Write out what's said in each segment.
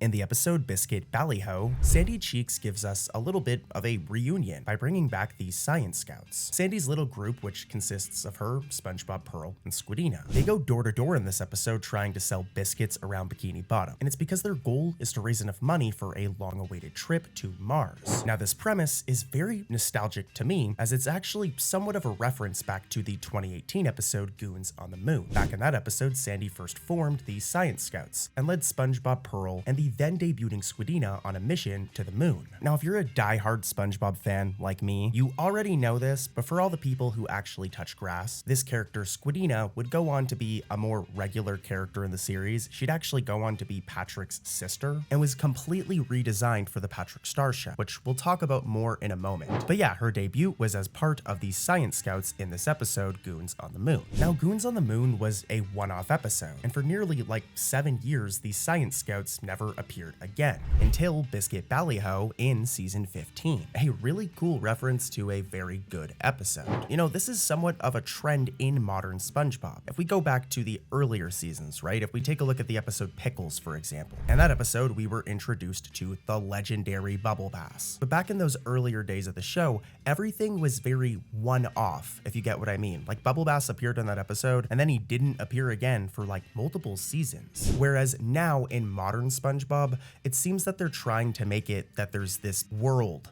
In the episode Biscuit Ballyho, Sandy Cheeks gives us a little bit of a reunion by bringing back the Science Scouts. Sandy's little group, which consists of her, SpongeBob, Pearl, and Squidina. They go door to door in this episode trying to sell biscuits around Bikini Bottom, and it's because their goal is to raise enough money for a long-awaited trip to Mars. Now this premise is very nostalgic to me, as it's actually somewhat of a reference back to the 2018 episode Goons on the Moon. Back in that episode, Sandy first formed the Science Scouts and led SpongeBob, Pearl, and the then debuting Squidina on a mission to the moon. Now, if you're a die-hard SpongeBob fan like me, you already know this, but for all the people who actually touch grass, this character Squidina would go on to be a more regular character in the series. She'd actually go on to be Patrick's sister and was completely redesigned for the Patrick Star Show, which we'll talk about more in a moment. But yeah, her debut was as part of the Science Scouts in this episode, Goons on the Moon. Now, Goons on the Moon was a one-off episode, and for nearly 7 years, the Science Scouts never appeared again, until Biscuit Ballyho in season 15. A really cool reference to a very good episode. You know, this is somewhat of a trend in modern SpongeBob. If we go back to the earlier seasons, right? If we take a look at the episode Pickles, for example. In that episode, we were introduced to the legendary Bubble Bass. But back in those earlier days of the show, everything was very one-off, if you get what I mean. Like, Bubble Bass appeared in that episode, and then he didn't appear again for multiple seasons. Whereas now in modern SpongeBob, it seems that they're trying to make it that there's this world,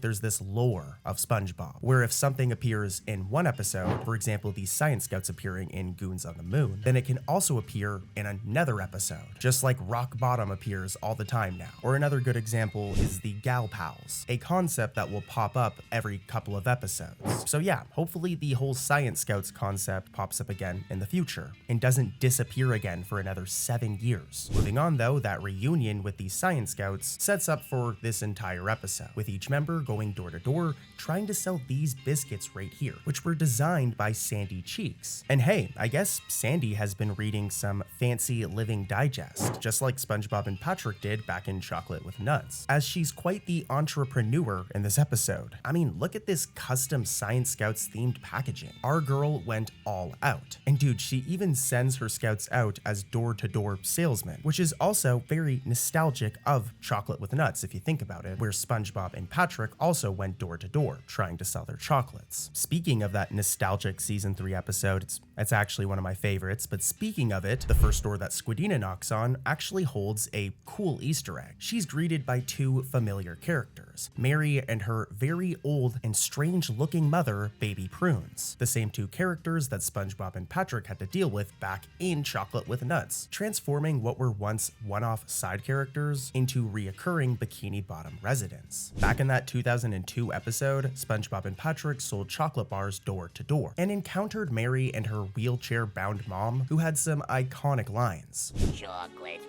there's this lore of SpongeBob, where if something appears in one episode, for example, the Science Scouts appearing in Goons on the Moon, then it can also appear in another episode, just like Rock Bottom appears all the time now. Or another good example is the Gal Pals, a concept that will pop up every couple of episodes. So yeah, hopefully the whole Science Scouts concept pops up again in the future and doesn't disappear again for another 7 years. Moving on though, that reunion with the Science Scouts sets up for this entire episode, with each member going door to door trying to sell these biscuits right here, which were designed by Sandy Cheeks. And hey, I guess Sandy has been reading some fancy Living Digest, just like SpongeBob and Patrick did back in Chocolate with Nuts, as she's quite the entrepreneur in this episode. I mean, look at this custom Science Scouts themed packaging. Our girl went all out. And dude, she even sends her scouts out as door-to-door salesmen, which is also very nostalgic of Chocolate with Nuts if you think about it, where SpongeBob and Patrick also went door to door trying to sell their chocolates. Speaking of that nostalgic season 3 episode, it's actually one of my favorites, but speaking of it, the first door that Squidina knocks on actually holds a cool Easter egg. She's greeted by two familiar characters, Mary and her very old and strange looking mother, Baby Prunes, the same two characters that SpongeBob and Patrick had to deal with back in Chocolate with Nuts, transforming what were once one-off side characters into reoccurring Bikini Bottom residents. Back in that 2002 episode, SpongeBob and Patrick sold chocolate bars door to door and encountered Mary and her wheelchair-bound mom, who had some iconic lines. Chocolate.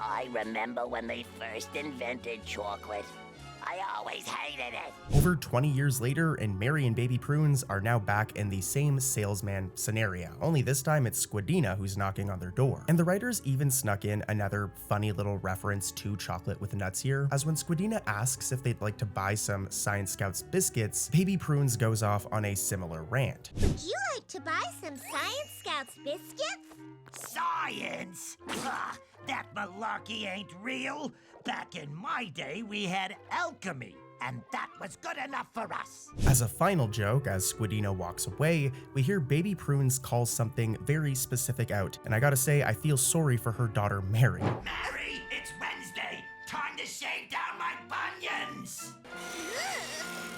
I remember when they first invented chocolate. I always hated it. Over 20 years later, and Mary and Baby Prunes are now back in the same salesman scenario, only this time it's Squidina who's knocking on their door. And the writers even snuck in another funny little reference to Chocolate with Nuts here, as when Squidina asks if they'd like to buy some Science Scouts biscuits, Baby Prunes goes off on a similar rant. Would you like to buy some Science Scouts biscuits? Science? That malarkey ain't real. Back in my day, we had alchemy, and that was good enough for us. As a final joke, as Squidina walks away, we hear Baby Prunes call something very specific out, and I gotta say, I feel sorry for her daughter Mary. Mary, it's Wednesday. Time to shave down my bunions.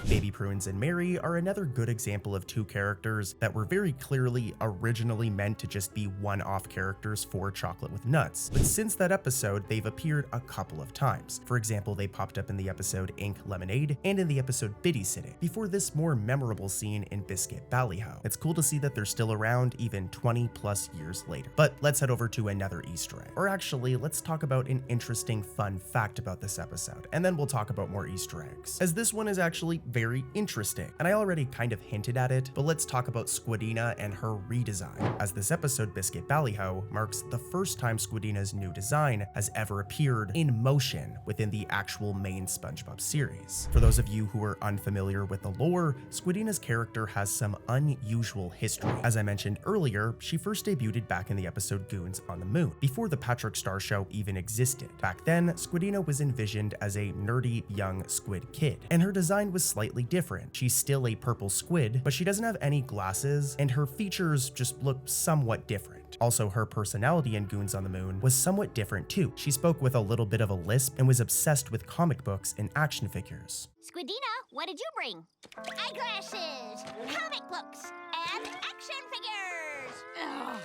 Baby Prunes and Mary are another good example of two characters that were very clearly originally meant to just be one-off characters for Chocolate with Nuts, but since that episode, they've appeared a couple of times. For example, they popped up in the episode Ink Lemonade and in the episode Biddy Sitting, before this more memorable scene in Biscuit Ballyho. It's cool to see that they're still around even 20 plus years later. But let's head over to another Easter egg. Or actually, let's talk about an interesting fun fact fact about this episode, and then we'll talk about more Easter eggs, as this one is actually very interesting, and I already kind of hinted at it, but let's talk about Squidina and her redesign, as this episode, Biscuit Ballyho, marks the first time Squidina's new design has ever appeared in motion within the actual main SpongeBob series. For those of you who are unfamiliar with the lore, Squidina's character has some unusual history. As I mentioned earlier, she first debuted back in the episode Goons on the Moon, before the Patrick Star Show even existed. Back then, Squidina was envisioned as a nerdy young squid kid, and her design was slightly different. She's still a purple squid, but she doesn't have any glasses, and her features just look somewhat different. Also, her personality in Goons on the Moon was somewhat different too. She spoke with a little bit of a lisp and was obsessed with comic books and action figures. Squidina, what did you bring? Eyeglasses, comic books, and action figures. Ugh.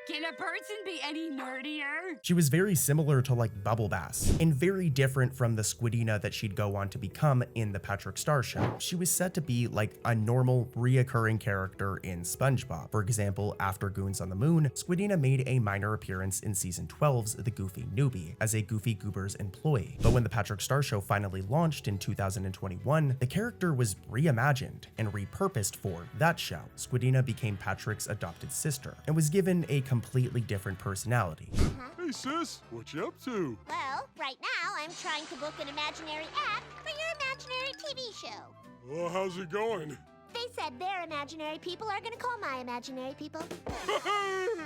Can a person be any nerdier? She was very similar to like Bubble Bass, and very different from the Squidina that she'd go on to become in the Patrick Star Show. She was set to be like a normal, reoccurring character in SpongeBob. For example, after Goons on the Moon, Squidina made a minor appearance in Season 12's The Goofy Newbie as a Goofy Goober's employee. But when the Patrick Star Show finally launched in 2021, the character was reimagined and repurposed for that show. Squidina became Patrick's adopted sister, and was given a completely different personality. Hey sis, what you up to? Well, right now I'm trying to book an imaginary act for your imaginary TV show. Well, how's it going? They said their imaginary people are gonna call my imaginary people.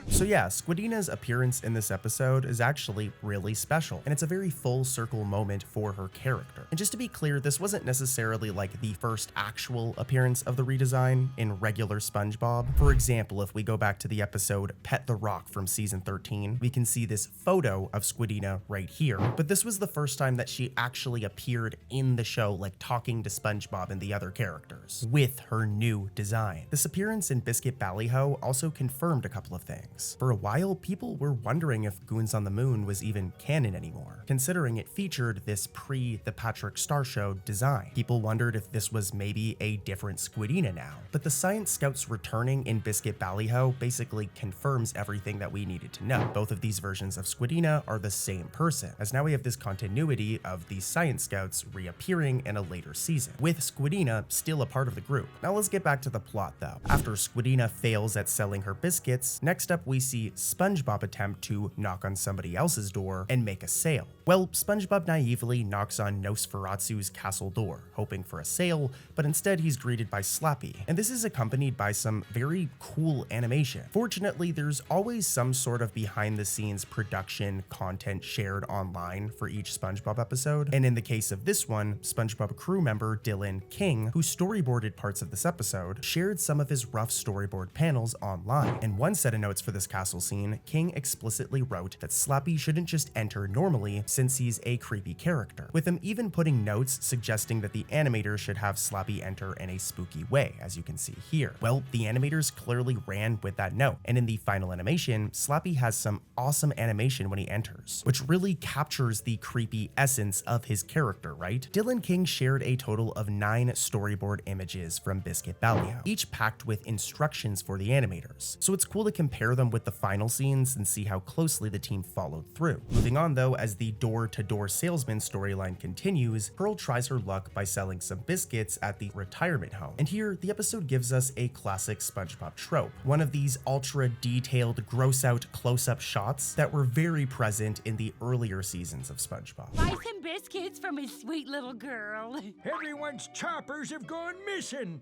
So yeah, Squidina's appearance in this episode is actually really special, and it's a very full circle moment for her character. And just to be clear, this wasn't necessarily like the first actual appearance of the redesign in regular SpongeBob. For example, if we go back to the episode Pet the Rock from season 13, we can see this photo of Squidina right here. But this was the first time that she actually appeared in the show, like talking to SpongeBob and the other characters, with her new design. This appearance in Biscuit Ballyho also confirmed a couple of things. For a while, people were wondering if Goons on the Moon was even canon anymore, considering it featured this pre-The Patrick Star Show design. People wondered if this was maybe a different Squidina now, but the Science Scouts returning in Biscuit Ballyho basically confirms everything that we needed to know. Both of these versions of Squidina are the same person, as now we have this continuity of the Science Scouts reappearing in a later season, with Squidina still a part of the group. Now let's get back to the plot though. After Squidina fails at selling her biscuits, next up we see SpongeBob attempt to knock on somebody else's door and make a sale. Well, SpongeBob naively knocks on Nosferatu's castle door, hoping for a sale, but instead he's greeted by Slappy, and this is accompanied by some very cool animation. Fortunately, there's always some sort of behind-the-scenes production content shared online for each SpongeBob episode, and in the case of this one, SpongeBob crew member Dylan King, who storyboarded parts of this episode, shared some of his rough storyboard panels online. In one set of notes for this castle scene, King explicitly wrote that Slappy shouldn't just enter normally since he's a creepy character, with him even putting notes suggesting that the animators should have Slappy enter in a spooky way, as you can see here. Well, the animators clearly ran with that note, and in the final animation, Slappy has some awesome animation when he enters, which really captures the creepy essence of his character, right? Dylan King shared a total of 9 storyboard images from Biscuit Ballyho, each packed with instructions for the animators, so it's cool to compare them with the final scenes and see how closely the team followed through. Moving on though, as the door-to-door salesman storyline continues, Pearl tries her luck by selling some biscuits at the retirement home, and here the episode gives us a classic SpongeBob trope, one of these ultra-detailed, gross-out close-up shots that were very present in the earlier seasons of SpongeBob. Buy some biscuits from a sweet little girl. Everyone's choppers have gone missing.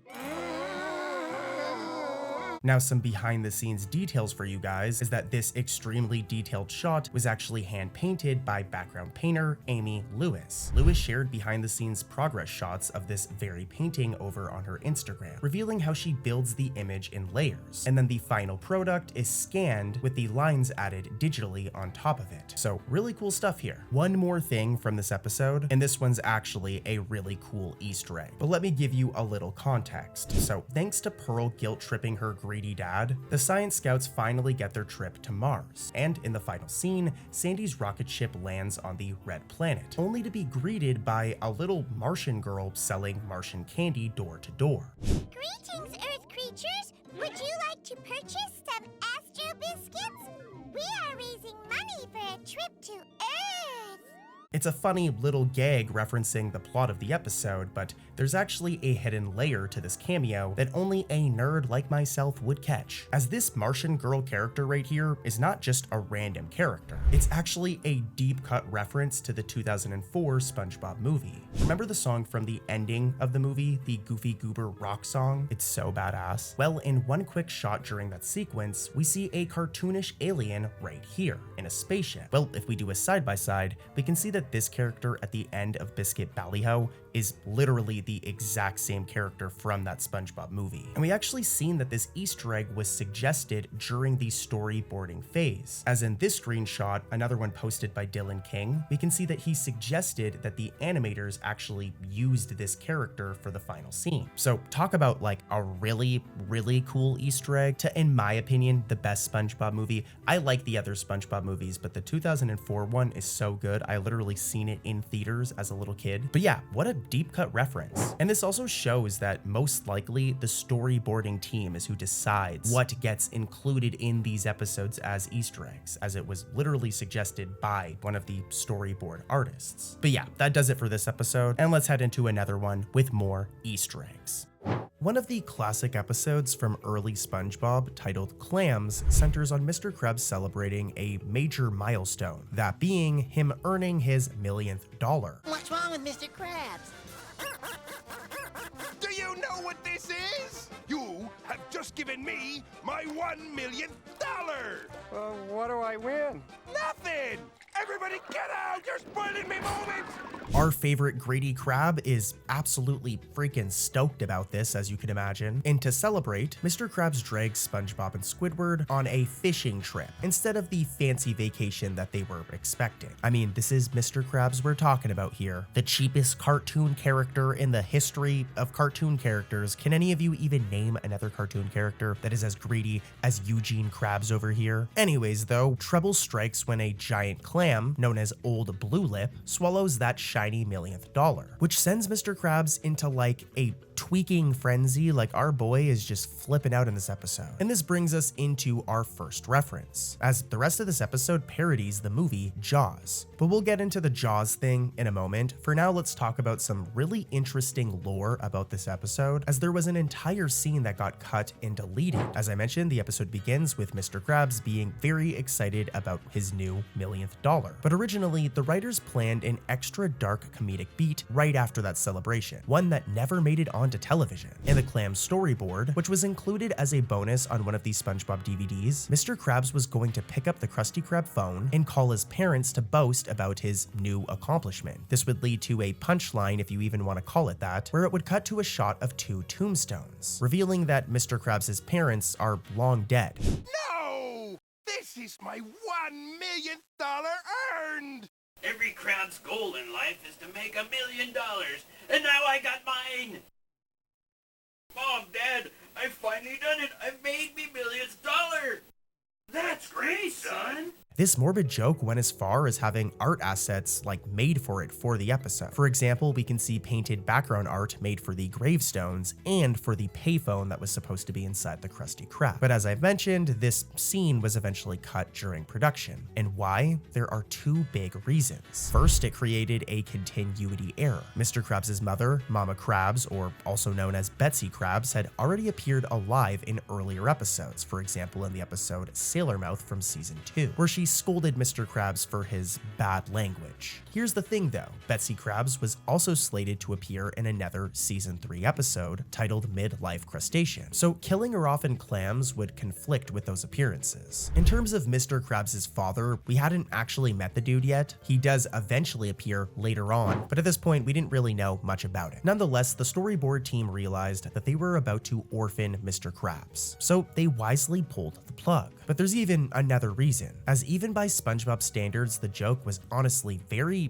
Now, some behind the scenes details for you guys is that this extremely detailed shot was actually hand painted by background painter Amy Lewis. Lewis shared behind the scenes progress shots of this very painting over on her Instagram, revealing how she builds the image in layers. And then the final product is scanned with the lines added digitally on top of it. So really cool stuff here. One more thing from this episode, and this one's actually a really cool Easter egg, but let me give you a little context. So thanks to Pearl guilt tripping her greedy dad, the Science Scouts finally get their trip to Mars, and in the final scene, Sandy's rocket ship lands on the red planet, only to be greeted by a little Martian girl selling Martian candy door to door. Greetings, Earth creatures! Would you like to purchase some Astro Biscuits? We are raising money for a trip to Earth! It's a funny little gag referencing the plot of the episode, but there's actually a hidden layer to this cameo that only a nerd like myself would catch, as this Martian girl character right here is not just a random character. It's actually a deep cut reference to the 2004 SpongeBob movie. Remember the song from the ending of the movie, the Goofy Goober rock song? It's so badass. Well, in one quick shot during that sequence, we see a cartoonish alien right here in a spaceship. Well, if we do a side-by-side, we can see that this character at the end of Biscuit Ballyho is literally the exact same character from that SpongeBob movie. And we actually seen that this Easter egg was suggested during the storyboarding phase. As in this screenshot, another one posted by Dylan King, we can see that he suggested that the animators actually used this character for the final scene. So talk about like a really, really cool Easter egg to, in my opinion, the best SpongeBob movie. I like the other SpongeBob movies, but the 2004 one is so good. I literally seen it in theaters as a little kid. But yeah, what a deep cut reference. And this also shows that most likely the storyboarding team is who decides what gets included in these episodes as Easter eggs, as it was literally suggested by one of the storyboard artists. But yeah, that does it for this episode, and let's head into another one with more Easter eggs. One of the classic episodes from early SpongeBob, titled Clams, centers on Mr. Krabs celebrating a major milestone, that being him earning his millionth dollar. What's wrong with Mr. Krabs? Do you know what this is? You have just given me my $1 millionth. What do I win? Nothing! Everybody get out! You're spoiling me moments! Our favorite Grady Crab is absolutely freaking stoked about this, as you can imagine. And to celebrate, Mr. Krabs drags SpongeBob and Squidward on a fishing trip instead of the fancy vacation that they were expecting. I mean, this is Mr. Krabs we're talking about here, the cheapest cartoon character in the history of cartoon characters. Can any of you even name another cartoon character that is as greedy as Eugene Krabs over here? Anyways though, trouble strikes when a giant clam, known as Old Blue Lip, swallows that shiny millionth dollar, which sends Mr. Krabs into like a tweaking frenzy. Like, our boy is just flipping out in this episode. And this brings us into our first reference, as the rest of this episode parodies the movie Jaws. But we'll get into the Jaws thing in a moment. For now, let's talk about some really interesting lore about this episode, as there was an entire scene that got cut and deleted. As I mentioned, the episode begins with Mr. Krabs being very excited about his new millionth dollar. But originally, the writers planned an extra dark comedic beat right after that celebration, one that never made it onto television. In the Clam storyboard, which was included as a bonus on one of these SpongeBob DVDs, Mr. Krabs was going to pick up the Krusty Krab phone and call his parents to boast about his new accomplishment. This would lead to a punchline, if you even want to call it that, where it would cut to a shot of two tombstones, revealing that Mr. Krabs' parents are long dead. No! This is my $1 millionth earned! Every Krab's goal in life is to make $1 million, and now I got mine! Mom, Dad, I finally done it! I've made me millionth dollar! That's great, son! This morbid joke went as far as having art assets like made for it for the episode. For example, we can see painted background art made for the gravestones and for the payphone that was supposed to be inside the Krusty Krab. But as I've mentioned, this scene was eventually cut during production. And why? There are two big reasons. First, it created a continuity error. Mr. Krabs' mother, Mama Krabs, or also known as Betsy Krabs, had already appeared alive in earlier episodes. For example, in the episode Sailor Mouth from season 2, where she scolded Mr. Krabs for his bad language. Here's the thing though, Betsy Krabs was also slated to appear in another season 3 episode titled Midlife Crustacean, so killing her off in Clams would conflict with those appearances. In terms of Mr. Krabs' father, we hadn't actually met the dude yet. He does eventually appear later on, but at this point we didn't really know much about it. Nonetheless, the storyboard team realized that they were about to orphan Mr. Krabs, so they wisely pulled the plug. But there's even another reason, as even by SpongeBob standards, the joke was honestly very,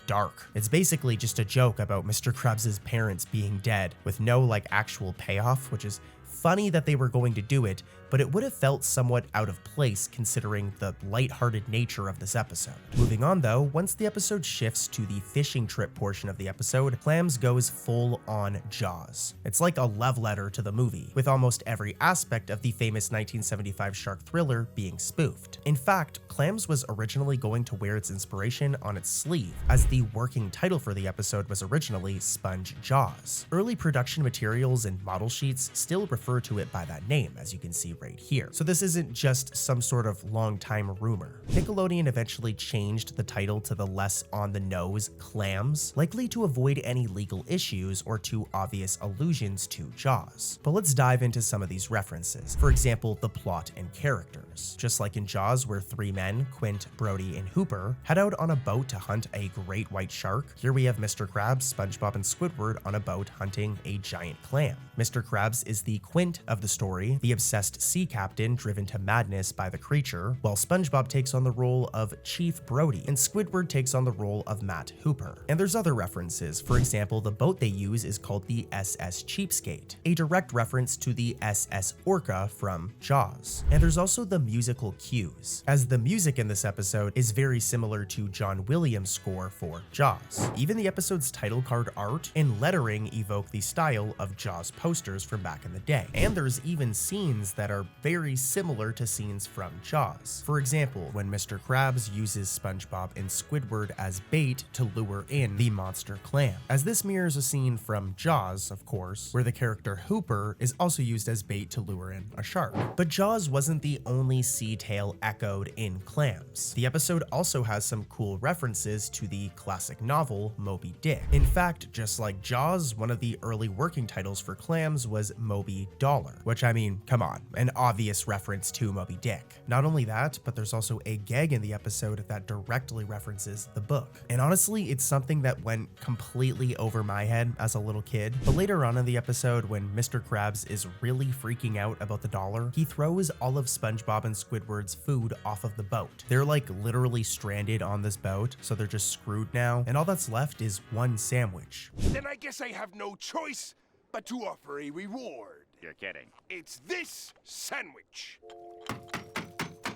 dark. It's basically just a joke about Mr. Krabs' parents being dead, with no, actual payoff, which is funny that they were going to do it, but it would have felt somewhat out of place considering the lighthearted nature of this episode. Moving on though, once the episode shifts to the fishing trip portion of the episode, Clams goes full on Jaws. It's like a love letter to the movie, with almost every aspect of the famous 1975 shark thriller being spoofed. In fact, Clams was originally going to wear its inspiration on its sleeve, as the working title for the episode was originally Sponge Jaws. Early production materials and model sheets still refer to it by that name, as you can see right here. So this isn't just some sort of long-time rumor. Nickelodeon eventually changed the title to the less on-the-nose Clams, likely to avoid any legal issues or too obvious allusions to Jaws. But let's dive into some of these references. For example, the plot and characters. Just like in Jaws, where three men, Quint, Brody, and Hooper, head out on a boat to hunt a great white shark, here we have Mr. Krabs, SpongeBob, and Squidward on a boat hunting a giant clam. Mr. Krabs is the Quint of the story, the obsessed sea captain driven to madness by the creature, while SpongeBob takes on the role of Chief Brody, and Squidward takes on the role of Matt Hooper. And there's other references. For example, the boat they use is called the SS Cheapskate, a direct reference to the SS Orca from Jaws. And there's also the musical cues, as the music in this episode is very similar to John Williams' score for Jaws. Even the episode's title card art and lettering evoke the style of Jaws posters from back in the day. And there's even scenes that are very similar to scenes from Jaws. For example, when Mr. Krabs uses SpongeBob and Squidward as bait to lure in the monster clam, as this mirrors a scene from Jaws, of course, where the character Hooper is also used as bait to lure in a shark. But Jaws wasn't the only sea tale echoed in Clams. The episode also has some cool references to the classic novel Moby Dick. In fact, just like Jaws, one of the early working titles for Clams was Moby Dollar, which, I mean, come on, an obvious reference to Moby Dick. Not only that, but there's also a gag in the episode that directly references the book. And honestly, it's something that went completely over my head as a little kid. But later on in the episode, when Mr. Krabs is really freaking out about the dollar, he throws all of SpongeBob and Squidward's food off of the boat. They're like literally stranded on this boat, so they're just screwed now, and all that's left is one sandwich. Then I guess I have no choice but to offer a reward. You're kidding. It's this sandwich.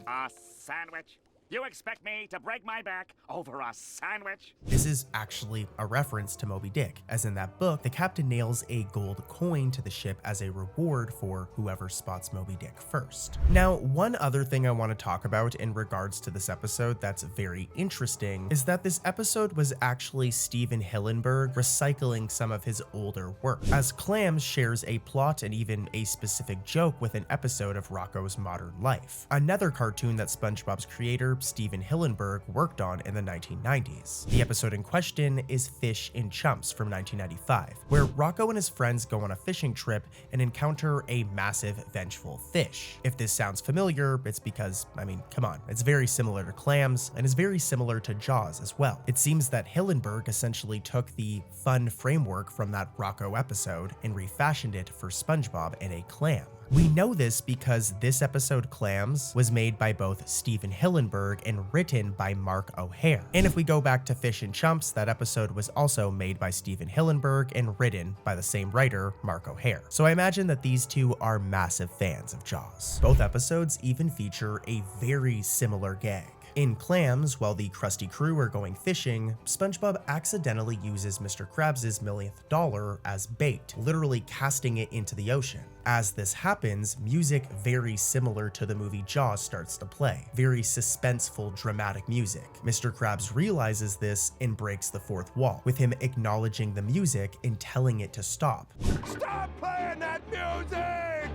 A sandwich? You expect me to break my back over a sandwich? This is actually a reference to Moby Dick, as in that book, the captain nails a gold coin to the ship as a reward for whoever spots Moby Dick first. Now, one other thing I want to talk about in regards to this episode that's very interesting is that this episode was actually Stephen Hillenburg recycling some of his older work, as Clams shares a plot and even a specific joke with an episode of Rocko's Modern Life, another cartoon that SpongeBob's creator Stephen Hillenburg worked on in the 1990s. The episode in question is Fish in Chumps from 1995, where Rocko and his friends go on a fishing trip and encounter a massive, vengeful fish. If this sounds familiar, it's because, I mean, come on, it's very similar to Clams and is very similar to Jaws as well. It seems that Hillenburg essentially took the fun framework from that Rocko episode and refashioned it for SpongeBob and a clam. We know this because this episode, Clams, was made by both Stephen Hillenburg and written by Mark O'Hare. And if we go back to Fish and Chumps, that episode was also made by Stephen Hillenburg and written by the same writer, Mark O'Hare. So I imagine that these two are massive fans of Jaws. Both episodes even feature a very similar gag. In Clams, while the Krusty crew are going fishing, SpongeBob accidentally uses Mr. Krabs' millionth dollar as bait, literally casting it into the ocean. As this happens, music very similar to the movie Jaws starts to play. Very suspenseful, dramatic music. Mr. Krabs realizes this and breaks the fourth wall, with him acknowledging the music and telling it to stop. Stop playing that music!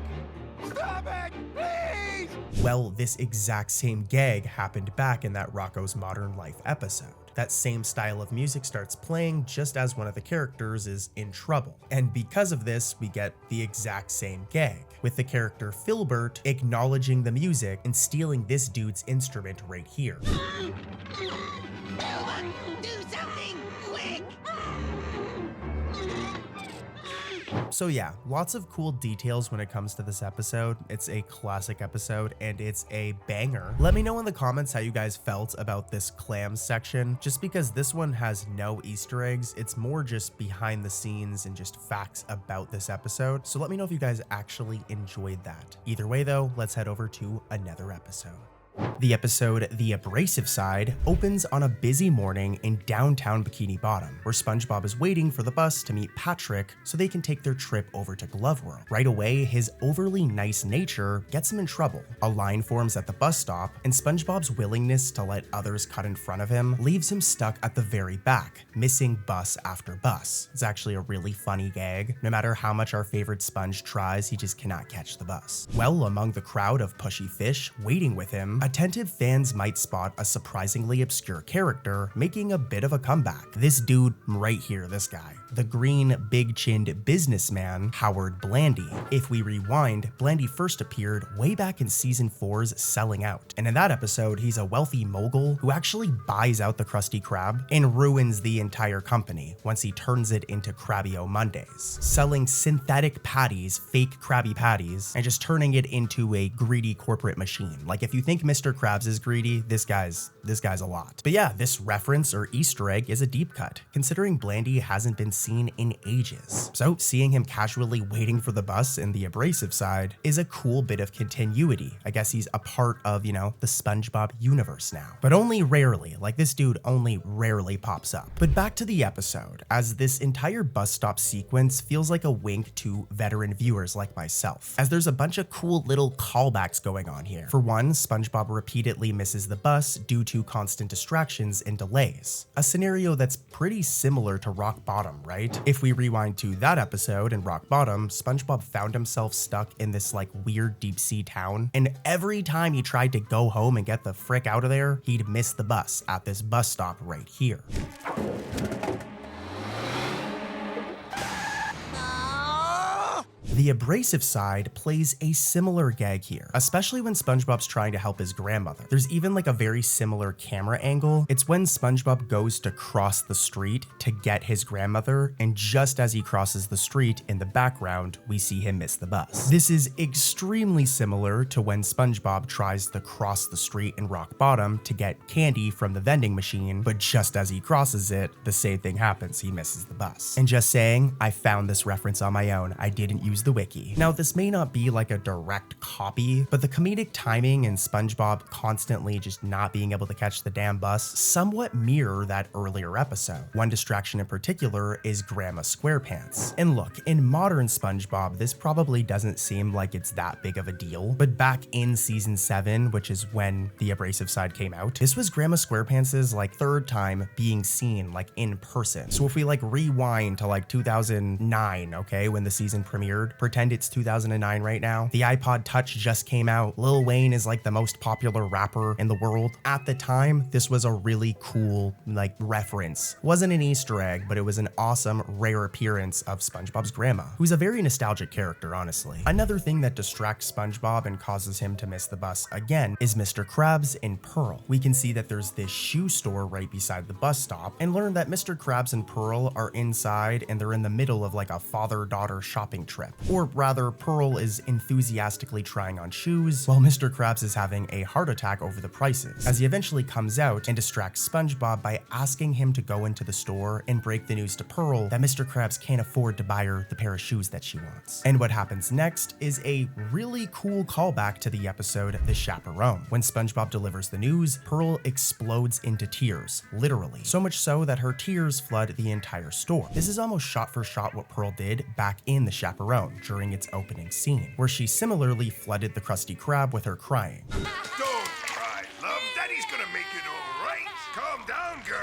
Stop it, please! Well, this exact same gag happened back in that Rocko's Modern Life episode. That same style of music starts playing just as one of the characters is in trouble. And because of this, we get the exact same gag, with the character Filbert acknowledging the music and stealing this dude's instrument right here. Filbert, do something quick! So yeah, lots of cool details when it comes to this episode. It's a classic episode and it's a banger. Let me know in the comments how you guys felt about this clams section. Just because this one has no Easter eggs, it's more just behind the scenes and just facts about this episode. So let me know if you guys actually enjoyed that. Either way though, let's head over to another episode. The episode, The Abrasive Side, opens on a busy morning in downtown Bikini Bottom, where SpongeBob is waiting for the bus to meet Patrick so they can take their trip over to Glove World. Right away, his overly nice nature gets him in trouble. A line forms at the bus stop, and SpongeBob's willingness to let others cut in front of him leaves him stuck at the very back, missing bus after bus. It's actually a really funny gag. No matter how much our favorite Sponge tries, he just cannot catch the bus. Well, among the crowd of pushy fish waiting with him, attentive fans might spot a surprisingly obscure character making a bit of a comeback. This dude right here, this guy. The green, big-chinned businessman, Howard Blandy. If we rewind, Blandy first appeared way back in season 4's Selling Out. And in that episode, he's a wealthy mogul who actually buys out the Krusty Krab and ruins the entire company once he turns it into Krabby-O Mondays, selling synthetic patties, fake Krabby Patties, and just turning it into a greedy corporate machine. Like if you think Mr. Krabs is greedy, this guy's a lot. But yeah, this reference or Easter egg is a deep cut, considering Blandy hasn't been seen in ages. So seeing him casually waiting for the bus in The Abrasive Side is a cool bit of continuity. I guess he's a part of, you know, the SpongeBob universe now. But only rarely, like this dude only rarely pops up. But back to the episode, as this entire bus stop sequence feels like a wink to veteran viewers like myself, as there's a bunch of cool little callbacks going on here. For one, SpongeBob repeatedly misses the bus due to constant distractions and delays. A scenario that's pretty similar to Rock Bottom, right? If we rewind to that episode in Rock Bottom, SpongeBob found himself stuck in this like weird deep sea town, and every time he tried to go home and get the frick out of there, he'd miss the bus at this bus stop right here. The Abrasive Side plays a similar gag here, especially when SpongeBob's trying to help his grandmother. There's even like a very similar camera angle. It's when SpongeBob goes to cross the street to get his grandmother, and just as he crosses the street in the background, we see him miss the bus. This is extremely similar to when SpongeBob tries to cross the street in Rock Bottom to get candy from the vending machine, but just as he crosses it, the same thing happens, he misses the bus. And just saying, I found this reference on my own. I didn't use the wiki. Now, this may not be like a direct copy, but the comedic timing and SpongeBob constantly just not being able to catch the damn bus somewhat mirror that earlier episode. One distraction in particular is Grandma SquarePants. And look, in modern SpongeBob, this probably doesn't seem like it's that big of a deal, but back in season 7, which is when The Abrasive Side came out, this was Grandma SquarePants' like third time being seen like in person. So if we like rewind to like 2009, okay, when the season premiered, pretend it's 2009 right now. The iPod Touch just came out. Lil Wayne is like the most popular rapper in the world. At the time, this was a really cool like reference. Wasn't an Easter egg, but it was an awesome, rare appearance of SpongeBob's grandma, who's a very nostalgic character, honestly. Another thing that distracts SpongeBob and causes him to miss the bus again is Mr. Krabs and Pearl. We can see that there's this shoe store right beside the bus stop and learn that Mr. Krabs and Pearl are inside and they're in the middle of like a father-daughter shopping trip. Or rather, Pearl is enthusiastically trying on shoes, while Mr. Krabs is having a heart attack over the prices, as he eventually comes out and distracts SpongeBob by asking him to go into the store and break the news to Pearl that Mr. Krabs can't afford to buy her the pair of shoes that she wants. And what happens next is a really cool callback to the episode The Chaperone. When SpongeBob delivers the news, Pearl explodes into tears, literally. So much so that her tears flood the entire store. This is almost shot for shot what Pearl did back in The Chaperone during its opening scene, where she similarly flooded the Krusty Krab with her crying. Don't cry, love. Daddy's gonna make it all right. Calm down, girl.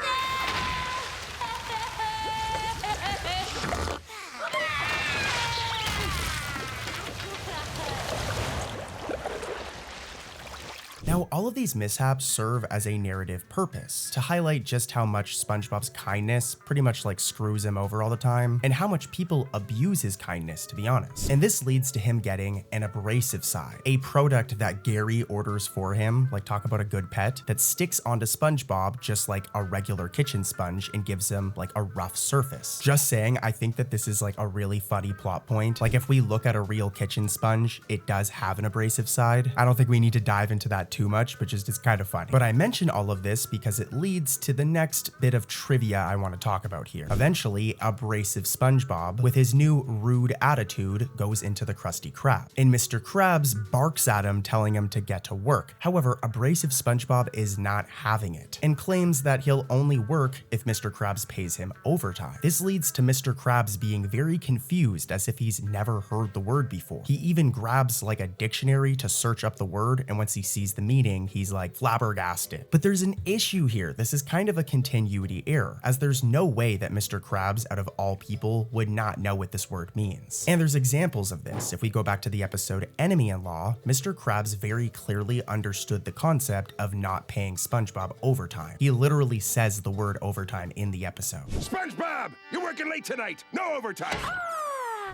Now, All of these mishaps serve as a narrative purpose to highlight just how much SpongeBob's kindness pretty much like screws him over all the time, and how much people abuse his kindness, to be honest. And this leads to him getting an abrasive side, a product that Gary orders for him, like talk about a good pet, that sticks onto SpongeBob just like a regular kitchen sponge and gives him like a rough surface. Just saying, I think that this is like a really funny plot point. Like if we look at a real kitchen sponge, it does have an abrasive side. I don't think we need to dive into that too much, but just it's kind of funny. But I mention all of this because it leads to the next bit of trivia I want to talk about here. Eventually, abrasive SpongeBob, with his new rude attitude, goes into the Krusty Krab, and Mr. Krabs barks at him, telling him to get to work. However, abrasive SpongeBob is not having it and claims that he'll only work if Mr. Krabs pays him overtime. This leads to Mr. Krabs being very confused, as if he's never heard the word before. He even grabs like a dictionary to search up the word, and once he sees the meaning, he's like flabbergasted. But there's an issue here. This is kind of a continuity error, as there's no way that Mr. Krabs, out of all people, would not know what this word means. And there's examples of this. If we go back to the episode Enemy-in-Law, Mr. Krabs very clearly understood the concept of not paying SpongeBob overtime. He literally says the word overtime in the episode. SpongeBob, you're working late tonight. No overtime.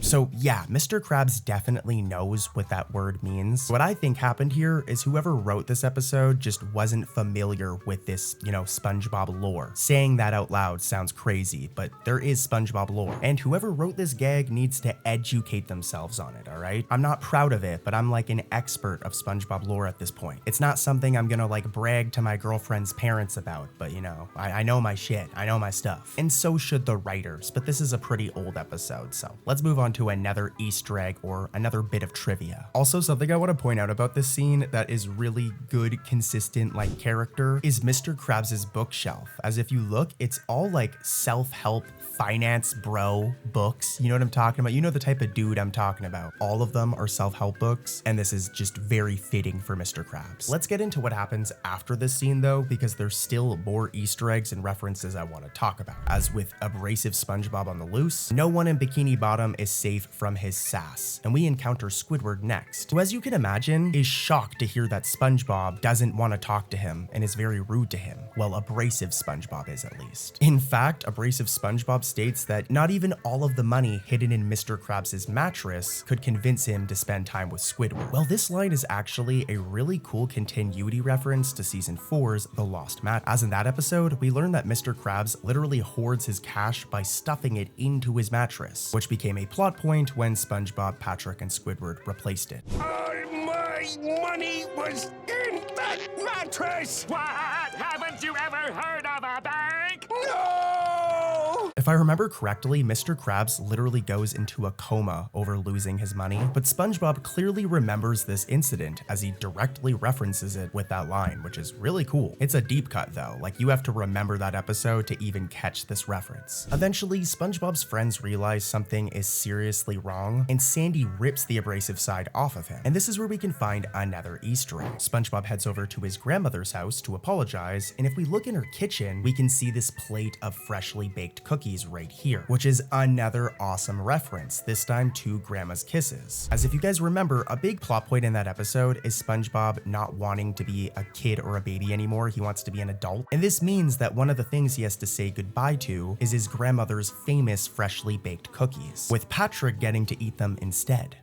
So yeah, Mr. Krabs definitely knows what that word means. What I think happened here is whoever wrote this episode just wasn't familiar with this, SpongeBob lore. Saying that out loud sounds crazy, but there is SpongeBob lore. And whoever wrote this gag needs to educate themselves on it, alright? I'm not proud of it, but I'm like an expert of SpongeBob lore at this point. It's not something I'm gonna like brag to my girlfriend's parents about, but I know my shit. I know my stuff. And so should the writers, but this is a pretty old episode, so let's move on to another Easter egg or another bit of trivia. Also, something I want to point out about this scene that is really good, consistent like character is Mr. Krabs' bookshelf. As if you look, it's all like self-help, finance bro books. You know what I'm talking about? You know the type of dude I'm talking about. All of them are self-help books, and this is just very fitting for Mr. Krabs. Let's get into what happens after this scene though, because there's still more Easter eggs and references I want to talk about. As with abrasive SpongeBob on the loose, no one in Bikini Bottom is safe from his sass, and we encounter Squidward next, who, as you can imagine, is shocked to hear that SpongeBob doesn't want to talk to him and is very rude to him. Well, abrasive SpongeBob is, at least. In fact, abrasive SpongeBob states that not even all of the money hidden in Mr. Krabs' mattress could convince him to spend time with Squidward. Well, this line is actually a really cool continuity reference to season 4's The Lost Mattress. As in that episode, we learn that Mr. Krabs literally hoards his cash by stuffing it into his mattress, which became a plot point when SpongeBob, Patrick, and Squidward replaced it. My money was in that mattress! What? Haven't you ever heard of a bank? No! If I remember correctly, Mr. Krabs literally goes into a coma over losing his money, but SpongeBob clearly remembers this incident as he directly references it with that line, which is really cool. It's a deep cut though, like you have to remember that episode to even catch this reference. Eventually, SpongeBob's friends realize something is seriously wrong, and Sandy rips the abrasive side off of him. And this is where we can find another Easter egg. SpongeBob heads over to his grandmother's house to apologize, and if we look in her kitchen, we can see this plate of freshly baked cookies right here, which is another awesome reference, this time to Grandma's Kisses. As if you guys remember, a big plot point in that episode is SpongeBob not wanting to be a kid or a baby anymore. He wants to be an adult. And this means that one of the things he has to say goodbye to is his grandmother's famous freshly baked cookies, with Patrick getting to eat them instead.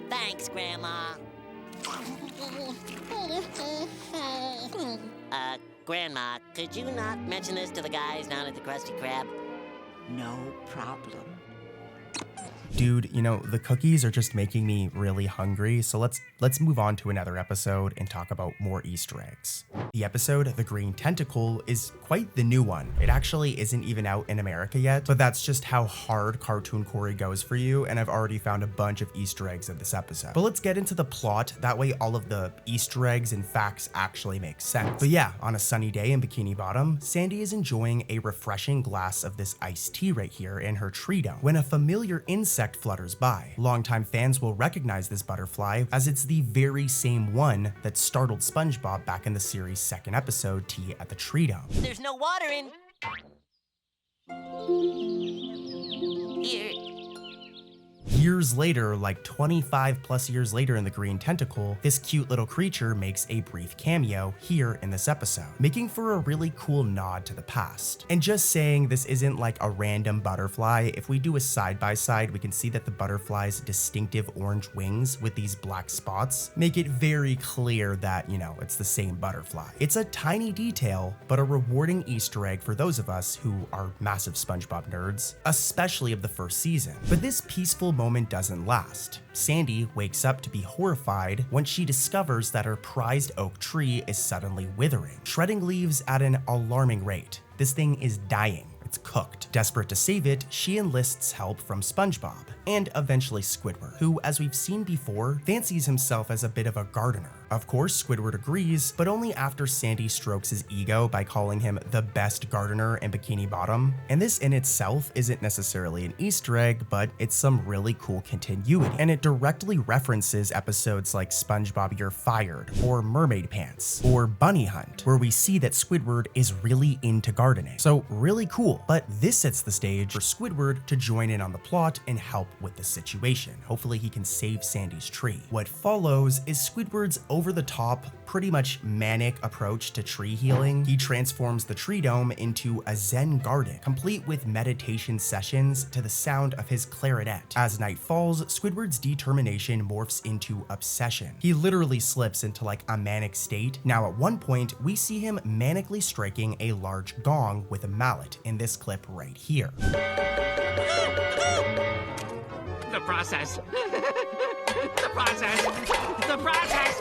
Thanks, Grandma. Grandma, could you not mention this to the guys down at the Krusty Krab? No problem. Dude, the cookies are just making me really hungry, so let's move on to another episode and talk about more Easter eggs. The episode, The Green Tentacle, is quite the new one. It actually isn't even out in America yet, but that's just how hard Cartoon Corey goes for you, and I've already found a bunch of Easter eggs in this episode. But let's get into the plot, that way all of the Easter eggs and facts actually make sense. But yeah, on a sunny day in Bikini Bottom, Sandy is enjoying a refreshing glass of this iced tea right here in her tree dome, when a familiar insect flutters by. Longtime fans will recognize this butterfly, as it's the very same one that startled SpongeBob back in the series' second episode, Tea at the Tree Dome. There's no water in... Here. Years Years later, like 25 plus years later in the green tentacle, this cute little creature makes a brief cameo here in this episode, making for a really cool nod to the past. And just saying this isn't like a random butterfly, if we do a side by side, we can see that the butterfly's distinctive orange wings with these black spots make it very clear that, you know, it's the same butterfly. It's a tiny detail, but a rewarding Easter egg for those of us who are massive SpongeBob nerds, especially of the first season. But this peaceful moment doesn't last. Sandy wakes up to be horrified when she discovers that her prized oak tree is suddenly withering, shredding leaves at an alarming rate. This thing is dying. It's cooked. Desperate to save it, she enlists help from SpongeBob and eventually Squidward, who, as we've seen before, fancies himself as a bit of a gardener. Of course, Squidward agrees, but only after Sandy strokes his ego by calling him the best gardener in Bikini Bottom. And this in itself isn't necessarily an Easter egg, but it's some really cool continuity. And it directly references episodes like SpongeBob You're Fired, or Mermaid Pants, or Bunny Hunt, where we see that Squidward is really into gardening. So really cool, but this sets the stage for Squidward to join in on the plot and help with the situation. Hopefully he can save Sandy's tree. What follows is Squidward's over-the-top, pretty much manic approach to tree healing. He transforms the tree dome into a Zen garden, complete with meditation sessions to the sound of his clarinet. As night falls, Squidward's determination morphs into obsession. He literally slips into like a manic state. Now at one point, we see him manically striking a large gong with a mallet in this clip right here. The process. The process. The process.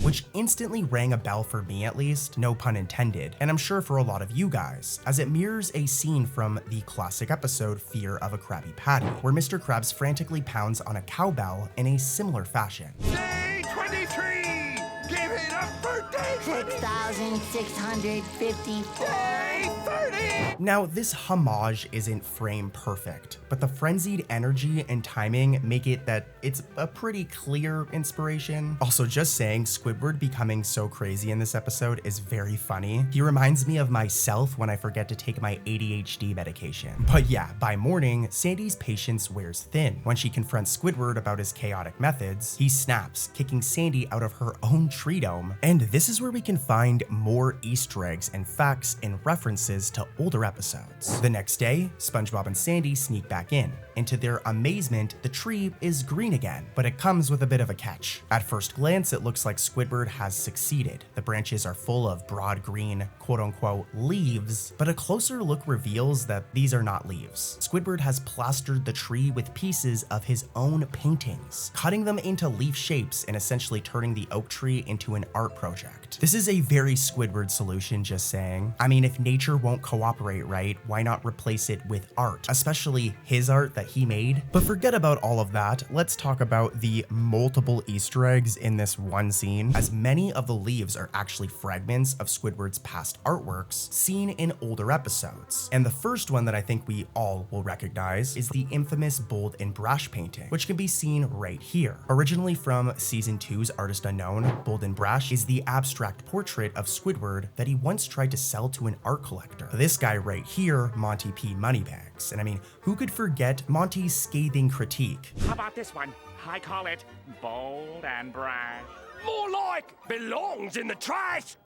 Which instantly rang a bell for me at least, no pun intended, and I'm sure for a lot of you guys, as it mirrors a scene from the classic episode Fear of a Krabby Patty, where Mr. Krabs frantically pounds on a cowbell in a similar fashion. Day 23! Give it up for day 6,654. Day 30! Now, this homage isn't frame perfect, but the frenzied energy and timing make it that it's a pretty clear inspiration. Also, just saying, Squidward becoming so crazy in this episode is very funny. He reminds me of myself when I forget to take my ADHD medication. But yeah, by morning, Sandy's patience wears thin. When she confronts Squidward about his chaotic methods, he snaps, kicking Sandy out of her own tree dome. And this is where we can find more Easter eggs and facts and references to older episodes. The next day, SpongeBob and Sandy sneak back in, and to their amazement, the tree is green again, but it comes with a bit of a catch. At first glance, it looks like Squidward has succeeded. The branches are full of broad green, quote-unquote, leaves, but a closer look reveals that these are not leaves. Squidward has plastered the tree with pieces of his own paintings, cutting them into leaf shapes and essentially turning the oak tree into an art project. This is a very Squidward solution, just saying. I mean, if nature won't cooperate, right, why not replace it with art, especially his art that he made? But forget about all of that, let's talk about the multiple Easter eggs in this one scene, as many of the leaves are actually fragments of Squidward's past artworks seen in older episodes. And the first one that I think we all will recognize is the infamous Bold and Brash painting, which can be seen right here. Originally from Season 2's Artist Unknown, Bold and Brash is the abstract portrait of Squidward that he once tried to sell to an art collector. This guy right here, Monty P. Moneybags. And I mean, who could forget Monty's scathing critique? How about this one? I call it bold and brash. More like belongs in the trash!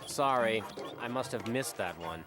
Sorry, I must have missed that one.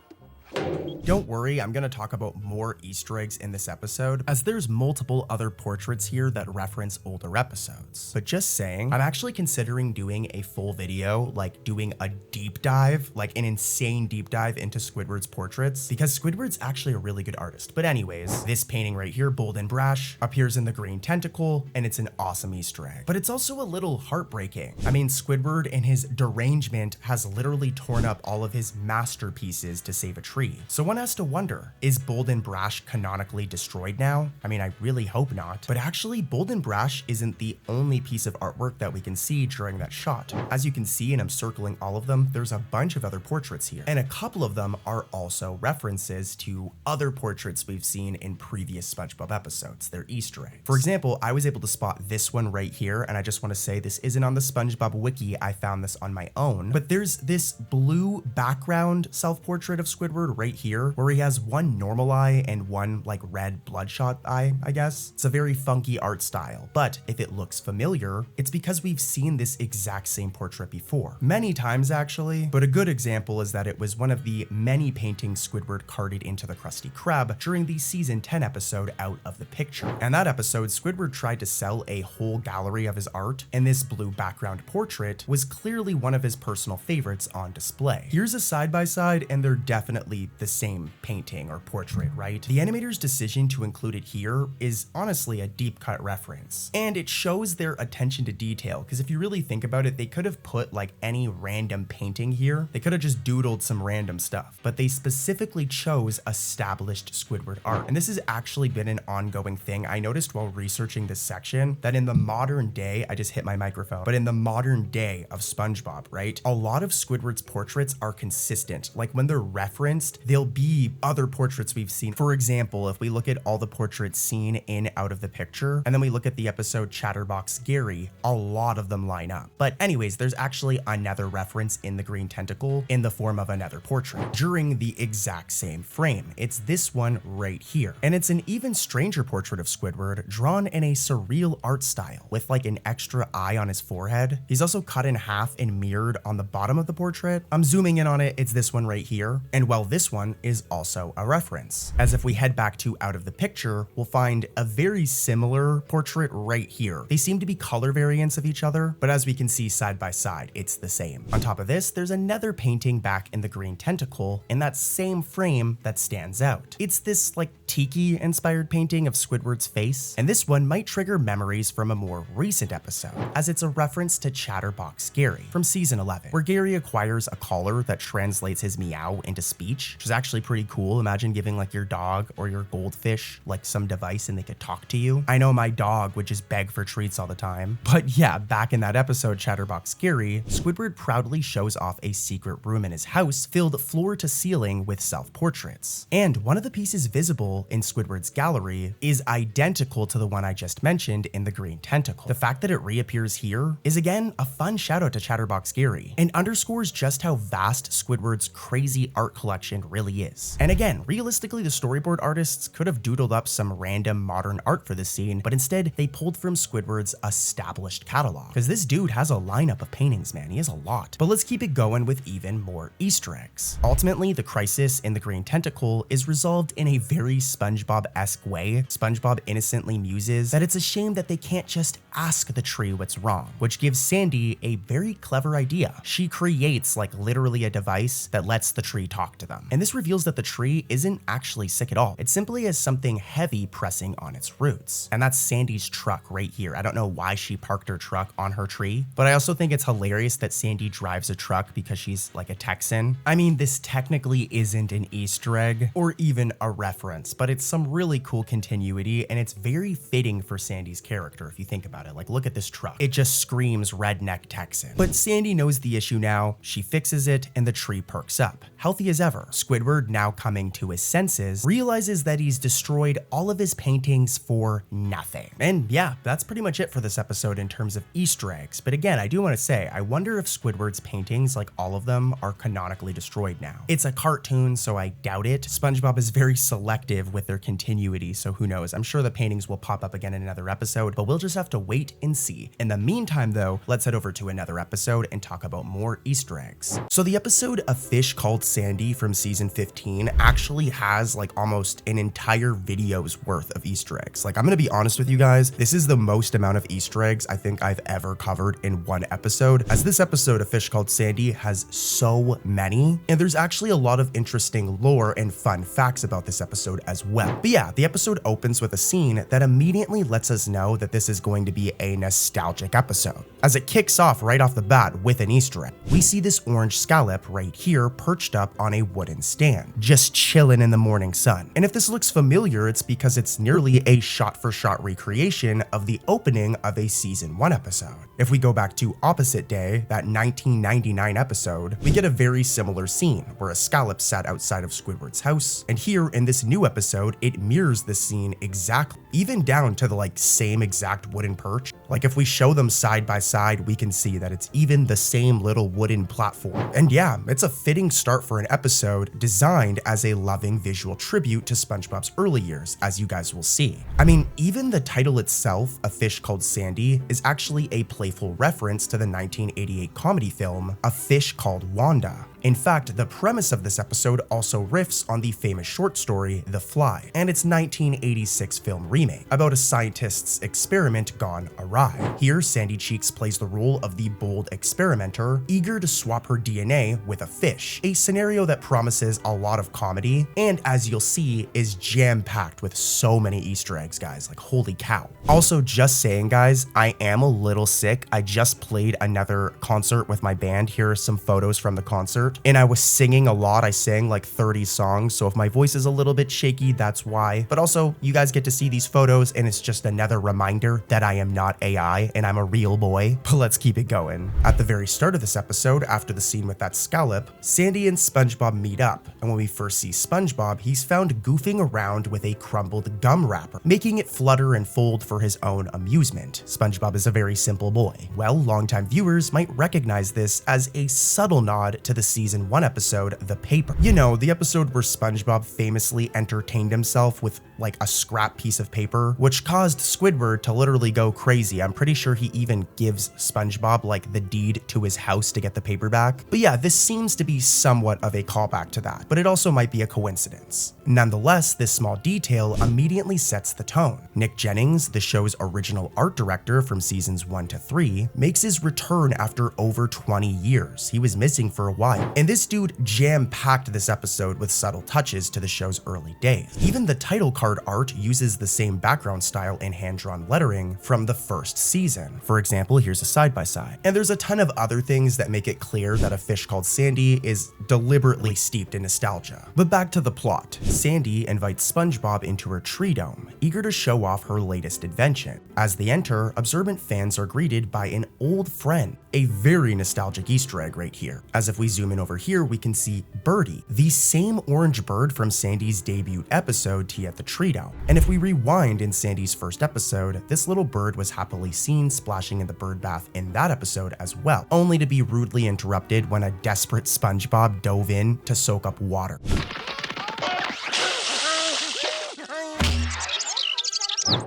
Don't worry, I'm gonna talk about more Easter eggs in this episode, as there's multiple other portraits here that reference older episodes. But just saying, I'm actually considering doing a full video, like doing a deep dive, like an insane deep dive into Squidward's portraits, because Squidward's actually a really good artist. But anyways, this painting right here, Bold and Brash, appears in the green tentacle, and it's an awesome Easter egg. But it's also a little heartbreaking. I mean, Squidward in his derangement has literally torn up all of his masterpieces to save a tree. So one has to wonder, is Bold and Brash canonically destroyed now? I mean, I really hope not. But actually, Bold and Brash isn't the only piece of artwork that we can see during that shot. As you can see, and I'm circling all of them, there's a bunch of other portraits here. And a couple of them are also references to other portraits we've seen in previous SpongeBob episodes. They're Easter eggs. For example, I was able to spot this one right here, and I just want to say this isn't on the SpongeBob wiki, I found this on my own. But there's this blue background self-portrait of Squidward Squidward right here, where he has one normal eye and one like red bloodshot eye, I guess. It's a very funky art style, but if it looks familiar, it's because we've seen this exact same portrait before. Many times actually, but a good example is that it was one of the many paintings Squidward carted into the Krusty Krab during the season 10 episode Out of the Picture. And that episode, Squidward tried to sell a whole gallery of his art, and this blue background portrait was clearly one of his personal favorites on display. Here's a side-by-side, and they're definitely the same painting or portrait, right? The animator's decision to include it here is honestly a deep cut reference, and it shows their attention to detail, because if you really think about it, they could have put like any random painting here. They could have just doodled some random stuff, but they specifically chose established Squidward art. And this has actually been an ongoing thing. I noticed while researching this section that in the modern day, I just hit my microphone, but in the modern day of SpongeBob, right? A lot of Squidward's portraits are consistent. Like when they're referenced, there'll be other portraits we've seen. For example, if we look at all the portraits seen in Out of the Picture, and then we look at the episode Chatterbox Gary, a lot of them line up. But anyways, there's actually another reference in the green tentacle in the form of another portrait during the exact same frame. It's this one right here. And it's an even stranger portrait of Squidward drawn in a surreal art style with like an extra eye on his forehead. He's also cut in half and mirrored on the bottom of the portrait. I'm zooming in on it, it's this one right here. And well, this one is also a reference. As if we head back to Out of the Picture, we'll find a very similar portrait right here. They seem to be color variants of each other, but as we can see side by side, it's the same. On top of this, there's another painting back in the green tentacle in that same frame that stands out. It's this like tiki inspired painting of Squidward's face, and this one might trigger memories from a more recent episode, as it's a reference to Chatterbox Gary from season 11, where Gary acquires a collar that translates his meow into speech, which is actually pretty cool. Imagine giving like your dog or your goldfish like some device and they could talk to you. I know my dog would just beg for treats all the time. But yeah, back in that episode Chatterbox Gary, Squidward proudly shows off a secret room in his house filled floor to ceiling with self-portraits. And one of the pieces visible in Squidward's gallery is identical to the one I just mentioned in the green tentacle. The fact that it reappears here is again a fun shout out to Chatterbox Gary and underscores just how vast Squidward's crazy art collection really is. And again, realistically, the storyboard artists could have doodled up some random modern art for this scene, but instead they pulled from Squidward's established catalog. Because this dude has a lineup of paintings, man. He has a lot. But let's keep it going with even more Easter eggs. Ultimately, the crisis in the green tentacle is resolved in a very SpongeBob-esque way. SpongeBob innocently muses that it's a shame that they can't just ask the tree what's wrong, which gives Sandy a very clever idea. She creates like literally a device that lets the tree talk to them. And this reveals that the tree isn't actually sick at all. It simply has something heavy pressing on its roots. And that's Sandy's truck right here. I don't know why she parked her truck on her tree, but I also think it's hilarious that Sandy drives a truck because she's like a Texan. I mean, this technically isn't an Easter egg or even a reference, but it's some really cool continuity, and it's very fitting for Sandy's character if you think about it. Like, look at this truck. It just screams redneck Texan. But Sandy knows the issue now, she fixes it, and the tree perks up, healthy as ever. Squidward, now coming to his senses, realizes that he's destroyed all of his paintings for nothing. And yeah, that's pretty much it for this episode in terms of Easter eggs. But again, I do want to say, I wonder if Squidward's paintings, like all of them, are canonically destroyed now. It's a cartoon, so I doubt it. SpongeBob is very selective with their continuity, so who knows? I'm sure the paintings will pop up again in another episode, but we'll just have to wait and see. In the meantime though, let's head over to another episode and talk about more Easter eggs. So the episode A Fish Called Sandy from season 15 actually has like almost an entire video's worth of Easter eggs. Like, I'm gonna be honest with you guys, this is the most amount of Easter eggs I think I've ever covered in one episode, as this episode A Fish Called Sandy has so many, and there's actually a lot of interesting lore and fun facts about this episode as well. But yeah, the episode opens with a scene that immediately lets us know that this is going to be a nostalgic episode, as it kicks off right off the bat with an Easter egg. We see this orange scallop right here perched up on a wooden stand, just chilling in the morning sun. And if this looks familiar, it's because it's nearly a shot-for-shot recreation of the opening of a season 1 episode. If we go back to Opposite Day, that 1999 episode, we get a very similar scene where a scallop sat outside of Squidward's house, and here in this new episode, it mirrors the scene exactly, even down to the like same exact wooden perch. Like, if we show them side by side, we can see that it's even the same little wooden platform. And yeah, it's a fitting start for an episode episode designed as a loving visual tribute to SpongeBob's early years, as you guys will see. I mean, even the title itself, A Fish Called Sandy, is actually a playful reference to the 1988 comedy film A Fish Called Wanda. In fact, the premise of this episode also riffs on the famous short story The Fly and its 1986 film remake about a scientist's experiment gone awry. Here, Sandy Cheeks plays the role of the bold experimenter, eager to swap her DNA with a fish, a scenario that promises a lot of comedy and, as you'll see, is jam-packed with so many Easter eggs, guys, like holy cow. Also, just saying, guys, I am a little sick. I just played another concert with my band. Here are some photos from the concert. And I was singing a lot. I sang like 30 songs, so if my voice is a little bit shaky, that's why. But also, you guys get to see these photos, and it's just another reminder that I am not AI and I'm a real boy. But let's keep it going. At the very start of this episode, after the scene with that scallop, Sandy and SpongeBob meet up, and when we first see SpongeBob, he's found goofing around with a crumbled gum wrapper, making it flutter and fold for his own amusement. SpongeBob is a very simple boy. Well, longtime viewers might recognize this as a subtle nod to the season 1 episode, The Paper. You know, the episode where SpongeBob famously entertained himself with like a scrap piece of paper, which caused Squidward to literally go crazy. I'm pretty sure he even gives SpongeBob like the deed to his house to get the paper back. But yeah, this seems to be somewhat of a callback to that, but it also might be a coincidence. Nonetheless, this small detail immediately sets the tone. Nick Jennings, the show's original art director from seasons 1 to 3, makes his return after over 20 years. He was missing for a while, and this dude jam-packed this episode with subtle touches to the show's early days. Even the title card art uses the same background style and hand-drawn lettering from the first season. For example, here's a side-by-side. And there's a ton of other things that make it clear that A Fish Called Sandy is deliberately steeped in nostalgia. But back to the plot. Sandy invites SpongeBob into her tree dome, eager to show off her latest invention. As they enter, observant fans are greeted by an old friend, a very nostalgic Easter egg right here. As if we zoom in over here, we can see Birdie, the same orange bird from Sandy's debut episode, Tea at the Tree Dome. And if we rewind in Sandy's first episode, this little bird was happily seen splashing in the bird bath in that episode as well, only to be rudely interrupted when a desperate SpongeBob dove in to soak up water.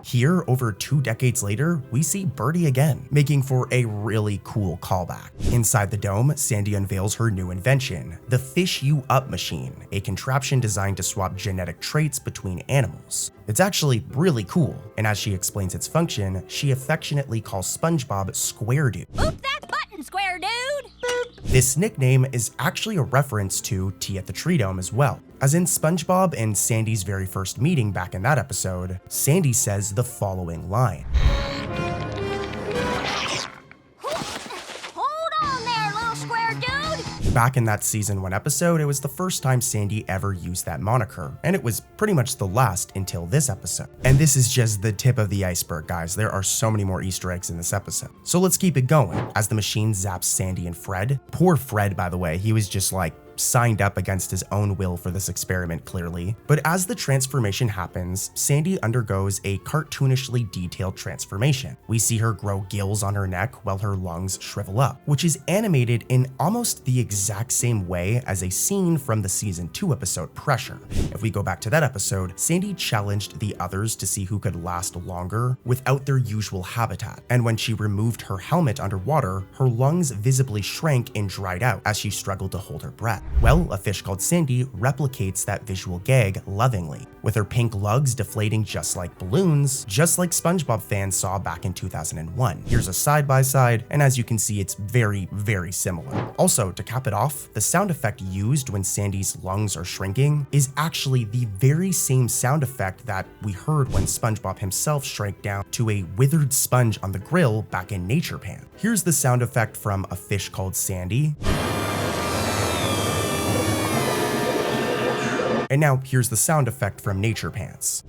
Here, over 2 decades later, we see Birdie again, making for a really cool callback. Inside the dome, Sandy unveils her new invention, the Fish You Up machine, a contraption designed to swap genetic traits between animals. It's actually really cool, and as she explains its function, she affectionately calls SpongeBob Square Dude. Boop that button, Square Dude! Boop. This nickname is actually a reference to Tea at the Tree Dome as well. As in SpongeBob and Sandy's very first meeting back in that episode, Sandy says the following line. Hold on there, little square dude! Back in that season 1 episode, it was the first time Sandy ever used that moniker, and it was pretty much the last until this episode. And this is just the tip of the iceberg, guys. There are so many more Easter eggs in this episode. So let's keep it going. As the machine zaps Sandy and Fred, poor Fred, by the way, he was just like signed up against his own will for this experiment, clearly. But as the transformation happens, Sandy undergoes a cartoonishly detailed transformation. We see her grow gills on her neck while her lungs shrivel up, which is animated in almost the exact same way as a scene from the season 2 episode Pressure. If we go back to that episode, Sandy challenged the others to see who could last longer without their usual habitat. And when she removed her helmet underwater, her lungs visibly shrank and dried out as she struggled to hold her breath. Well, A Fish Called Sandy replicates that visual gag lovingly, with her pink lugs deflating just like balloons, just like SpongeBob fans saw back in 2001. Here's a side-by-side, and as you can see, it's very, very similar. Also, to cap it off, the sound effect used when Sandy's lungs are shrinking is actually the very same sound effect that we heard when SpongeBob himself shrank down to a withered sponge on the grill back in Nature Pan. Here's the sound effect from A Fish Called Sandy. And now here's the sound effect from Nature Pants.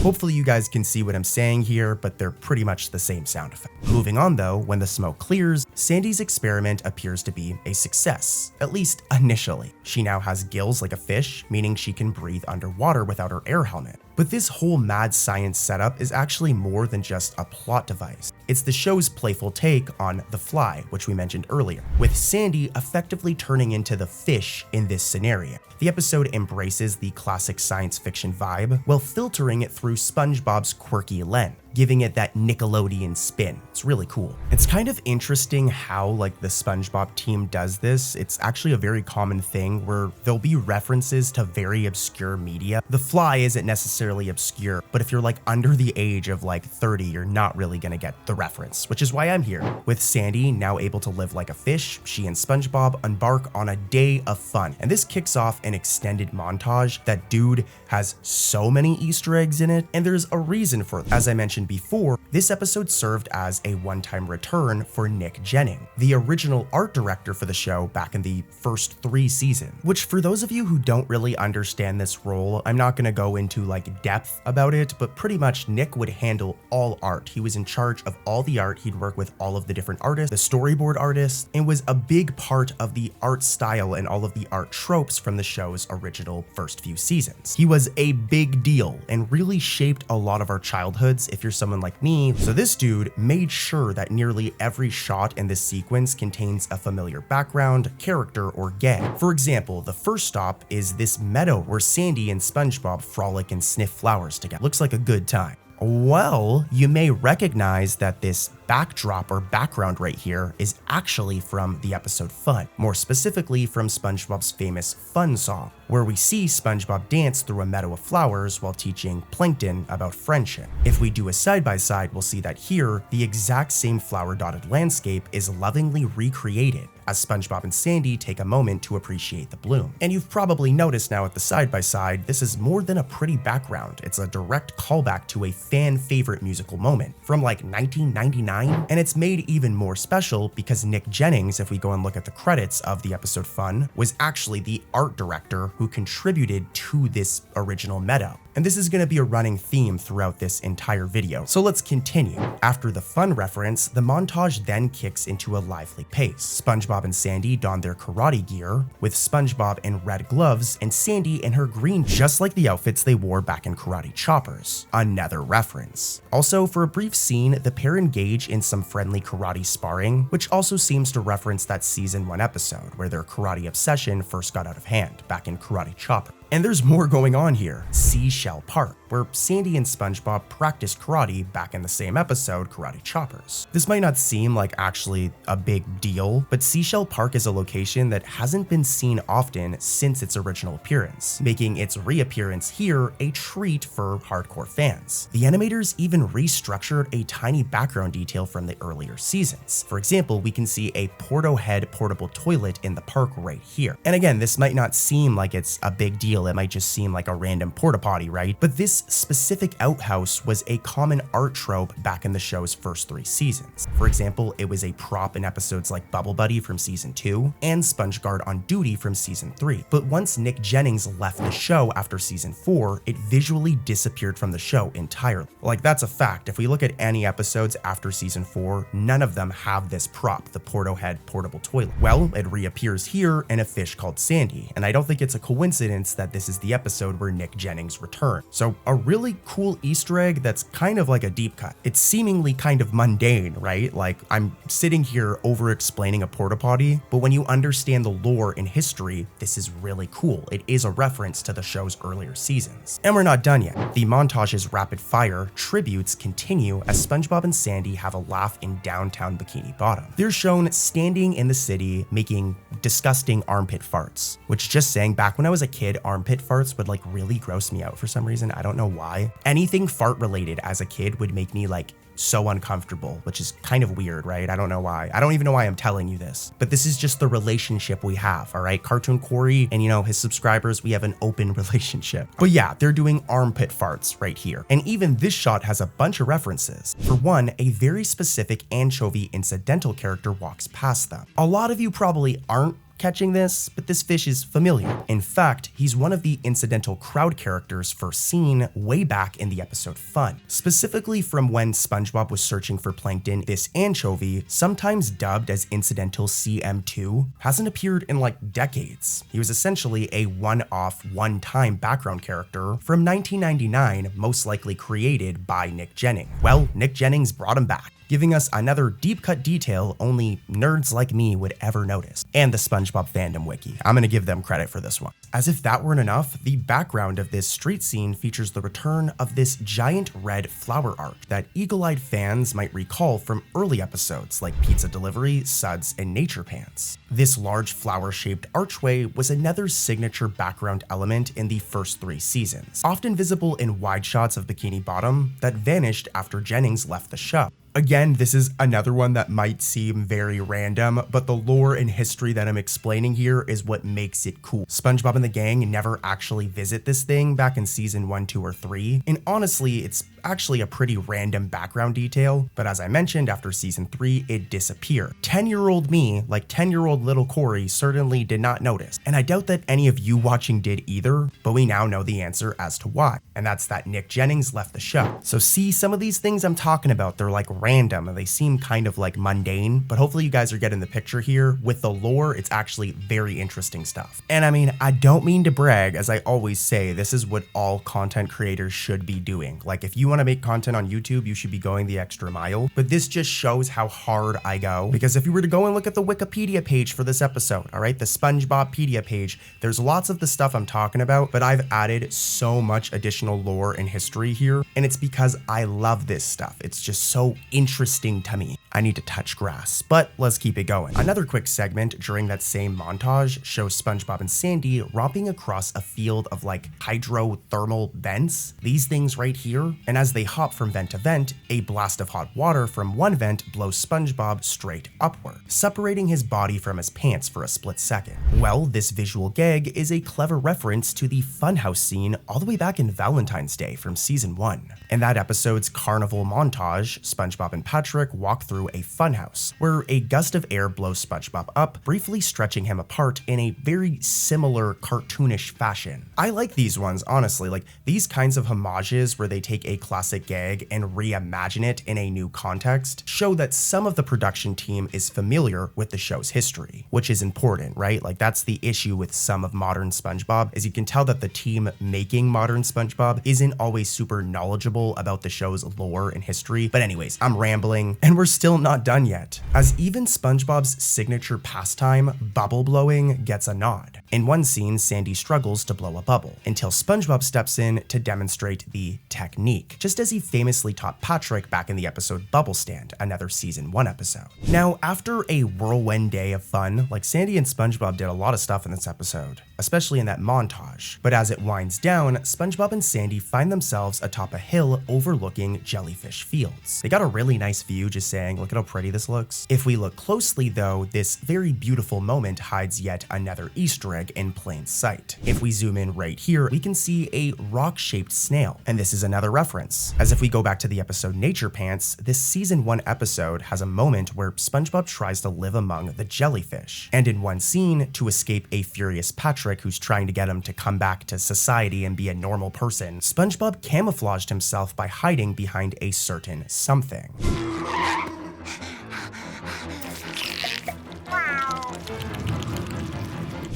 Hopefully you guys can see what I'm saying here, but they're pretty much the same sound effect. Moving on though, when the smoke clears, Sandy's experiment appears to be a success, at least initially. She now has gills like a fish, meaning she can breathe underwater without her air helmet. But this whole mad science setup is actually more than just a plot device. It's the show's playful take on The Fly, which we mentioned earlier, with Sandy effectively turning into the fish in this scenario. The episode embraces the classic science fiction vibe while filtering it through SpongeBob's quirky lens, giving it that Nickelodeon spin. It's really cool. It's kind of interesting how like the SpongeBob team does this. It's actually a very common thing where there'll be references to very obscure media. The Fly isn't necessarily obscure, but if you're like under the age of like 30, you're not really gonna get the reference, which is why I'm here. With Sandy now able to live like a fish, she and SpongeBob embark on a day of fun. And this kicks off an extended montage that dude has so many Easter eggs in it, and there's a reason for it. As I mentioned before, this episode served as a one-time return for Nick Jennings, the original art director for the show back in the first 3 seasons, which for those of you who don't really understand this role, I'm not gonna go into like depth about it, but pretty much Nick would handle all art. He was in charge of all the art. He'd work with all of the different artists, the storyboard artists, and was a big part of the art style and all of the art tropes from the show's original first few seasons. He was a big deal and really shaped a lot of our childhoods if you're someone like me. So this dude made sure that nearly every shot in this sequence contains a familiar background, character, or gag. For example, the first stop is this meadow where Sandy and SpongeBob frolic and sniff flowers together. Looks like a good time. Well, you may recognize that this backdrop or background right here is actually from the episode Fun, more specifically from SpongeBob's famous Fun song, where we see SpongeBob dance through a meadow of flowers while teaching Plankton about friendship. If we do a side-by-side, we'll see that here, the exact same flower-dotted landscape is lovingly recreated as SpongeBob and Sandy take a moment to appreciate the bloom. And you've probably noticed now at the side-by-side, this is more than a pretty background. It's a direct callback to a fan-favorite musical moment from like 1999, and it's made even more special because Nick Jennings, if we go and look at the credits of the episode Fun, was actually the art director who contributed to this original meadow. And this is going to be a running theme throughout this entire video. So let's continue. After the Fun reference, the montage then kicks into a lively pace. SpongeBob and Sandy don their karate gear, with SpongeBob in red gloves and Sandy in her green, just like the outfits they wore back in Karate Choppers. Another reference. Also, for a brief scene, the pair engage in some friendly karate sparring, which also seems to reference that season 1 episode where their karate obsession first got out of hand back in Karate Chopper. And there's more going on here. Seashell Park, where Sandy and SpongeBob practiced karate back in the same episode, Karate Choppers. This might not seem like actually a big deal, but Seashell Park is a location that hasn't been seen often since its original appearance, making its reappearance here a treat for hardcore fans. The animators even restructured a tiny background detail from the earlier seasons. For example, we can see a Porto Head portable toilet in the park right here. And again, this might not seem like it's a big deal. It might just seem like a random porta potty, right? But this specific outhouse was a common art trope back in the show's first 3 seasons. For example, it was a prop in episodes like Bubble Buddy from season 2 and SpongeGuard on Duty from season 3. But once Nick Jennings left the show after season 4, it visually disappeared from the show entirely. Like, that's a fact. If we look at any episodes after season 4, none of them have this prop, the Porto Head portable toilet. Well, it reappears here in A Fish Called Sandy, and I don't think it's a coincidence that this is the episode where Nick Jennings returned. So a really cool Easter egg that's kind of like a deep cut. It's seemingly kind of mundane, right? Like, I'm sitting here over explaining a porta potty, but when you understand the lore and history, this is really cool. It is a reference to the show's earlier seasons. And we're not done yet. The montage's rapid fire tributes continue as SpongeBob and Sandy have a laugh in downtown Bikini Bottom. They're shown standing in the city making disgusting armpit farts, which, just saying, back when I was a kid, armpit farts would like really gross me out for some reason. I don't know why. Anything fart related as a kid would make me like so uncomfortable, which is kind of weird, right? I don't know why. I don't even know why I'm telling you this, but this is just the relationship we have, all right? Cartoon Corey and, you know, his subscribers, we have an open relationship. But yeah, they're doing armpit farts right here. And even this shot has a bunch of references. For one, a very specific anchovy incidental character walks past them. A lot of you probably aren't catching this, but this fish is familiar. In fact, he's one of the incidental crowd characters first seen way back in the episode Fun. Specifically from when SpongeBob was searching for Plankton, this anchovy, sometimes dubbed as incidental CM2, hasn't appeared in like decades. He was essentially a one-off, one-time background character from 1999, most likely created by Nick Jennings. Well, Nick Jennings brought him back. giving us another deep cut detail only nerds like me would ever notice. And the SpongeBob fandom wiki. I'm gonna give them credit for this one. As if that weren't enough, the background of this street scene features the return of this giant red flower arch that eagle-eyed fans might recall from early episodes like Pizza Delivery, Suds, and Nature Pants. This large flower-shaped archway was another signature background element in the first 3 seasons, often visible in wide shots of Bikini Bottom that vanished after Jennings left the show. Again, this is another one that might seem very random, but the lore and history that I'm explaining here is what makes it cool. SpongeBob and the gang never actually visit this thing back in season 1, 2, or 3, and honestly, it's actually a pretty random background detail, but as I mentioned, after season 3, it disappeared. 10-year-old me, like 10-year-old little Corey, certainly did not notice, and I doubt that any of you watching did either, but we now know the answer as to why, and that's that Nick Jennings left the show. So see, some of these things I'm talking about, they're like random and they seem kind of like mundane, but hopefully you guys are getting the picture here. With the lore, it's actually very interesting stuff. And I mean, I don't mean to brag, as I always say, this is what all content creators should be doing. Like, if you want to make content on YouTube, you should be going the extra mile, but this just shows how hard I go, because if you were to go and look at the Wikipedia page for this episode, all right, the SpongeBobpedia page, there's lots of the stuff I'm talking about, but I've added so much additional lore and history here, and it's because I love this stuff. It's just so interesting to me. I need to touch grass, but let's keep it going. Another quick segment during that same montage shows SpongeBob and Sandy romping across a field of like hydrothermal vents, these things right here, and as they hop from vent to vent, a blast of hot water from one vent blows SpongeBob straight upward, separating his body from his pants for a split second. Well, this visual gag is a clever reference to the funhouse scene all the way back in Valentine's Day from season 1. In that episode's carnival montage, SpongeBob and Patrick walk through a funhouse, where a gust of air blows SpongeBob up, briefly stretching him apart in a very similar cartoonish fashion. I like these ones, honestly, like these kinds of homages where they take a classic gag and reimagine it in a new context show that some of the production team is familiar with the show's history, which is important, right? Like that's the issue with some of modern SpongeBob, is you can tell that the team making modern SpongeBob isn't always super knowledgeable about the show's lore and history. But anyways, I'm rambling, and we're still not done yet, as even SpongeBob's signature pastime, bubble blowing, gets a nod. In one scene, Sandy struggles to blow a bubble, until SpongeBob steps in to demonstrate the technique, just as he famously taught Patrick back in the episode Bubble Stand, another season 1 episode. Now, after a whirlwind day of fun, like Sandy and SpongeBob did a lot of stuff in this episode, especially in that montage, but as it winds down, SpongeBob and Sandy find themselves atop a hill overlooking jellyfish fields. They got a really nice view, just saying, look at how pretty this looks. If we look closely though, this very beautiful moment hides yet another Easter egg in plain sight. If we zoom in right here, we can see a rock-shaped snail, and this is another reference. As if we go back to the episode Nature Pants, this season 1 episode has a moment where SpongeBob tries to live among the jellyfish, and in one scene, to escape a furious Patrick who's trying to get him to come back to society and be a normal person, SpongeBob camouflaged himself by hiding behind a certain something.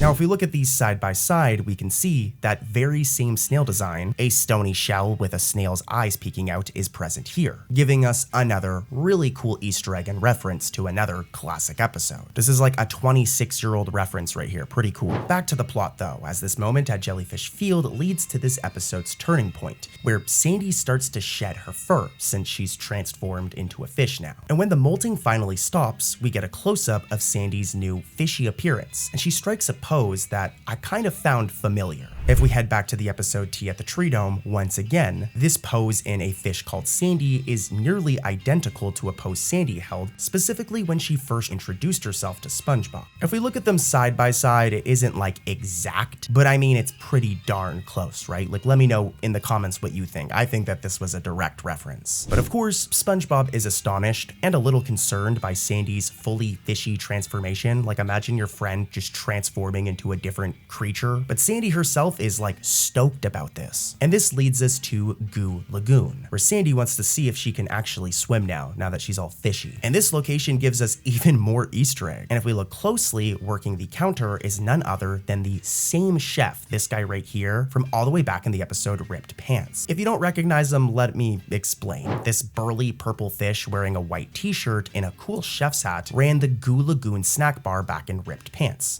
Now, if we look at these side by side, we can see that very same snail design, a stony shell with a snail's eyes peeking out, is present here, giving us another really cool Easter egg and reference to another classic episode. This is like a 26-year-old reference right here, pretty cool. Back to the plot though, as this moment at Jellyfish Field leads to this episode's turning point, where Sandy starts to shed her fur since she's transformed into a fish now. And when the molting finally stops, we get a close-up of Sandy's new fishy appearance, and she strikes a pose that I kind of found familiar. If we head back to the episode Tea at the Tree Dome, once again, this pose in A Fish Called Sandy is nearly identical to a pose Sandy held, specifically when she first introduced herself to SpongeBob. If we look at them side by side, it isn't like exact, but I mean it's pretty darn close, right? Like let me know in the comments what you think. I think that this was a direct reference. But of course, SpongeBob is astonished and a little concerned by Sandy's fully fishy transformation. Like imagine your friend just transforming into a different creature. But Sandy herself himself is like stoked about this. And this leads us to Goo Lagoon, where Sandy wants to see if she can actually swim now that she's all fishy. And this location gives us even more Easter egg. And if we look closely, working the counter is none other than the same chef, this guy right here, from all the way back in the episode Ripped Pants. If you don't recognize him, let me explain. This burly purple fish wearing a white t-shirt and a cool chef's hat ran the Goo Lagoon snack bar back in Ripped Pants.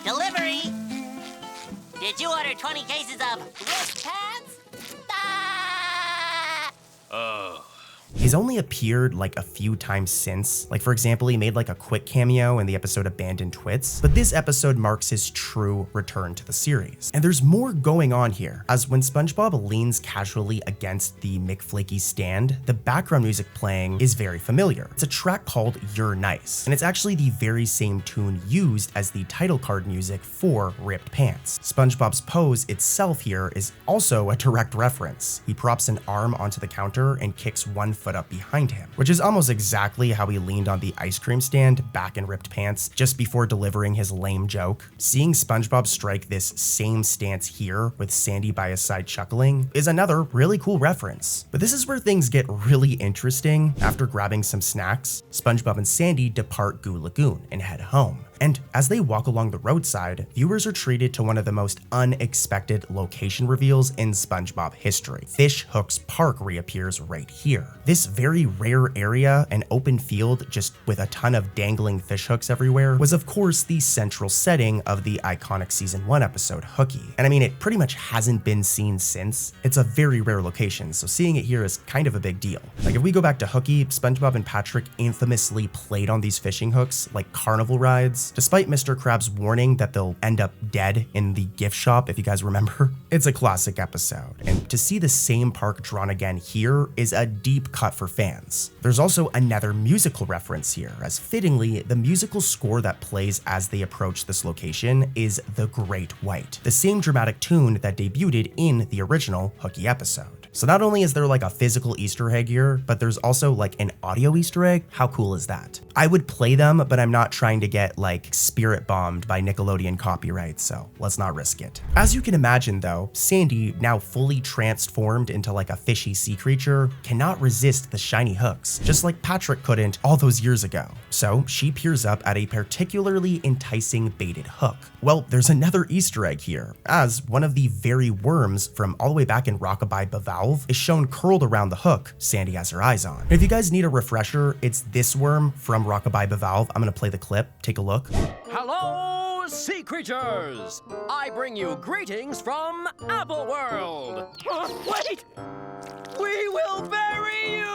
Delivery! Did you order 20 cases of Ripped Pants? Ah! Oh. He's only appeared like a few times since. Like for example, he made like a quick cameo in the episode Abandoned Twits, but this episode marks his true return to the series. And there's more going on here, as when SpongeBob leans casually against the McFlaky stand, the background music playing is very familiar. It's a track called You're Nice, and it's actually the very same tune used as the title card music for Ripped Pants. SpongeBob's pose itself here is also a direct reference. He props an arm onto the counter and kicks one foot up behind him, which is almost exactly how he leaned on the ice cream stand back in Ripped Pants just before delivering his lame joke. Seeing SpongeBob strike this same stance here with Sandy by his side chuckling is another really cool reference. But this is where things get really interesting. After grabbing some snacks, SpongeBob and Sandy depart Goo Lagoon and head home. And as they walk along the roadside, viewers are treated to one of the most unexpected location reveals in SpongeBob history. Fish Hooks Park reappears right here. This very rare area, an open field just with a ton of dangling fish hooks everywhere, was of course the central setting of the iconic season 1 episode Hooky. And I mean, it pretty much hasn't been seen since. It's a very rare location, so seeing it here is kind of a big deal. Like if we go back to Hooky, SpongeBob and Patrick infamously played on these fishing hooks like carnival rides, despite Mr. Krabs' warning that they'll end up dead in the gift shop, if you guys remember. It's a classic episode, and to see the same park drawn again here is a deep cut for fans. There's also another musical reference here, as fittingly, the musical score that plays as they approach this location is The Great White, the same dramatic tune that debuted in the original Hooky episode. So not only is there like a physical Easter egg here, but there's also like an audio Easter egg. How cool is that? I would play them, but I'm not trying to get like spirit bombed by Nickelodeon copyright, so let's not risk it. As you can imagine though, Sandy, now fully transformed into like a fishy sea creature, cannot resist the shiny hooks, just like Patrick couldn't all those years ago. So she peers up at a particularly enticing baited hook. Well, there's another Easter egg here, as one of the very worms from all the way back in Rockabye Bavalve is shown curled around the hook Sandy has her eyes on. If you guys need a refresher, it's this worm from Rockabye Bavalve. I'm gonna play the clip, take a look. Hello, sea creatures! I bring you greetings from Apple World! Wait! We will bury you!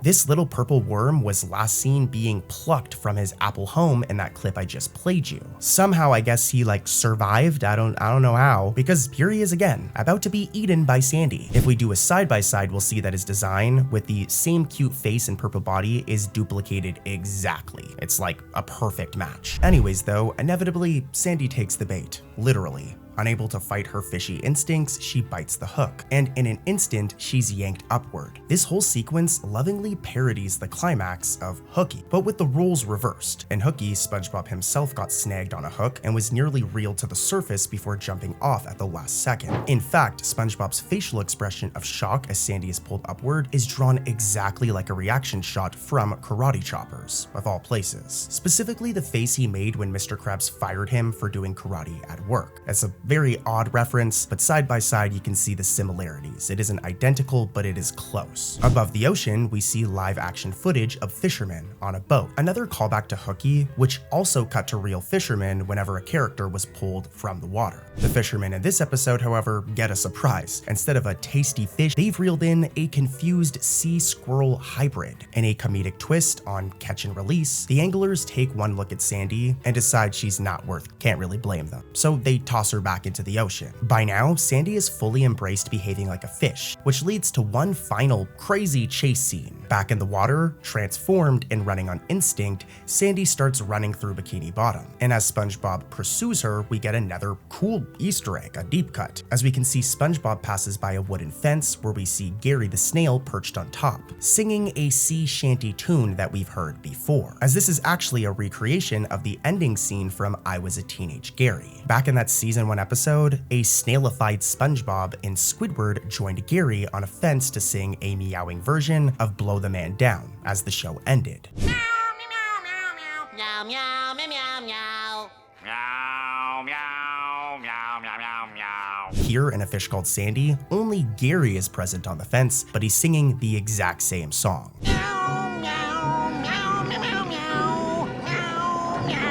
This little purple worm was last seen being plucked from his apple home in that clip I just played you. Somehow I guess he like survived, I don't know how, because here he is again, about to be eaten by Sandy. If we do a side-by-side, we'll see that his design with the same cute face and purple body is duplicated exactly. It's like a perfect match. Anyways though, inevitably Sandy takes the bait, literally. Unable to fight her fishy instincts, she bites the hook, and in an instant, she's yanked upward. This whole sequence lovingly parodies the climax of Hooky, but with the roles reversed. In Hooky, SpongeBob himself got snagged on a hook and was nearly reeled to the surface before jumping off at the last second. In fact, SpongeBob's facial expression of shock as Sandy is pulled upward is drawn exactly like a reaction shot from Karate Choppers, of all places. Specifically the face he made when Mr. Krabs fired him for doing karate at work. It's a very odd reference, but side by side you can see the similarities. It isn't identical, but it is close. Above the ocean, we see live action footage of fishermen on a boat. Another callback to Hooky, which also cut to real fishermen whenever a character was pulled from the water. The fishermen in this episode, however, get a surprise. Instead of a tasty fish, they've reeled in a confused sea squirrel hybrid. In a comedic twist on catch and release, the anglers take one look at Sandy and decide she's not worth, can't really blame them. So they toss her back back into the ocean. By now, Sandy is fully embraced behaving like a fish, which leads to one final crazy chase scene. Back in the water, transformed and running on instinct, Sandy starts running through Bikini Bottom. And as SpongeBob pursues her, we get another cool Easter egg, a deep cut. As we can see, SpongeBob passes by a wooden fence where we see Gary the snail perched on top, singing a sea shanty tune that we've heard before, as this is actually a recreation of the ending scene from I Was a Teenage Gary. Back in that season 1 episode, a snailified SpongeBob and Squidward joined Gary on a fence to sing a meowing version of Blow the Man Down as the show ended. Meow, meow, meow, meow, meow, meow. Meow, meow, meow, meow, meow, meow. Here in A Fish Called Sandy, only Gary is present on the fence, but he's singing the exact same song. Meow, meow, meow, meow, meow, meow. Meow, meow,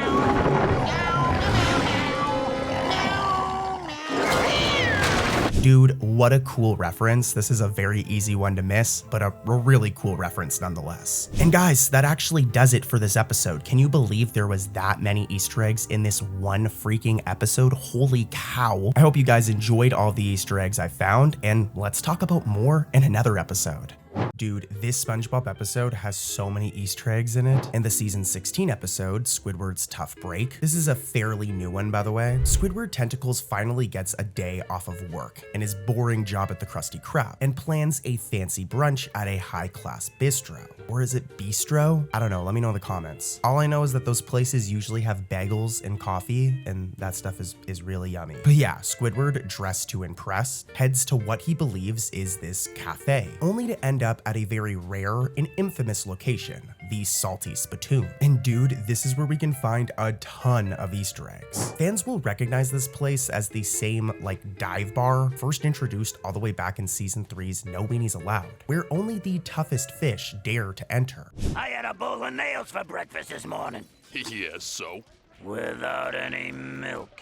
Dude, what a cool reference. This is a very easy one to miss, but a really cool reference nonetheless. And guys, that actually does it for this episode. Can you believe there was that many Easter eggs in this one freaking episode? Holy cow. I hope you guys enjoyed all the Easter eggs I found, and let's talk about more in another episode. Dude, this SpongeBob episode has so many Easter eggs in it. In the season 16 episode, Squidward's Tough Break, this is a fairly new one by the way, Squidward Tentacles finally gets a day off of work and his boring job at the Krusty Krab and plans a fancy brunch at a high-class bistro. Or is it bistro? I don't know, let me know in the comments. All I know is that those places usually have bagels and coffee, and that stuff is really yummy. But yeah, Squidward, dressed to impress, heads to what he believes is this cafe, only to end up at a very rare and infamous location, the Salty Spatoon. And dude, this is where we can find a ton of Easter eggs. Fans will recognize this place as the same like dive bar first introduced all the way back in season 3's No Weenies Allowed, where only the toughest fish dare to enter. I had a bowl of nails for breakfast this morning. Yes, so? Without any milk.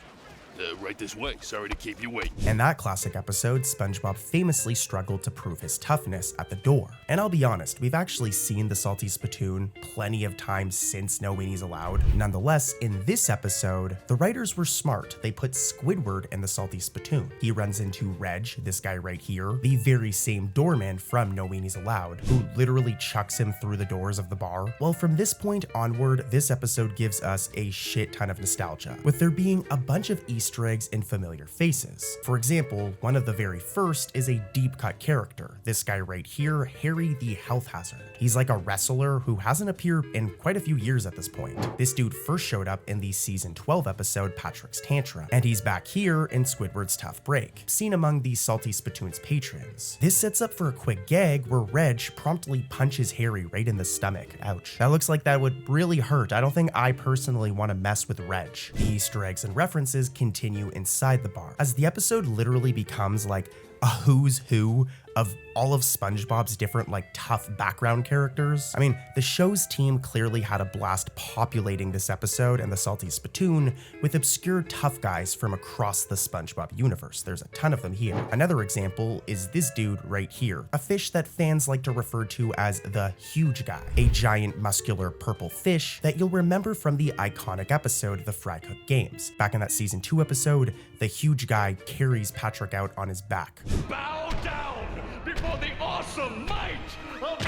Right this way. Sorry to keep you waiting. In that classic episode, SpongeBob famously struggled to prove his toughness at the door. And I'll be honest, we've actually seen the Salty Spatoon plenty of times since No Weenies Allowed. Nonetheless, in this episode, the writers were smart. They put Squidward in the Salty Spatoon. He runs into Reg, this guy right here, the very same doorman from No Weenies Allowed, who literally chucks him through the doors of the bar. Well, from this point onward, this episode gives us a shit ton of nostalgia, with there being a bunch of Easter eggs and familiar faces. For example, one of the very first is a deep cut character. This guy right here, Harry the Health Hazard. He's like a wrestler who hasn't appeared in quite a few years at this point. This dude first showed up in the season 12 episode Patrick's Tantrum, and he's back here in Squidward's Tough Break, seen among the Salty Spatoon's patrons. This sets up for a quick gag where Reg promptly punches Harry right in the stomach. Ouch. That looks like that would really hurt. I don't think I personally want to mess with Reg. The Easter eggs and references continue inside the bar, as the episode literally becomes like a who's who of all of SpongeBob's different like tough background characters. I mean, the show's team clearly had a blast populating this episode and the Salty Spatoon with obscure tough guys from across the SpongeBob universe. There's a ton of them here. Another example is this dude right here, a fish that fans like to refer to as the Huge Guy, a giant muscular purple fish that you'll remember from the iconic episode The Fry Cook Games. Back in that season 2 episode, the Huge Guy carries Patrick out on his back. Bow down before the awesome might of...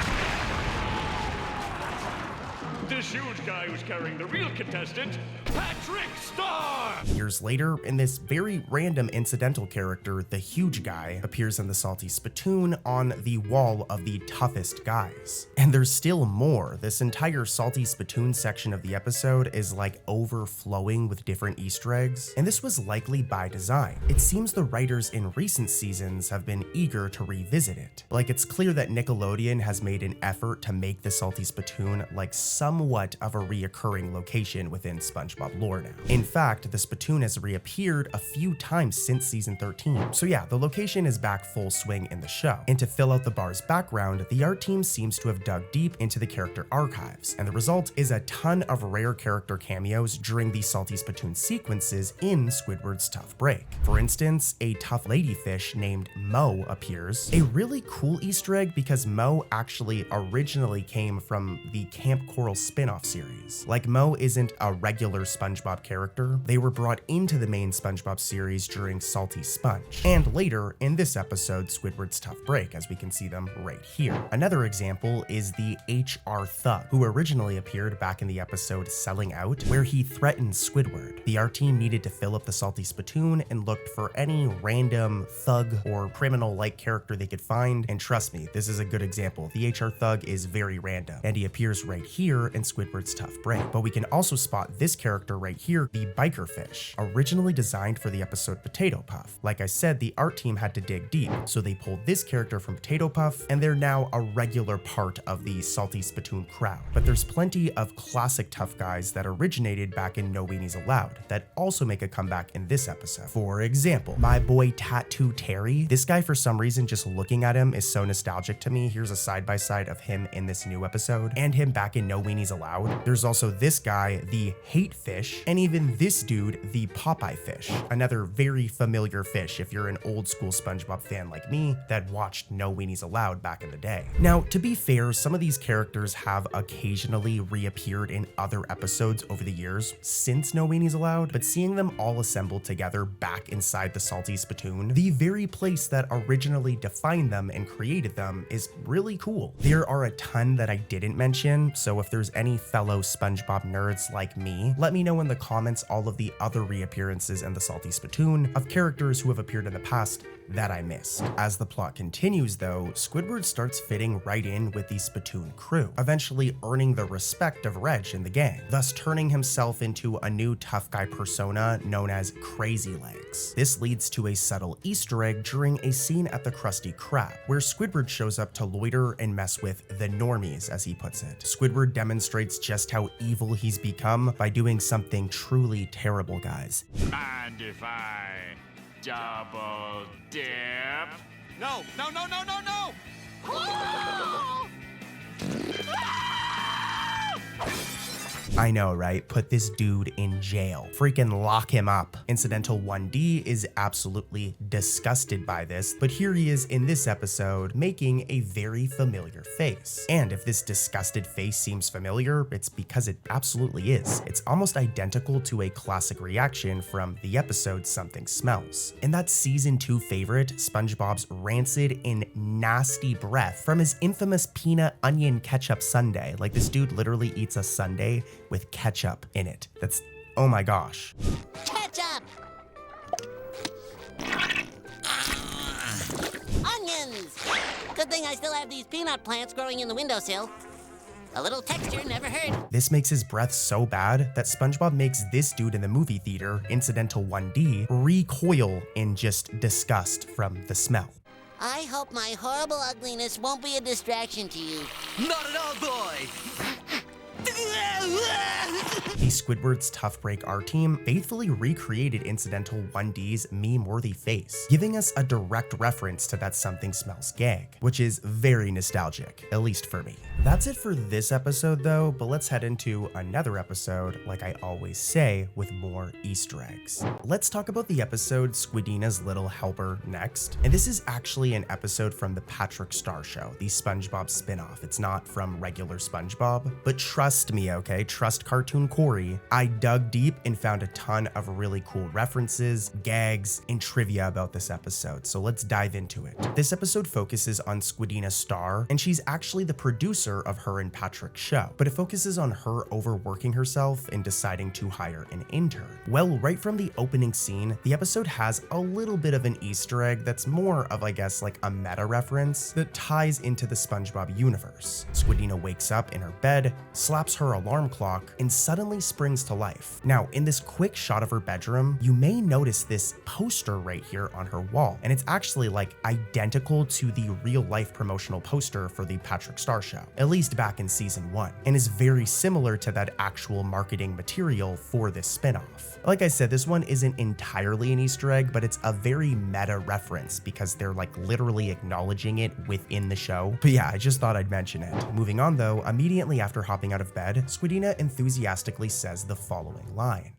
This huge guy who's carrying the real contestant, Patrick Star! Years later, in this very random incidental character, the Huge Guy appears in the Salty Spatoon on the wall of the toughest guys. And there's still more. This entire Salty Spatoon section of the episode is like overflowing with different Easter eggs, and this was likely by design. It seems the writers in recent seasons have been eager to revisit it. Like, it's clear that Nickelodeon has made an effort to make the Salty Spatoon like somewhat of a reoccurring location within SpongeBob lore now. In fact, the Spatoon has reappeared a few times since season 13. So yeah, the location is back full swing in the show. And to fill out the bar's background, the art team seems to have dug deep into the character archives, and the result is a ton of rare character cameos during the Salty Spatoon sequences in Squidward's Tough Break. For instance, a tough ladyfish named Mo appears, a really cool Easter egg because Mo actually originally came from the Camp Coral spin-off series. Like, Mo isn't a regular SpongeBob character. They were brought into the main SpongeBob series during Salty Sponge, and later in this episode, Squidward's Tough Break, as we can see them right here. Another example is the HR Thug, who originally appeared back in the episode Selling Out, where he threatened Squidward. The art team needed to fill up the salty spatoon and looked for any random thug or criminal-like character they could find, and trust me, this is a good example. The HR Thug is very random, and he appears right here in Squidward's Tough Break. But we can also spot this character right here, the biker fish, originally designed for the episode Potato Puff. Like I said, the art team had to dig deep, so they pulled this character from Potato Puff, and they're now a regular part of the Salty Spatoon crowd. But there's plenty of classic tough guys that originated back in No Weenies Allowed that also make a comeback in this episode. For example, my boy Tattoo Terry. This guy, for some reason, just looking at him is so nostalgic to me. Here's a side-by-side of him in this new episode and him back in No Weenies Allowed. There's also this guy, the Hate Fish, and even this dude, the Popeye Fish. Another very familiar fish if you're an old school SpongeBob fan like me that watched No Weenies Allowed back in the day. Now, to be fair, some of these characters have occasionally reappeared in other episodes over the years since No Weenies Allowed, but seeing them all assembled together back inside the Salty Spatoon, the very place that originally defined them and created them, is really cool. There are a ton that I didn't mention, so if there's any fellow SpongeBob nerds like me, let me know in the comments all of the other reappearances in the Salty Spatoon of characters who have appeared in the past that I missed. As the plot continues though, Squidward starts fitting right in with the Spatoon crew, eventually earning the respect of Reg and the gang, thus turning himself into a new tough guy persona known as Crazy Legs. This leads to a subtle Easter egg during a scene at the Krusty Krab, where Squidward shows up to loiter and mess with the normies, as he puts it. Squidward demonstrates just how evil he's become by doing something truly terrible, guys. Mind if I double dip? No, no, no, no, no, no! I know, right? Put this dude in jail. Freaking lock him up. Incidental 1D is absolutely disgusted by this, but here he is in this episode making a very familiar face. And if this disgusted face seems familiar, it's because it absolutely is. It's almost identical to a classic reaction from the episode Something Smells. And that season 2 favorite, SpongeBob's rancid and nasty breath from his infamous peanut onion ketchup sundae. Like, this dude literally eats a sundae with ketchup in it. That's, oh my gosh. Ketchup! Onions! Good thing I still have these peanut plants growing in the windowsill. A little texture never hurt. This makes his breath so bad that SpongeBob makes this dude in the movie theater, Incidental 1D, recoil in just disgust from the smell. I hope my horrible ugliness won't be a distraction to you. Not at all, boy! The Squidward's Tough Break art team faithfully recreated Incidental 1D's meme-worthy face, giving us a direct reference to that Something Smells gag, which is very nostalgic, at least for me. That's it for this episode though, but let's head into another episode, like I always say, with more Easter eggs. Let's talk about the episode Squidina's Little Helper next, and this is actually an episode from the Patrick Star Show, the SpongeBob spin-off. It's not from regular SpongeBob, but trust me, okay? Trust Cartoon Corey. I dug deep and found a ton of really cool references, gags, and trivia about this episode, so let's dive into it. This episode focuses on Squidina Star, and she's actually the producer of her and Patrick's show, but it focuses on her overworking herself and deciding to hire an intern. Well, right from the opening scene, the episode has a little bit of an Easter egg that's more of, I guess, like a meta reference that ties into the SpongeBob universe. Squidina wakes up in her bed, slaps her alarm clock, and suddenly springs to life. Now, in this quick shot of her bedroom, you may notice this poster right here on her wall, and it's actually like identical to the real-life promotional poster for the Patrick Star Show, at least back in season 1, and is very similar to that actual marketing material for this spin-off. Like I said, this one isn't entirely an Easter egg, but it's a very meta reference because they're like literally acknowledging it within the show. But yeah, I just thought I'd mention it. Moving on though, immediately after hopping out of bed, Squidina enthusiastically says the following line.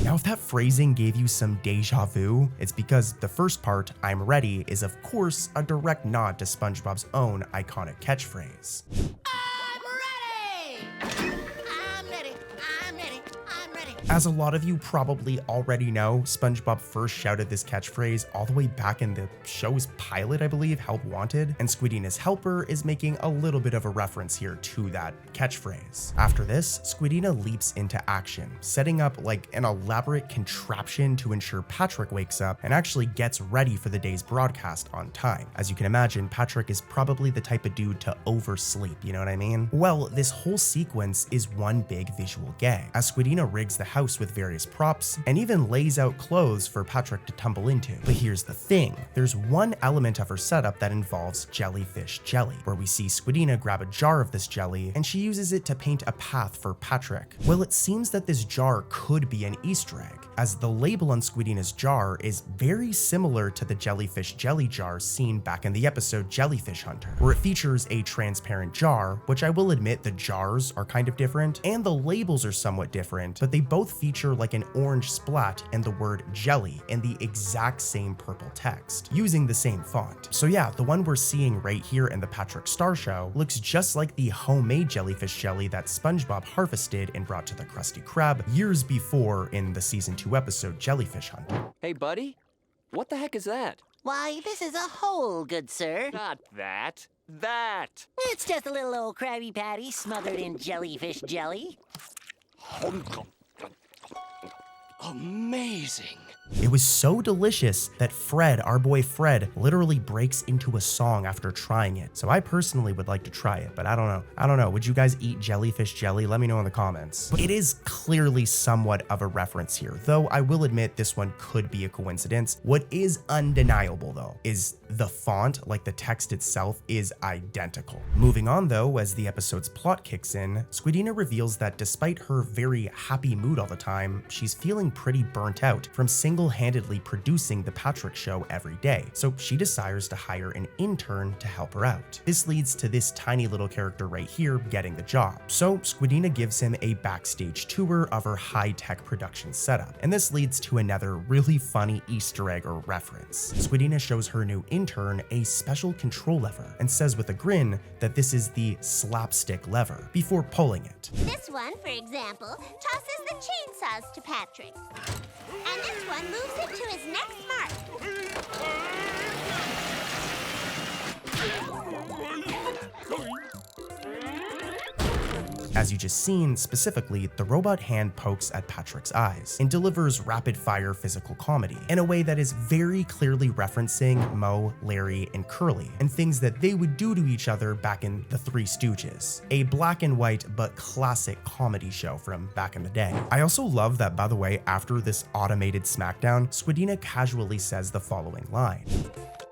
Now, if that phrasing gave you some deja vu, it's because the first part, I'm ready, is of course a direct nod to SpongeBob's own iconic catchphrase. I'm ready! I'm ready! As a lot of you probably already know, SpongeBob first shouted this catchphrase all the way back in the show's pilot, I believe, Help Wanted, and Squidina's helper is making a little bit of a reference here to that catchphrase. After this, Squidina leaps into action, setting up like an elaborate contraption to ensure Patrick wakes up and actually gets ready for the day's broadcast on time. As you can imagine, Patrick is probably the type of dude to oversleep, you know what I mean? Well, this whole sequence is one big visual gag, as Squidina rigs the house with various props and even lays out clothes for Patrick to tumble into. But here's the thing, there's one element of her setup that involves jellyfish jelly, where we see Squidina grab a jar of this jelly and she uses it to paint a path for Patrick. Well, it seems that this jar could be an Easter egg, as the label on Squidina's jar is very similar to the jellyfish jelly jar seen back in the episode Jellyfish Hunter, where it features a transparent jar, which I will admit the jars are kind of different and the labels are somewhat different, but they both feature like an orange splat and the word jelly in the exact same purple text, using the same font. So yeah, the one we're seeing right here in the Patrick Star Show looks just like the homemade jellyfish jelly that SpongeBob harvested and brought to the Krusty Krab years before in the season 2 episode Jellyfish Hunter. Hey, buddy, what the heck is that? Why, this is a hole, good sir. Not that. That! It's just a little old Krabby Patty smothered in jellyfish jelly. Amazing. It was so delicious that Fred, our boy Fred, literally breaks into a song after trying it. So I personally would like to try it, but I don't know. Would you guys eat jellyfish jelly? Let me know in the comments. But it is clearly somewhat of a reference here, though I will admit this one could be a coincidence. What is undeniable though is the font, like the text itself, is identical. Moving on though, as the episode's plot kicks in, Squidina reveals that despite her very happy mood all the time, she's feeling pretty burnt out from single-handedly producing the Patrick Show every day, so she desires to hire an intern to help her out. This leads to this tiny little character right here getting the job. So Squidina gives him a backstage tour of her high-tech production setup, and this leads to another really funny Easter egg or reference. Squidina shows her new intern a special control lever and says with a grin that this is the slapstick lever before pulling it. This one, for example, tosses the chainsaws to Patrick. And this one moves it to his next mark. As you just seen, specifically, the robot hand pokes at Patrick's eyes and delivers rapid-fire physical comedy in a way that is very clearly referencing Moe, Larry, and Curly, and things that they would do to each other back in The Three Stooges, a black and white but classic comedy show from back in the day. I also love that, by the way, after this automated smackdown, Squidina casually says the following line.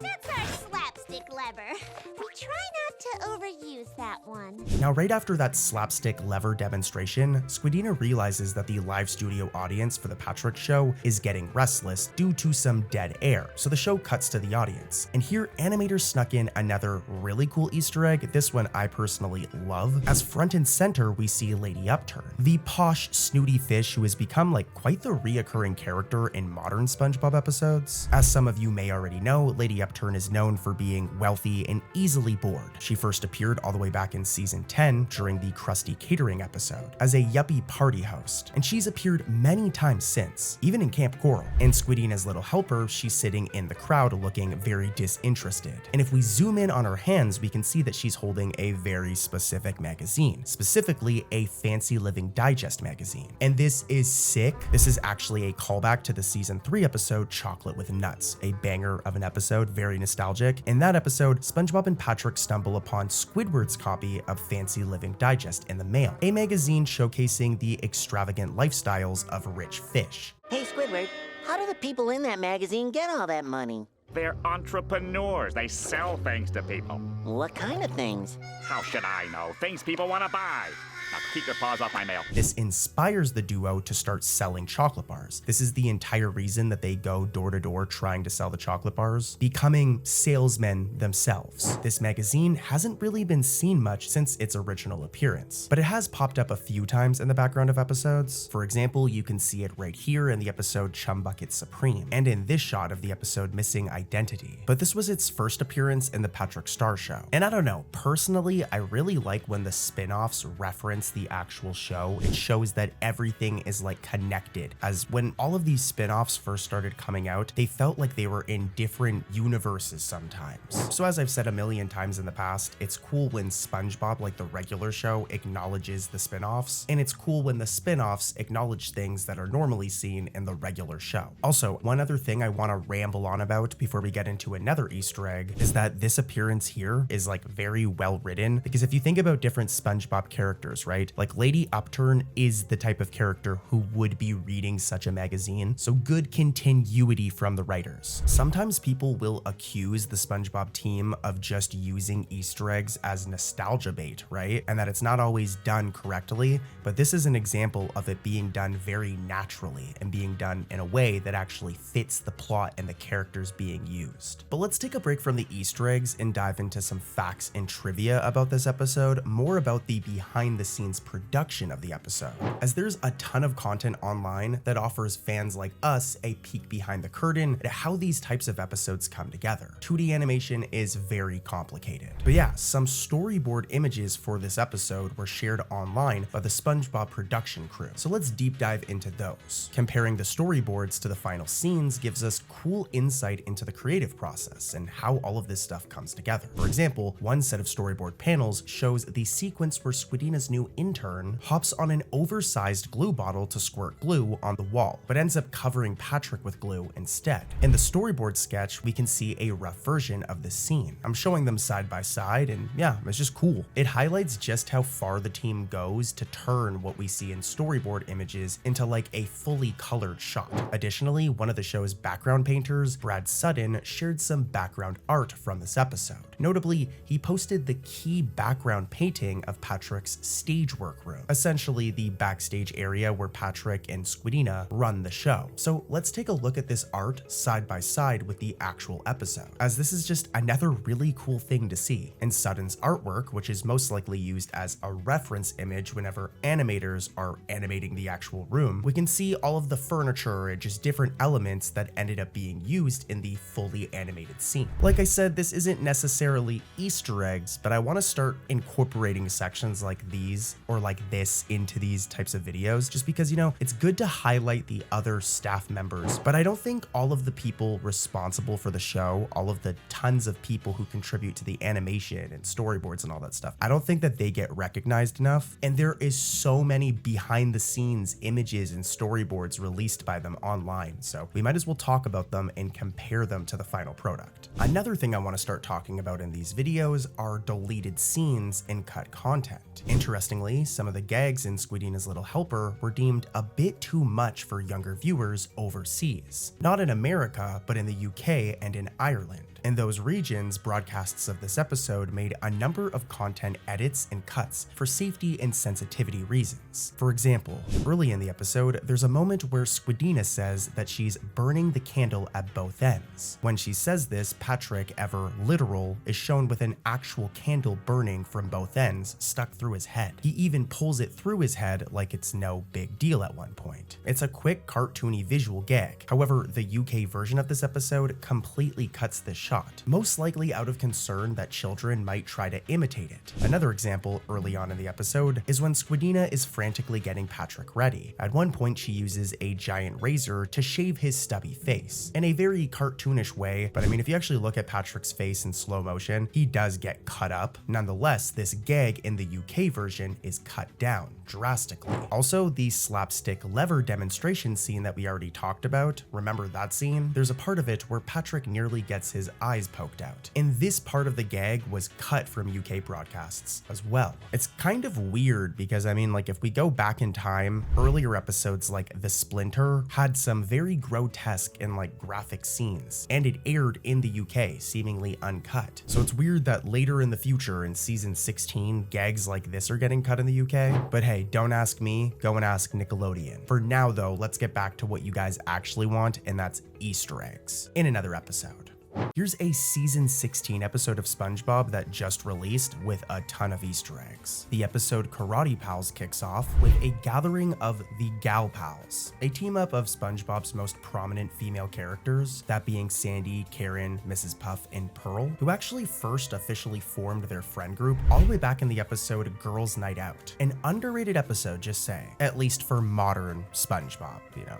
That's our slapstick lever. We try not to overuse that one. Now, right after that slapstick lever demonstration, Squidina realizes that the live studio audience for the Patrick Show is getting restless due to some dead air, so the show cuts to the audience. And here, animators snuck in another really cool Easter egg, this one I personally love, as front and center we see Lady Upturn, the posh, snooty fish who has become like quite the reoccurring character in modern SpongeBob episodes. As some of you may already know, Lady Upturn is known for being wealthy and easily bored. She first appeared all the way back in season 10 during the Krusty Catering episode as a yuppie party host, and she's appeared many times since, even in Camp Coral. In Squidina's little helper, she's sitting in the crowd looking very disinterested, and if we zoom in on her hands, we can see that she's holding a very specific magazine, specifically a Fancy Living Digest magazine. And this is sick. This is actually a callback to the season 3 episode Chocolate with Nuts, a banger of an episode, very nostalgic. In that episode, SpongeBob and Patrick stumble upon Squidward's copy of Fancy Living Digest in the mail, a magazine showcasing the extravagant lifestyles of rich fish. Hey, Squidward, how do the people in that magazine get all that money? They're entrepreneurs. They sell things to people. What kind of things? How should I know? Things people want to buy. Now keep your paws off my mail. This inspires the duo to start selling chocolate bars. This is the entire reason that they go door to door trying to sell the chocolate bars, becoming salesmen themselves. This magazine hasn't really been seen much since its original appearance, but it has popped up a few times in the background of episodes. For example, you can see it right here in the episode Chum Bucket Supreme, and in this shot of the episode Missing Identity. But this was its first appearance in the Patrick Star Show. And I don't know, personally, I really like when the spin-offs reference reference the actual show, it shows that everything is like connected, as when all of these spin-offs first started coming out, they felt like they were in different universes sometimes. So as I've said a million times in the past, it's cool when SpongeBob, like the regular show, acknowledges the spin-offs, and it's cool when the spin-offs acknowledge things that are normally seen in the regular show. Also, one other thing I want to ramble on about before we get into another Easter egg is that this appearance here is like very well written, because if you think about different SpongeBob characters, right? Like Lady Upturn is the type of character who would be reading such a magazine, so good continuity from the writers. Sometimes people will accuse the SpongeBob team of just using Easter eggs as nostalgia bait, right? And that it's not always done correctly, but this is an example of it being done very naturally and being done in a way that actually fits the plot and the characters being used. But let's take a break from the Easter eggs and dive into some facts and trivia about this episode, more about the behind the scenes production of the episode, as there's a ton of content online that offers fans like us a peek behind the curtain at how these types of episodes come together. 2D animation is very complicated. But yeah, some storyboard images for this episode were shared online by the SpongeBob production crew. So let's deep dive into those. Comparing the storyboards to the final scenes gives us cool insight into the creative process and how all of this stuff comes together. For example, one set of storyboard panels shows the sequence where Squidina's new intern hops on an oversized glue bottle to squirt glue on the wall, but ends up covering Patrick with glue instead. In the storyboard sketch, we can see a rough version of the scene. I'm showing them side by side, and yeah, it's just cool. It highlights just how far the team goes to turn what we see in storyboard images into like a fully colored shot. Additionally, one of the show's background painters, Brad Sutton, shared some background art from this episode. Notably, he posted the key background painting of Patrick's stage work room, essentially the backstage area where Patrick and Squidina run the show. So let's take a look at this art side by side with the actual episode, as this is just another really cool thing to see. In Sutton's artwork, which is most likely used as a reference image whenever animators are animating the actual room, we can see all of the furniture and just different elements that ended up being used in the fully animated scene. Like I said, this isn't necessarily Easter eggs, but I want to start incorporating sections like these or like this into these types of videos, just because, you know, it's good to highlight the other staff members, but I don't think all of the people responsible for the show, all of the tons of people who contribute to the animation and storyboards and all that stuff, I don't think that they get recognized enough. And there is so many behind the scenes images and storyboards released by them online, so we might as well talk about them and compare them to the final product. Another thing I want to start talking about in these videos are deleted scenes and cut content. Interestingly, some of the gags in Squidina's Little Helper were deemed a bit too much for younger viewers overseas. Not in America, but in the UK and in Ireland. In those regions, broadcasts of this episode made a number of content edits and cuts for safety and sensitivity reasons. For example, early in the episode, there's a moment where Squidina says that she's burning the candle at both ends. When she says this, Patrick, ever literal, is shown with an actual candle burning from both ends stuck through his head. He even pulls it through his head like it's no big deal at one point. It's a quick, cartoony visual gag. However, the UK version of this episode completely cuts this shot, most likely out of concern that children might try to imitate it. Another example early on in the episode is when Squidina is frantically getting Patrick ready. At one point, she uses a giant razor to shave his stubby face in a very cartoonish way, but I mean, if you actually look at Patrick's face in slow motion, he does get cut up. Nonetheless, this gag in the UK version is cut down drastically. Also, the slapstick lever demonstration scene that we already talked about, remember that scene? There's a part of it where Patrick nearly gets his eyes poked out, and this part of the gag was cut from UK broadcasts as well. It's kind of weird because, I mean, like, if we go back in time, earlier episodes like The Splinter had some very grotesque and like graphic scenes, and it aired in the UK seemingly uncut. So it's weird that later in the future, in season 16, gags like this are getting cut in the UK. But hey, don't ask me, go and ask Nickelodeon. For now though, let's get back to what you guys actually want, and that's Easter eggs in another episode. Here's a season 16 episode of SpongeBob that just released with a ton of Easter eggs. The episode Karate Pals kicks off with a gathering of the Gal Pals, a team up of SpongeBob's most prominent female characters, that being Sandy, Karen, Mrs. Puff, and Pearl, who actually first officially formed their friend group all the way back in the episode Girls Night Out. An underrated episode, just say, at least for modern SpongeBob, you know.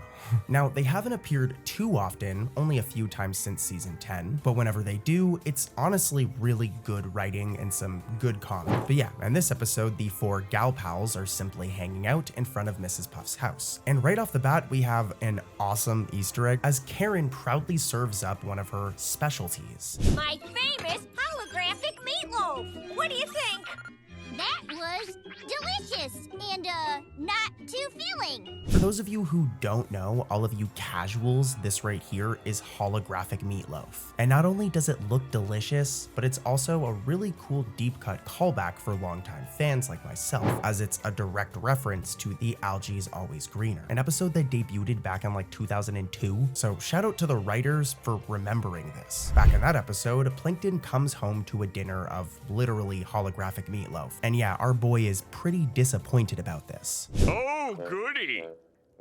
Now, they haven't appeared too often, only a few times since season 10, but whenever they do, it's honestly really good writing and some good comedy. But yeah, in this episode, the 4 Gal Pals are simply hanging out in front of Mrs. Puff's house. And right off the bat, we have an awesome Easter egg as Karen proudly serves up one of her specialties. My famous holographic meatloaf. What do you think? That was delicious and, not too filling. For those of you who don't know, all of you casuals, this right here is holographic meatloaf. And not only does it look delicious, but it's also a really cool deep cut callback for longtime fans like myself, as it's a direct reference to The Algae's Always Greener, an episode that debuted back in like 2002. So shout out to the writers for remembering this. Back in that episode, Plankton comes home to a dinner of literally holographic meatloaf. And yeah, our boy is pretty disappointed about this. Oh, goody.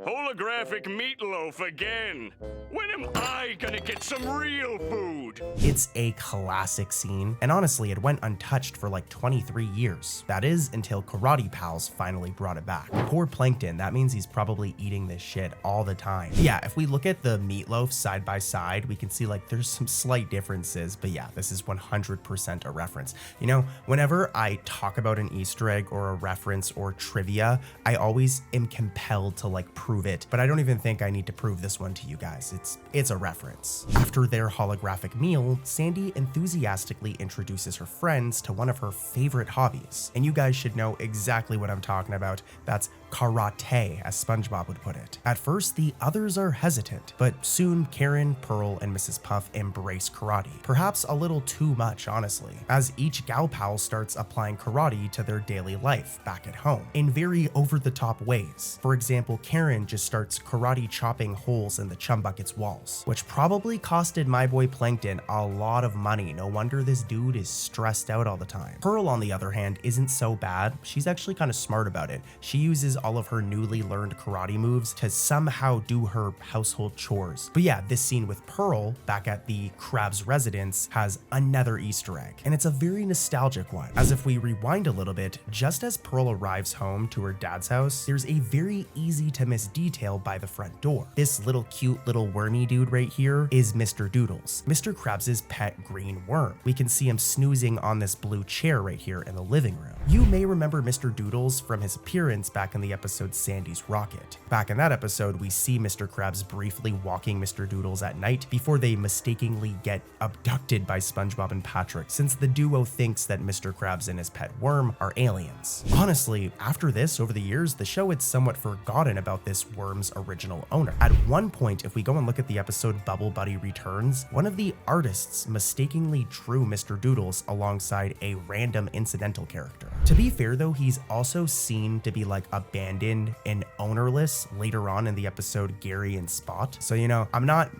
Holographic meatloaf again. When am I gonna get some real food? It's a classic scene, and honestly, it went untouched for like 23 years. That is, until Karate Pals finally brought it back. Poor Plankton, that means he's probably eating this shit all the time. Yeah, if we look at the meatloaf side by side, we can see like there's some slight differences, but yeah, this is 100% a reference. You know, whenever I talk about an Easter egg or a reference or trivia, I always am compelled to like prove it, but I don't even think I need to prove this one to you guys. It's a reference. After their holographic meal, Sandy enthusiastically introduces her friends to one of her favorite hobbies. And you guys should know exactly what I'm talking about. That's karate, as SpongeBob would put it. At first, the others are hesitant, but soon Karen, Pearl, and Mrs. Puff embrace karate. Perhaps a little too much, honestly, as each gal pal starts applying karate to their daily life back at home in very over-the-top ways. For example, Karen just starts karate chopping holes in the chum bucket's walls, which probably costed my boy Plankton a lot of money. No wonder this dude is stressed out all the time. Pearl, on the other hand, isn't so bad. She's actually kind of smart about it. She uses all of her newly learned karate moves to somehow do her household chores. But yeah, this scene with Pearl back at the Krabs residence has another Easter egg, and it's a very nostalgic one, as if we rewind a little bit, just as Pearl arrives home to her dad's house, there's a very easy to miss detail by the front door. This little cute little wormy dude right here is Mr. Doodles, Mr. Krabs' pet green worm. We can see him snoozing on this blue chair right here in the living room. You may remember Mr. Doodles from his appearance back in the episode Sandy's Rocket. Back in that episode, we see Mr. Krabs briefly walking Mr. Doodles at night before they mistakenly get abducted by SpongeBob and Patrick, since the duo thinks that Mr. Krabs and his pet worm are aliens. Honestly, after this, over the years, the show had somewhat forgotten about this worm's original owner. At one point, if we go and look at the episode Bubble Buddy Returns, one of the artists mistakenly drew Mr. Doodles alongside a random incidental character. To be fair though, he's also seen to be like abandoned and ownerless later on in the episode Gary and Spot. So, you know, I'm not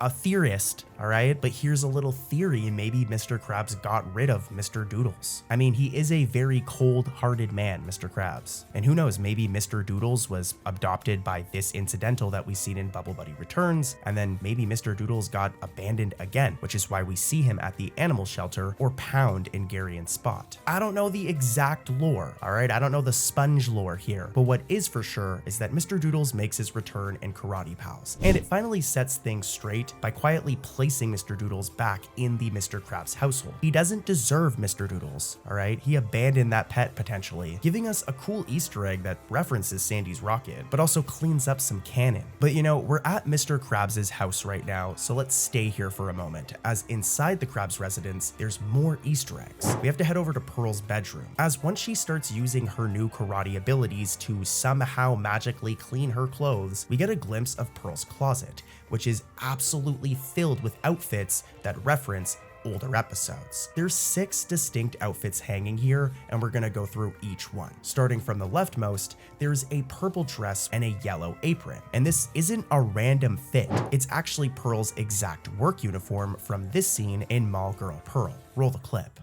a theorist, all right? But here's a little theory, and maybe Mr. Krabs got rid of Mr. Doodles. I mean, he is a very cold-hearted man, Mr. Krabs. And who knows, maybe Mr. Doodles was adopted by this incidental that we seen in Bubble Buddy Returns, and then maybe Mr. Doodles got abandoned again, which is why we see him at the animal shelter or Pound in Gary and Spot. I don't know the exact lore, all right? I don't know the sponge lore here, but what is for sure is that Mr. Doodles makes his return in Karate Pals, and it finally sets things straight by quietly placing Mr. Doodles back in the Mr. Krabs household. He doesn't deserve Mr. Doodles, all right? He abandoned that pet potentially, giving us a cool Easter egg that references Sandy's Rocket, but also cleans up some canon. But you know, we're at Mr. Krabs' house right now, so let's stay here for a moment, as inside the Krabs residence, there's more Easter eggs. We have to head over to Pearl's bedroom, as once she starts using her new karate abilities to somehow magically clean her clothes, we get a glimpse of Pearl's closet, which is absolutely filled with outfits that reference older episodes. There's 6 distinct outfits hanging here, and we're gonna go through each one. Starting from the leftmost, there's a purple dress and a yellow apron. And this isn't a random fit. It's actually Pearl's exact work uniform from this scene in Mall Girl Pearl. Roll the clip.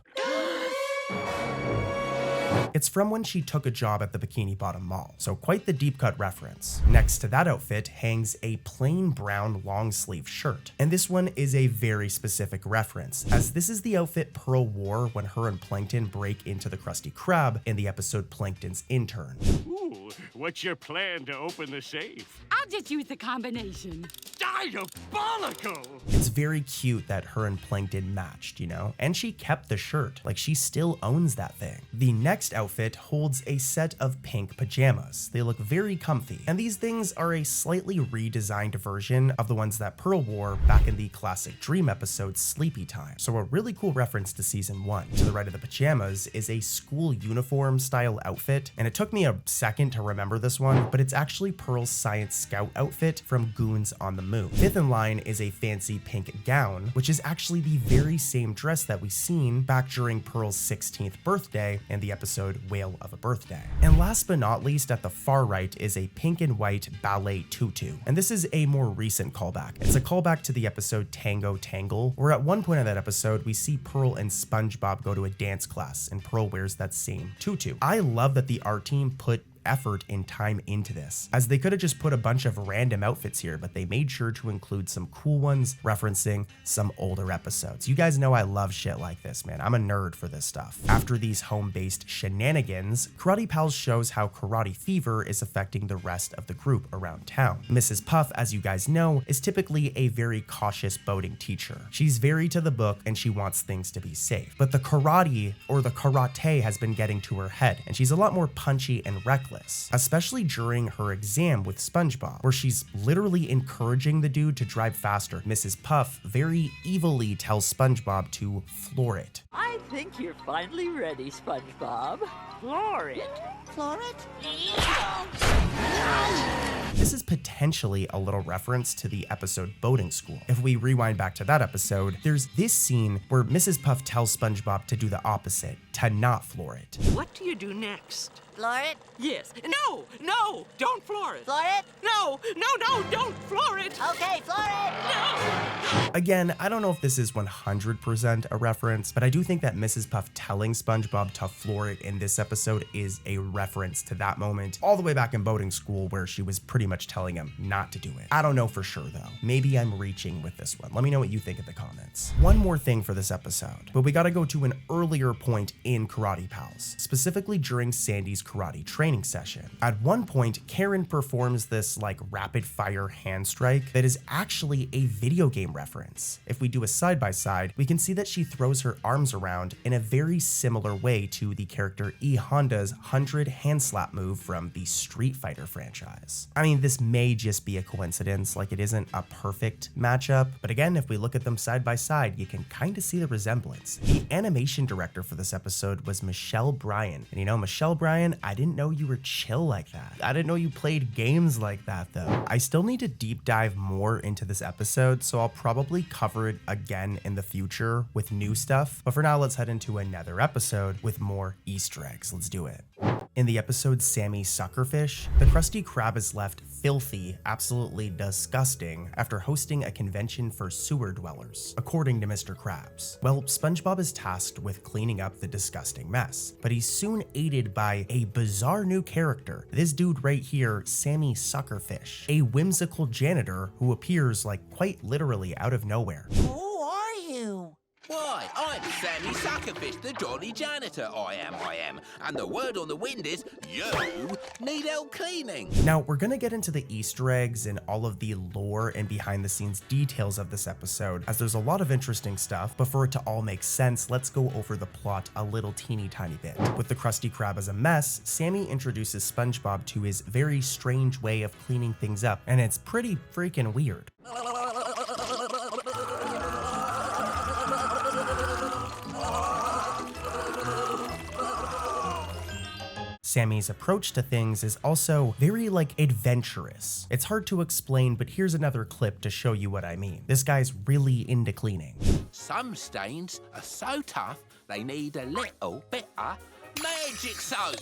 It's from when she took a job at the Bikini Bottom Mall, so quite the deep cut reference. Next to that outfit hangs a plain brown long sleeve shirt, and this one is a very specific reference, as this is the outfit Pearl wore when her and Plankton break into the Krusty Krab in the episode Plankton's Intern. Ooh, what's your plan to open the safe? I'll just use the combination. Diabolical! It's very cute that her and Plankton matched, you know? And she kept the shirt, like she still owns that thing. The next outfit holds a set of pink pajamas. They look very comfy, and these things are a slightly redesigned version of the ones that Pearl wore back in the classic Dream episode Sleepy Time. So a really cool reference to season 1. To the right of the pajamas is a school uniform style outfit, and it took me a second to remember this one, but it's actually Pearl's Science Scout outfit from Goons on the Moon. Fifth in line is a fancy pink gown, which is actually the very same dress that we seen back during Pearl's 16th birthday in the episode Whale of a Birthday. And last but not least, at the far right is a pink and white ballet tutu. And this is a more recent callback. It's a callback to the episode Tango Tangle, where at one point in that episode, we see Pearl and SpongeBob go to a dance class, and Pearl wears that same tutu. I love that the art team put effort and time into this, as they could have just put a bunch of random outfits here, but they made sure to include some cool ones referencing some older episodes. You guys know I love shit like this, man. I'm a nerd for this stuff. After these home-based shenanigans, Karate Pals shows how karate fever is affecting the rest of the group around town. Mrs. Puff, as you guys know, is typically a very cautious boating teacher. She's very to the book and she wants things to be safe, but the karate has been getting to her head, and she's a lot more punchy and reckless, especially during her exam with SpongeBob, where she's literally encouraging the dude to drive faster. Mrs. Puff very evilly tells SpongeBob to floor it. I think you're finally ready, SpongeBob. Floor it. Floor it? This is potentially a little reference to the episode Boating School. If we rewind back to that episode, there's this scene where Mrs. Puff tells SpongeBob to do the opposite, to not floor it. What do you do next? Floor it? Yes. No, no, don't floor it. Floor it? No, don't floor it. Okay, floor it. No. Again, I don't know if this is 100% a reference, but I do think that Mrs. Puff telling SpongeBob to floor it in this episode is a reference to that moment all the way back in Boating School, where she was pretty much telling him not to do it. I don't know for sure though. Maybe I'm reaching with this one. Let me know what you think in the comments. One more thing for this episode, but we gotta go to an earlier point in Karate Pals, specifically during Sandy's karate training session. At one point, Karen performs this like rapid fire hand strike that is actually a video game reference. If we do a side by side, we can see that she throws her arms around in a very similar way to the character E Honda's 100 hand slap move from the Street Fighter franchise. I mean, this may just be a coincidence, like it isn't a perfect matchup, but again, if we look at them side by side, you can kind of see the resemblance. The animation director for this episode was Michelle Bryan, and you know, Michelle Bryan, I didn't know you were chill like that. I didn't know you played games like that though. I still need to deep dive more into this episode, so I'll probably cover it again in the future with new stuff. But for now, let's head into another episode with more Easter eggs. Let's do it. In the episode Sammy Suckerfish, the Krusty Krab is left filthy, absolutely disgusting, after hosting a convention for sewer dwellers, according to Mr. Krabs. Well, SpongeBob is tasked with cleaning up the disgusting mess, but he's soon aided by a bizarre new character. This dude right here, Sammy Suckerfish, a whimsical janitor who appears like quite literally out of nowhere. Who are you? Why, I'm Sammy Suckerfish, the Jolly Janitor, I am. And the word on the wind is, you need help cleaning. Now, we're gonna get into the Easter eggs and all of the lore and behind the scenes details of this episode, as there's a lot of interesting stuff, but for it to all make sense, let's go over the plot a little teeny tiny bit. With the Krusty Krab as a mess, Sammy introduces SpongeBob to his very strange way of cleaning things up, and it's pretty freaking weird. Sammy's approach to things is also very adventurous. It's hard to explain, but here's another clip to show you what I mean. This guy's really into cleaning. Some stains are so tough they need a little bit of magic soap.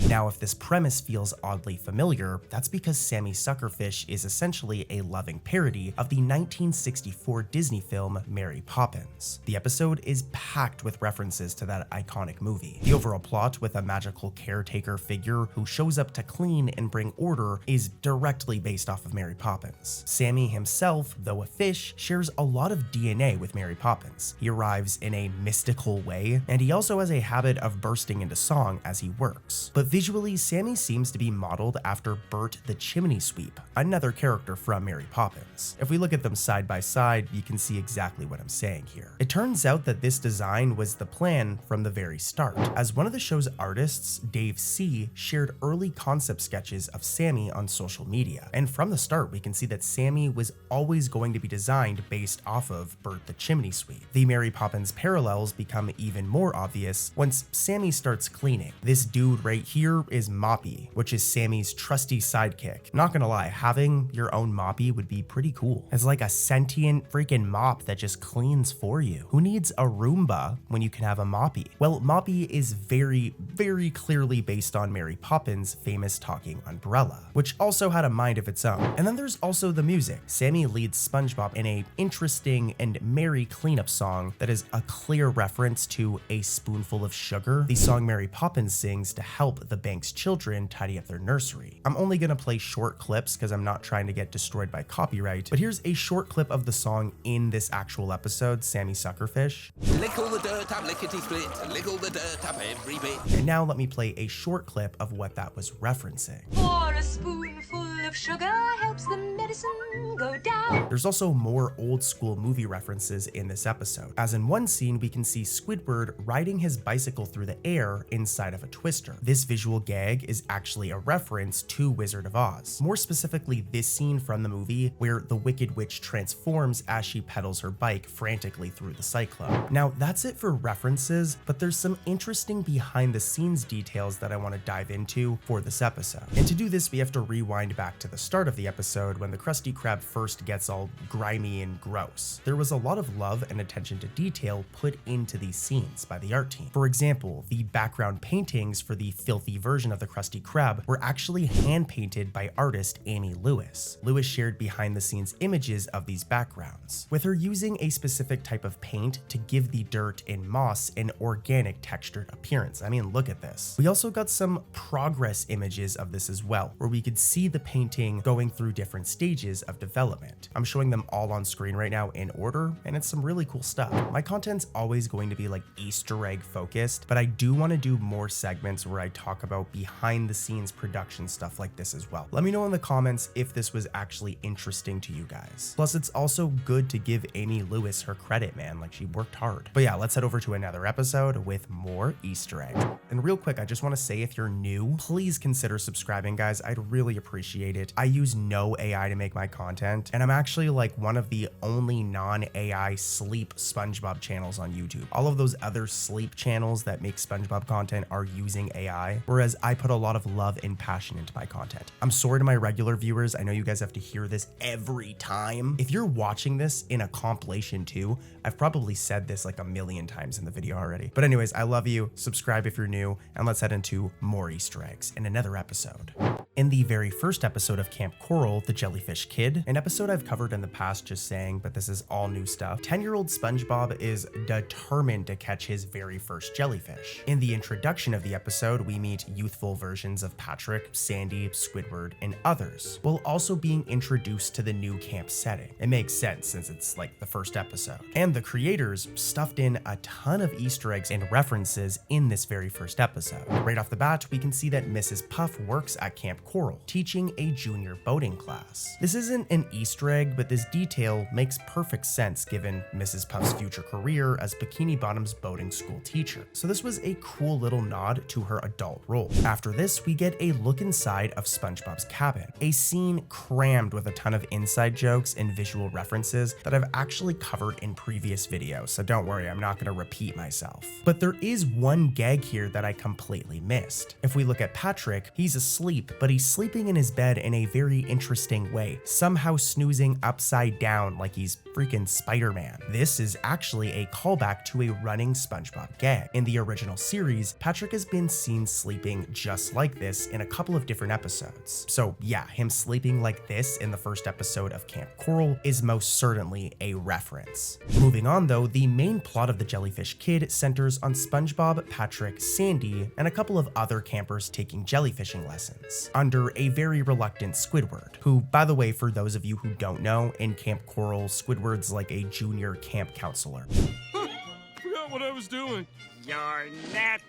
Now, if this premise feels oddly familiar, that's because Sammy Suckerfish is essentially a loving parody of the 1964 Disney film Mary Poppins. The episode is packed with references to that iconic movie. The overall plot, with a magical caretaker figure who shows up to clean and bring order, is directly based off of Mary Poppins. Sammy himself, though a fish, shares a lot of DNA with Mary Poppins. He arrives in a mystical way, and he also has a habit of bursting into song as he works. But visually, Sammy seems to be modeled after Bert the Chimney Sweep, another character from Mary Poppins. If we look at them side by side, you can see exactly what I'm saying here. It turns out that this design was the plan from the very start, as one of the show's artists, Dave C., shared early concept sketches of Sammy on social media. And from the start, we can see that Sammy was always going to be designed based off of Bert the Chimney Sweep. The Mary Poppins parallels become even more obvious once Sammy starts cleaning. This dude right here is Moppy, which is Sammy's trusty sidekick. Not gonna lie, having your own Moppy would be pretty cool. It's like a sentient freaking mop that just cleans for you. Who needs a Roomba when you can have a Moppy? Well, Moppy is very, very clearly based on Mary Poppins' famous talking umbrella, which also had a mind of its own. And then there's also the music. Sammy leads SpongeBob in a interesting and merry cleanup song that is a clear reference to A Spoonful of Sugar, the song Mary Poppins sings to help the bank's children tidy up their nursery. I'm only gonna play short clips because I'm not trying to get destroyed by copyright, but here's a short clip of the song in this actual episode, Sammy Suckerfish. Lick all the dirt up, lickety split, lick all the dirt up every bit. And now let me play a short clip of what that was referencing. For a spoonful of sugar helps the medicine go down. There's also more old school movie references in this episode, as in one scene we can see Squidward riding his bicycle through the air inside of a twister. This visual gag is actually a reference to Wizard of Oz. More specifically, this scene from the movie where the Wicked Witch transforms as she pedals her bike frantically through the cyclone. Now, that's it for references, but there's some interesting behind the scenes details that I want to dive into for this episode. And to do this, we have to rewind back to the start of the episode when the Krusty Krab first gets all grimy and gross. There was a lot of love and attention to detail put into these scenes by the art team. For example, the background paintings for the filthy version of the Krusty Krab were actually hand painted by artist Amy Lewis. Lewis shared behind the scenes images of these backgrounds, with her using a specific type of paint to give the dirt and moss an organic textured appearance. I mean, look at this. We also got some progress images of this as well, where we could see the painting going through different stages of development. I'm showing them all on screen right now in order, and it's some really cool stuff. My content's always going to be like Easter egg focused, but I do want to do more segments where I talk about behind the scenes production stuff like this as well. Let me know in the comments if this was actually interesting to you guys. Plus, it's also good to give Amy Lewis her credit, man. Like, she worked hard. But yeah, let's head over to another episode with more Easter eggs. And real quick, I just want to say, if you're new, please consider subscribing, guys. I'd really appreciate it. I use no AI to make my content, and I'm actually like one of the only non-AI sleep SpongeBob channels on YouTube. All of those other sleep channels that make SpongeBob content are using AI, whereas I put a lot of love and passion into my content. I'm sorry to my regular viewers. I know you guys have to hear this every time. If you're watching this in a compilation too, I've probably said this like a million times in the video already. But anyways, I love you. Subscribe if you're new, and let's head into more Easter eggs in another episode. In the very first episode of Camp Coral, The Jellyfish Kid, an episode I've covered in the past, just saying, but this is all new stuff, 10-year-old SpongeBob is determined to catch his very first jellyfish. In the introduction of the episode, we meet youthful versions of Patrick, Sandy, Squidward, and others, while also being introduced to the new camp setting. It makes sense since it's like the first episode. And the creators stuffed in a ton of Easter eggs and references in this very first episode. Right off the bat, we can see that Mrs. Puff works at Camp Coral, teaching a junior boating class. This isn't an Easter egg, but this detail makes perfect sense given Mrs. Puff's future career as Bikini Bottom's boating school teacher. So this was a cool little nod to her adult role. After this, we get a look inside of SpongeBob's cabin, a scene crammed with a ton of inside jokes and visual references that I've actually covered in previous videos, so don't worry, I'm not going to repeat myself. But there is one gag here that I completely missed. If we look at Patrick, he's asleep, but he's sleeping in his bed in a very interesting way, somehow snoozing upside down like he's freaking Spider-Man. This is actually a callback to a running SpongeBob gag. In the original series, Patrick has been seen sleeping just like this in a couple of different episodes. So yeah, him sleeping like this in the first episode of Camp Coral is most certainly a reference. Moving on though, the main plot of The Jellyfish Kid centers on SpongeBob, Patrick, Sandy, and a couple of other campers taking jellyfishing lessons under a very reluctant Squidward, who, by the way, for those of you who don't know, in Camp Coral, Squidward's like a junior camp counselor. Forgot what I was doing. Your net.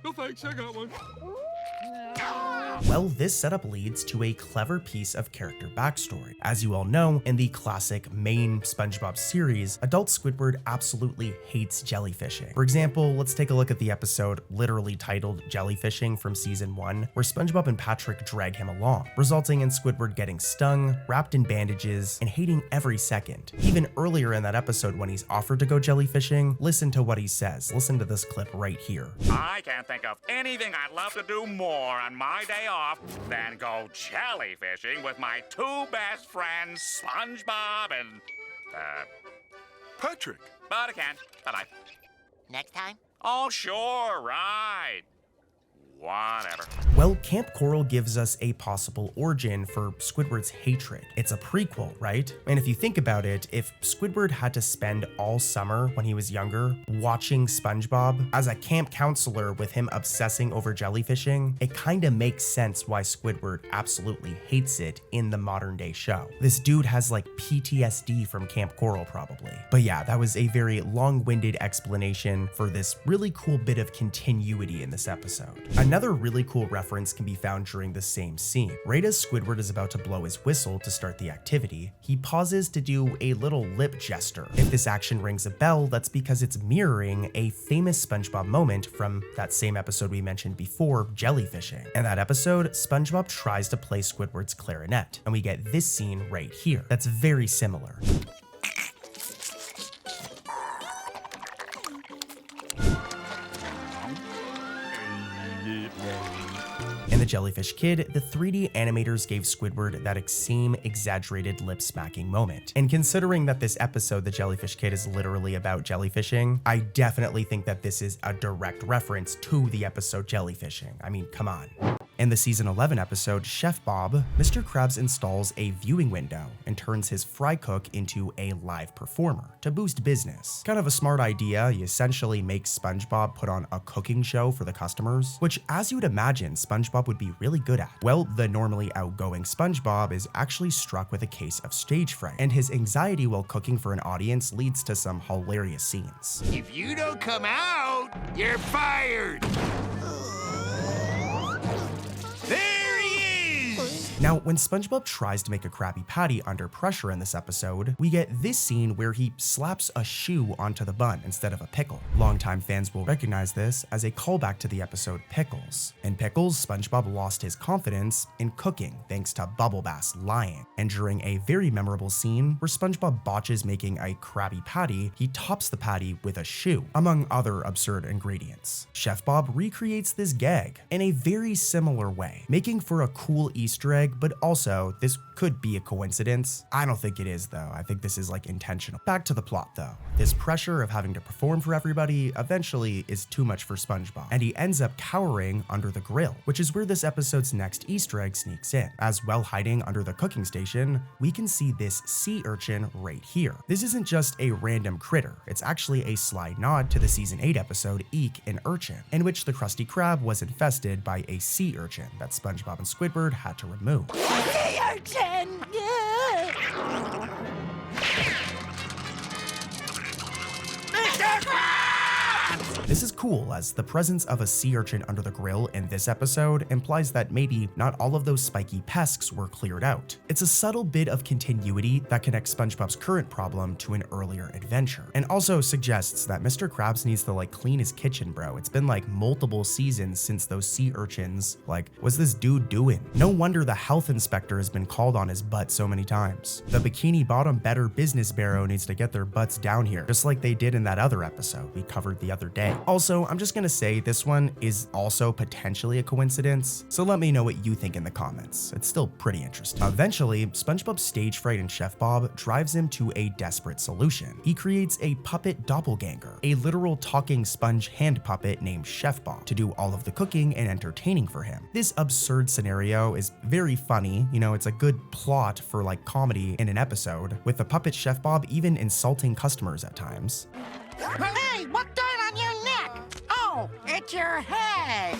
No thanks, I got one. Well, this setup leads to a clever piece of character backstory. As you all know, in the classic main SpongeBob series, adult Squidward absolutely hates jellyfishing. For example, let's take a look at the episode literally titled Jellyfishing from season 1, where SpongeBob and Patrick drag him along, resulting in Squidward getting stung, wrapped in bandages, and hating every second. Even earlier in that episode when he's offered to go jellyfishing, listen to what he says. Listen to this clip right here. I can't think of anything I'd love to do more on my day off than go jellyfishing with my two best friends, SpongeBob and, Patrick. But I can't. Bye-bye. Next time? Oh, sure, right. Whatever. Well, Camp Coral gives us a possible origin for Squidward's hatred. It's a prequel, right? And if you think about it, if Squidward had to spend all summer when he was younger watching SpongeBob as a camp counselor with him obsessing over jellyfishing, it kind of makes sense why Squidward absolutely hates it in the modern day show. This dude has like PTSD from Camp Coral probably. But yeah, that was a very long-winded explanation for this really cool bit of continuity in this episode. Another really cool reference can be found during the same scene. Right as Squidward is about to blow his whistle to start the activity, he pauses to do a little lip gesture. If this action rings a bell, that's because it's mirroring a famous SpongeBob moment from that same episode we mentioned before, jellyfishing. In that episode, SpongeBob tries to play Squidward's clarinet, and we get this scene right here. That's very similar. In The Jellyfish Kid, the 3D animators gave Squidward that same exaggerated lip-smacking moment. And considering that this episode, The Jellyfish Kid, is literally about jellyfishing, I definitely think that this is a direct reference to the episode Jellyfishing. I mean, come on. In the season 11 episode, Chef Bob, Mr. Krabs installs a viewing window and turns his fry cook into a live performer to boost business. Kind of a smart idea. He essentially makes SpongeBob put on a cooking show for the customers, which, as you'd imagine, SpongeBob would be really good at. Well, the normally outgoing SpongeBob is actually struck with a case of stage fright, and his anxiety while cooking for an audience leads to some hilarious scenes. If you don't come out, you're fired. There he is! Now, when SpongeBob tries to make a Krabby Patty under pressure in this episode, we get this scene where he slaps a shoe onto the bun instead of a pickle. Longtime fans will recognize this as a callback to the episode Pickles. In Pickles, SpongeBob lost his confidence in cooking thanks to Bubble Bass lying. And during a very memorable scene where SpongeBob botches making a Krabby Patty, he tops the patty with a shoe, among other absurd ingredients. Chef Bob recreates this gag in a very similar way, making for a cool Easter egg, but also this could be a coincidence. I don't think it is though. I think this is like intentional. Back to the plot though. This pressure of having to perform for everybody eventually is too much for SpongeBob, and he ends up cowering under the grill, which is where this episode's next Easter egg sneaks in. As well hiding under the cooking station, we can see this sea urchin right here. This isn't just a random critter. It's actually a sly nod to the season 8 episode Eek an Urchin, in which the Krusty Krab was infested by a sea urchin that SpongeBob and Squidward had to remove. Sea urchin! Mr. Krabs! This is cool, as the presence of a sea urchin under the grill in this episode implies that maybe not all of those spiky pests were cleared out. It's a subtle bit of continuity that connects SpongeBob's current problem to an earlier adventure, and also suggests that Mr. Krabs needs to like clean his kitchen, bro. It's been like multiple seasons since those sea urchins. Like, what's this dude doing? No wonder the health inspector has been called on his butt so many times. The Bikini Bottom Better Business Bureau needs to get their butts down here, just like they did in that other episode we covered the other day. Also, I'm just gonna say this one is also potentially a coincidence, so let me know what you think in the comments. It's still pretty interesting. Eventually, SpongeBob's stage fright and Chef Bob drives him to a desperate solution. He creates a puppet doppelganger, a literal talking sponge hand puppet named Chef Bob, to do all of the cooking and entertaining for him. This absurd scenario is very funny, you know, it's a good plot for like comedy in an episode, with the puppet Chef Bob even insulting customers at times. Hey, what dirt on your neck? Oh, it's your head.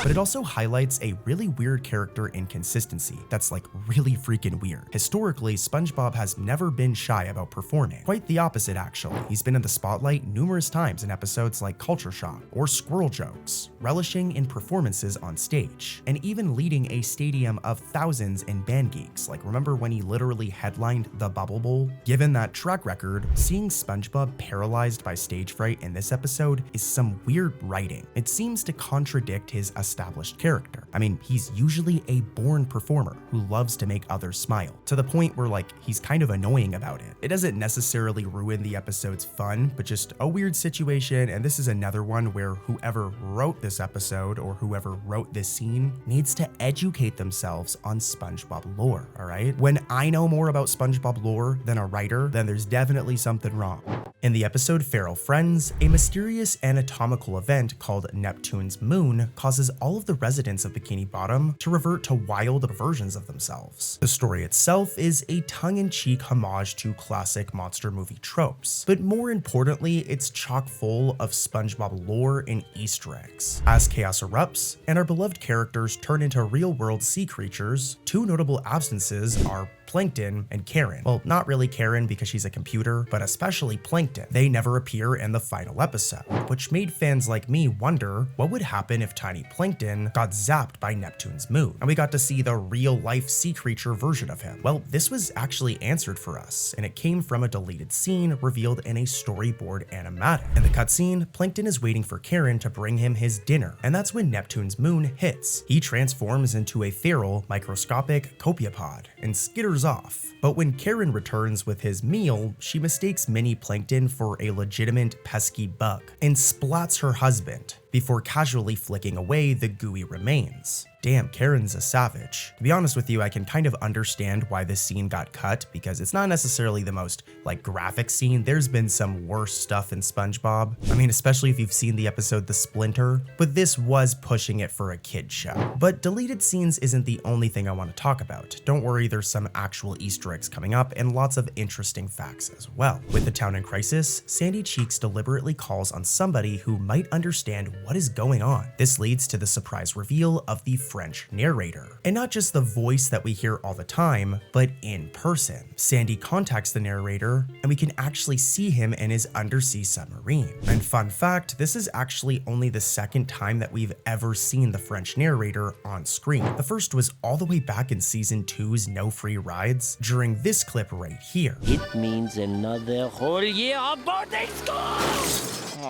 But it also highlights a really weird character inconsistency that's like really freaking weird. Historically, SpongeBob has never been shy about performing. Quite the opposite, actually. He's been in the spotlight numerous times in episodes like Culture Shock or Squirrel Jokes, relishing in performances on stage, and even leading a stadium of thousands in band geeks. Like, remember when he literally headlined the Bubble Bowl? Given that track record, seeing SpongeBob paralyzed by stage fright in this episode is some weird writing. It seems to contradict his established character. I mean, he's usually a born performer who loves to make others smile, to the point where like he's kind of annoying about it. It doesn't necessarily ruin the episode's fun, but just a weird situation, and this is another one where whoever wrote this episode or whoever wrote this scene needs to educate themselves on SpongeBob lore, all right? When I know more about SpongeBob lore than a writer, then there's definitely something wrong. In the episode Feral Friends, a mysterious anatomical event called Neptune's Moon causes all of the residents of Bikini Bottom to revert to wild versions of themselves. The story itself is a tongue-in-cheek homage to classic monster movie tropes, but more importantly, it's chock full of SpongeBob lore and Easter eggs. As chaos erupts and our beloved characters turn into real-world sea creatures, two notable absences are Plankton and Karen. Well, not really Karen because she's a computer, but especially Plankton. They never appear in the final episode, which made fans like me wonder what would happen if Tiny Plankton got zapped by Neptune's moon, and we got to see the real-life sea creature version of him. Well, this was actually answered for us, and it came from a deleted scene revealed in a storyboard animatic. In the cutscene, Plankton is waiting for Karen to bring him his dinner, and that's when Neptune's moon hits. He transforms into a feral, microscopic copiapod and skitters off. But when Karen returns with his meal, she mistakes Mini Plankton for a legitimate pesky bug and splats her husband before casually flicking away the gooey remains. Damn, Karen's a savage. To be honest with you, I can kind of understand why this scene got cut, because it's not necessarily the most like graphic scene. There's been some worse stuff in SpongeBob. I mean, especially if you've seen the episode The Splinter, but this was pushing it for a kid's show. But deleted scenes isn't the only thing I want to talk about. Don't worry, there's some actual Easter eggs coming up and lots of interesting facts as well. With the town in crisis, Sandy Cheeks deliberately calls on somebody who might understand what is going on. This leads to the surprise reveal of the French narrator, and not just the voice that we hear all the time, but in person. Sandy contacts the narrator, and we can actually see him in his undersea submarine. And fun fact, this is actually only the second time that we've ever seen the French narrator on screen. The first was all the way back in season 2's No Free Rides, during this clip right here. It means another whole year of boarding school!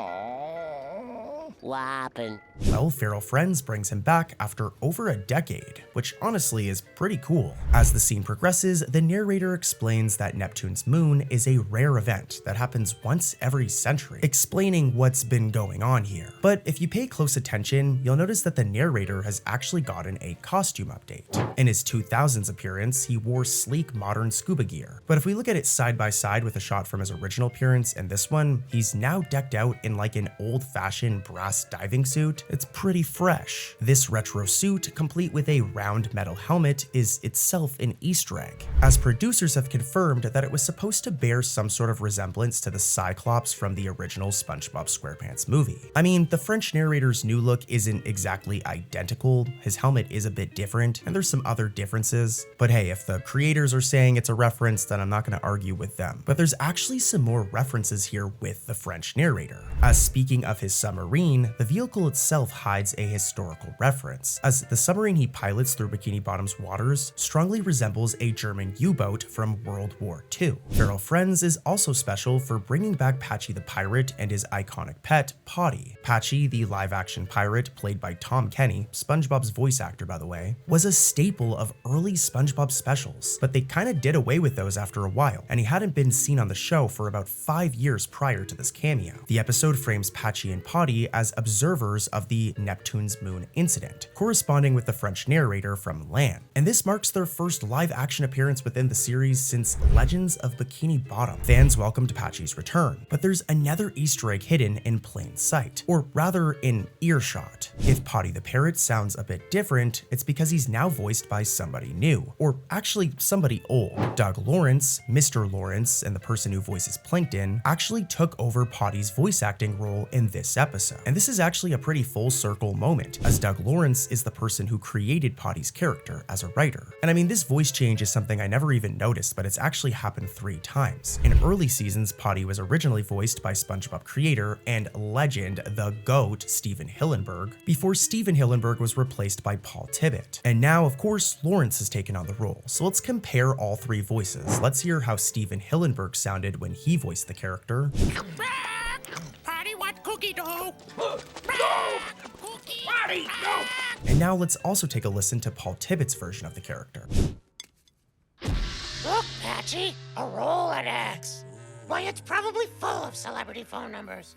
What happened? Well, Feral Friends brings him back after over a decade, which honestly is pretty cool. As the scene progresses, the narrator explains that Neptune's moon is a rare event that happens once every century, explaining what's been going on here. But if you pay close attention, you'll notice that the narrator has actually gotten a costume update. In his 2000s appearance, he wore sleek modern scuba gear. But if we look at it side by side with a shot from his original appearance and this one, he's now decked out in like an old-fashioned brass diving suit. It's pretty fresh. This retro suit, complete with a round metal helmet, is itself an Easter egg, as producers have confirmed that it was supposed to bear some sort of resemblance to the Cyclops from the original SpongeBob SquarePants movie. I mean, the French narrator's new look isn't exactly identical, his helmet is a bit different, and there's some other differences, but hey, if the creators are saying it's a reference, then I'm not going to argue with them. But there's actually some more references here with the French narrator. As speaking of his submarine, the vehicle itself hides a historical reference, as the submarine he pilots through Bikini Bottom's waters strongly resembles a German U-boat from World War II. Feral Friends is also special for bringing back Patchy the pirate and his iconic pet, Potty. Patchy, the live-action pirate played by Tom Kenny, SpongeBob's voice actor by the way, was a staple of early SpongeBob specials, but they kinda did away with those after a while, and he hadn't been seen on the show for about 5 years prior to this cameo. The episode frames Patchy and Potty as observers of the Neptune's Moon incident, corresponding with the French narrator from land. And this marks their first live-action appearance within the series since Legends of Bikini Bottom. Fans welcomed Patchy's return, but there's another Easter egg hidden in plain sight, or rather in earshot. If Potty the parrot sounds a bit different, it's because he's now voiced by somebody new, or actually somebody old. Doug Lawrence, Mr. Lawrence, and the person who voices Plankton actually took over Potty's voice acting role in this episode. And this is actually a pretty full circle moment, as Doug Lawrence is the person who created Potty's character as a writer. And I mean, this voice change is something I never even noticed, but it's actually happened 3 times. In early seasons, Potty was originally voiced by SpongeBob creator and legend, the GOAT, Stephen Hillenburg, before Stephen Hillenburg was replaced by Paul Tibbitt. And now, of course, Lawrence has taken on the role. So let's compare all 3 voices. Let's hear how Stephen Hillenburg sounded when he voiced the character. Potty want cookie dough. Potty, no! And now let's also take a listen to Paul Tibbitt's version of the character. Look, Patchy, a Rolodex. Why, it's probably full of celebrity phone numbers.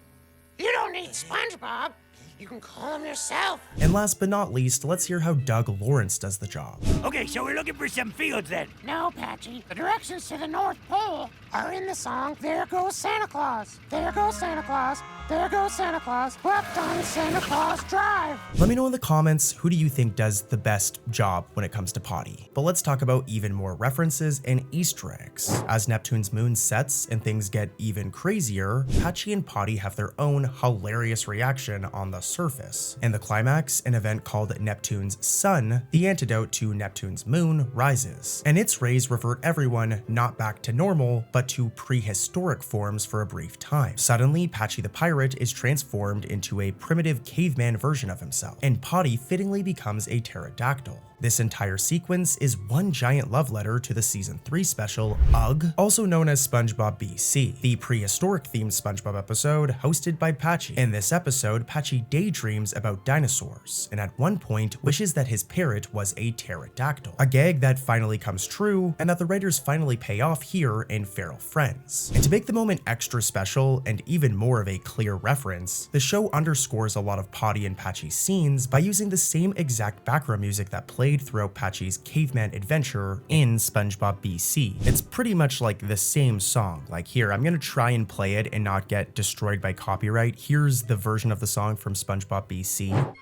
You don't need SpongeBob. You can call him yourself. And last but not least, let's hear how Doug Lawrence does the job. Okay, so we're looking for some fields then. No, Patchy. The directions to the North Pole are in the song There Goes Santa Claus. There goes Santa Claus. There goes Santa Claus. Left on Santa Claus Drive. Let me know in the comments, who do you think does the best job when it comes to Potty? But let's talk about even more references and Easter eggs. As Neptune's moon sets and things get even crazier, Patchy and Potty have their own hilarious reaction on the surface. In the climax, an event called Neptune's Sun, the antidote to Neptune's moon, rises, and its rays revert everyone not back to normal, but to prehistoric forms for a brief time. Suddenly, Patchy the pirate is transformed into a primitive caveman version of himself, and Potty fittingly becomes a pterodactyl. This entire sequence is one giant love letter to the Season 3 special, UGG, also known as SpongeBob BC, the prehistoric-themed SpongeBob episode hosted by Patchy. In this episode, Patchy daydreams about dinosaurs, and at one point wishes that his parrot was a pterodactyl, a gag that finally comes true, and that the writers finally pay off here in Feral Friends. And to make the moment extra special, and even more of a clear reference, the show underscores a lot of Potty and Patchy scenes by using the same exact background music that played throughout Patchy's caveman adventure in SpongeBob BC. It's pretty much like the same song. Like here, I'm gonna try and play it and not get destroyed by copyright. Here's the version of the song from SpongeBob BC.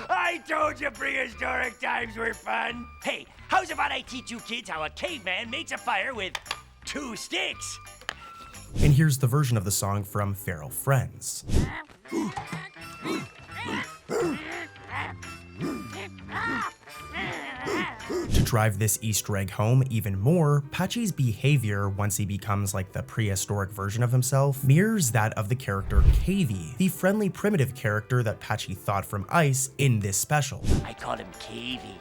I told you prehistoric times were fun. Hey, how's about I teach you kids how a caveman makes a fire with 2 sticks? And here's the version of the song from Feral Friends. To drive this Easter egg home even more, Patchy's behavior once he becomes like the prehistoric version of himself mirrors that of the character Cavey, the friendly primitive character that Patchy thought from Ice in this special. I call him Cavey.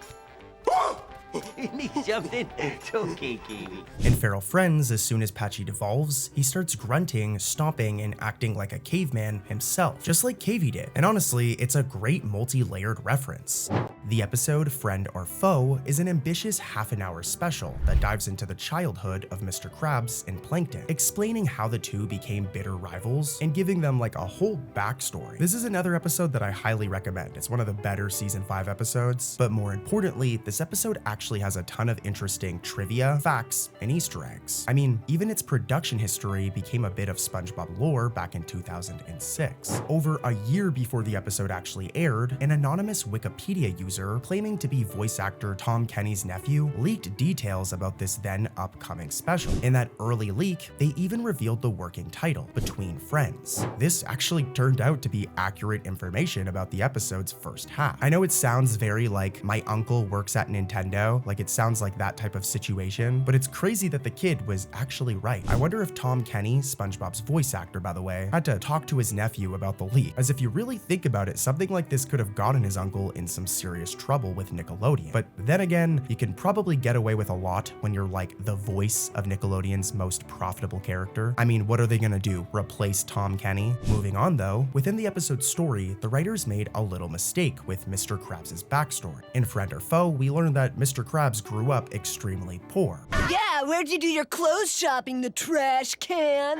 He jumped in. It's okay, Cavey. In Feral Friends, as soon as Patchy devolves, he starts grunting, stomping, and acting like a caveman himself, just like Cavey did. And honestly, it's a great multi-layered reference. The episode Friend or Foe is an ambitious half-an-hour special that dives into the childhood of Mr. Krabs and Plankton, explaining how the two became bitter rivals and giving them like a whole backstory. This is another episode that I highly recommend. It's one of the better season 5 episodes, but more importantly, this episode actually has has a ton of interesting trivia, facts, and Easter eggs. I mean, even its production history became a bit of SpongeBob lore back in 2006. Over a year before the episode actually aired, an anonymous Wikipedia user claiming to be voice actor Tom Kenny's nephew leaked details about this then upcoming special. In that early leak, they even revealed the working title, Between Friends. This actually turned out to be accurate information about the episode's first half. I know it sounds very like my uncle works at Nintendo, like it sounds like that type of situation, but it's crazy that the kid was actually right. I wonder if Tom Kenny, SpongeBob's voice actor by the way, had to talk to his nephew about the leak, as if you really think about it, something like this could have gotten his uncle in some serious trouble with Nickelodeon. But then again, you can probably get away with a lot when you're like the voice of Nickelodeon's most profitable character. I mean, what are they gonna do? Replace Tom Kenny? Moving on though, within the episode's story, the writers made a little mistake with Mr. Krabs' backstory. In Friend or Foe, we learned that Mr. Krabs grew up extremely poor. Yeah, where'd you do your clothes shopping, the trash can?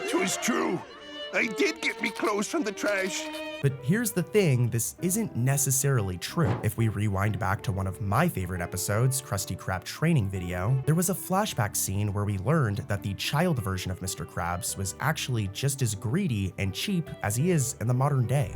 'Twas true. I did get me clothes from the trash. But here's the thing, this isn't necessarily true. If we rewind back to one of my favorite episodes, Krusty Krab training video, there was a flashback scene where we learned that the child version of Mr. Krabs was actually just as greedy and cheap as he is in the modern day.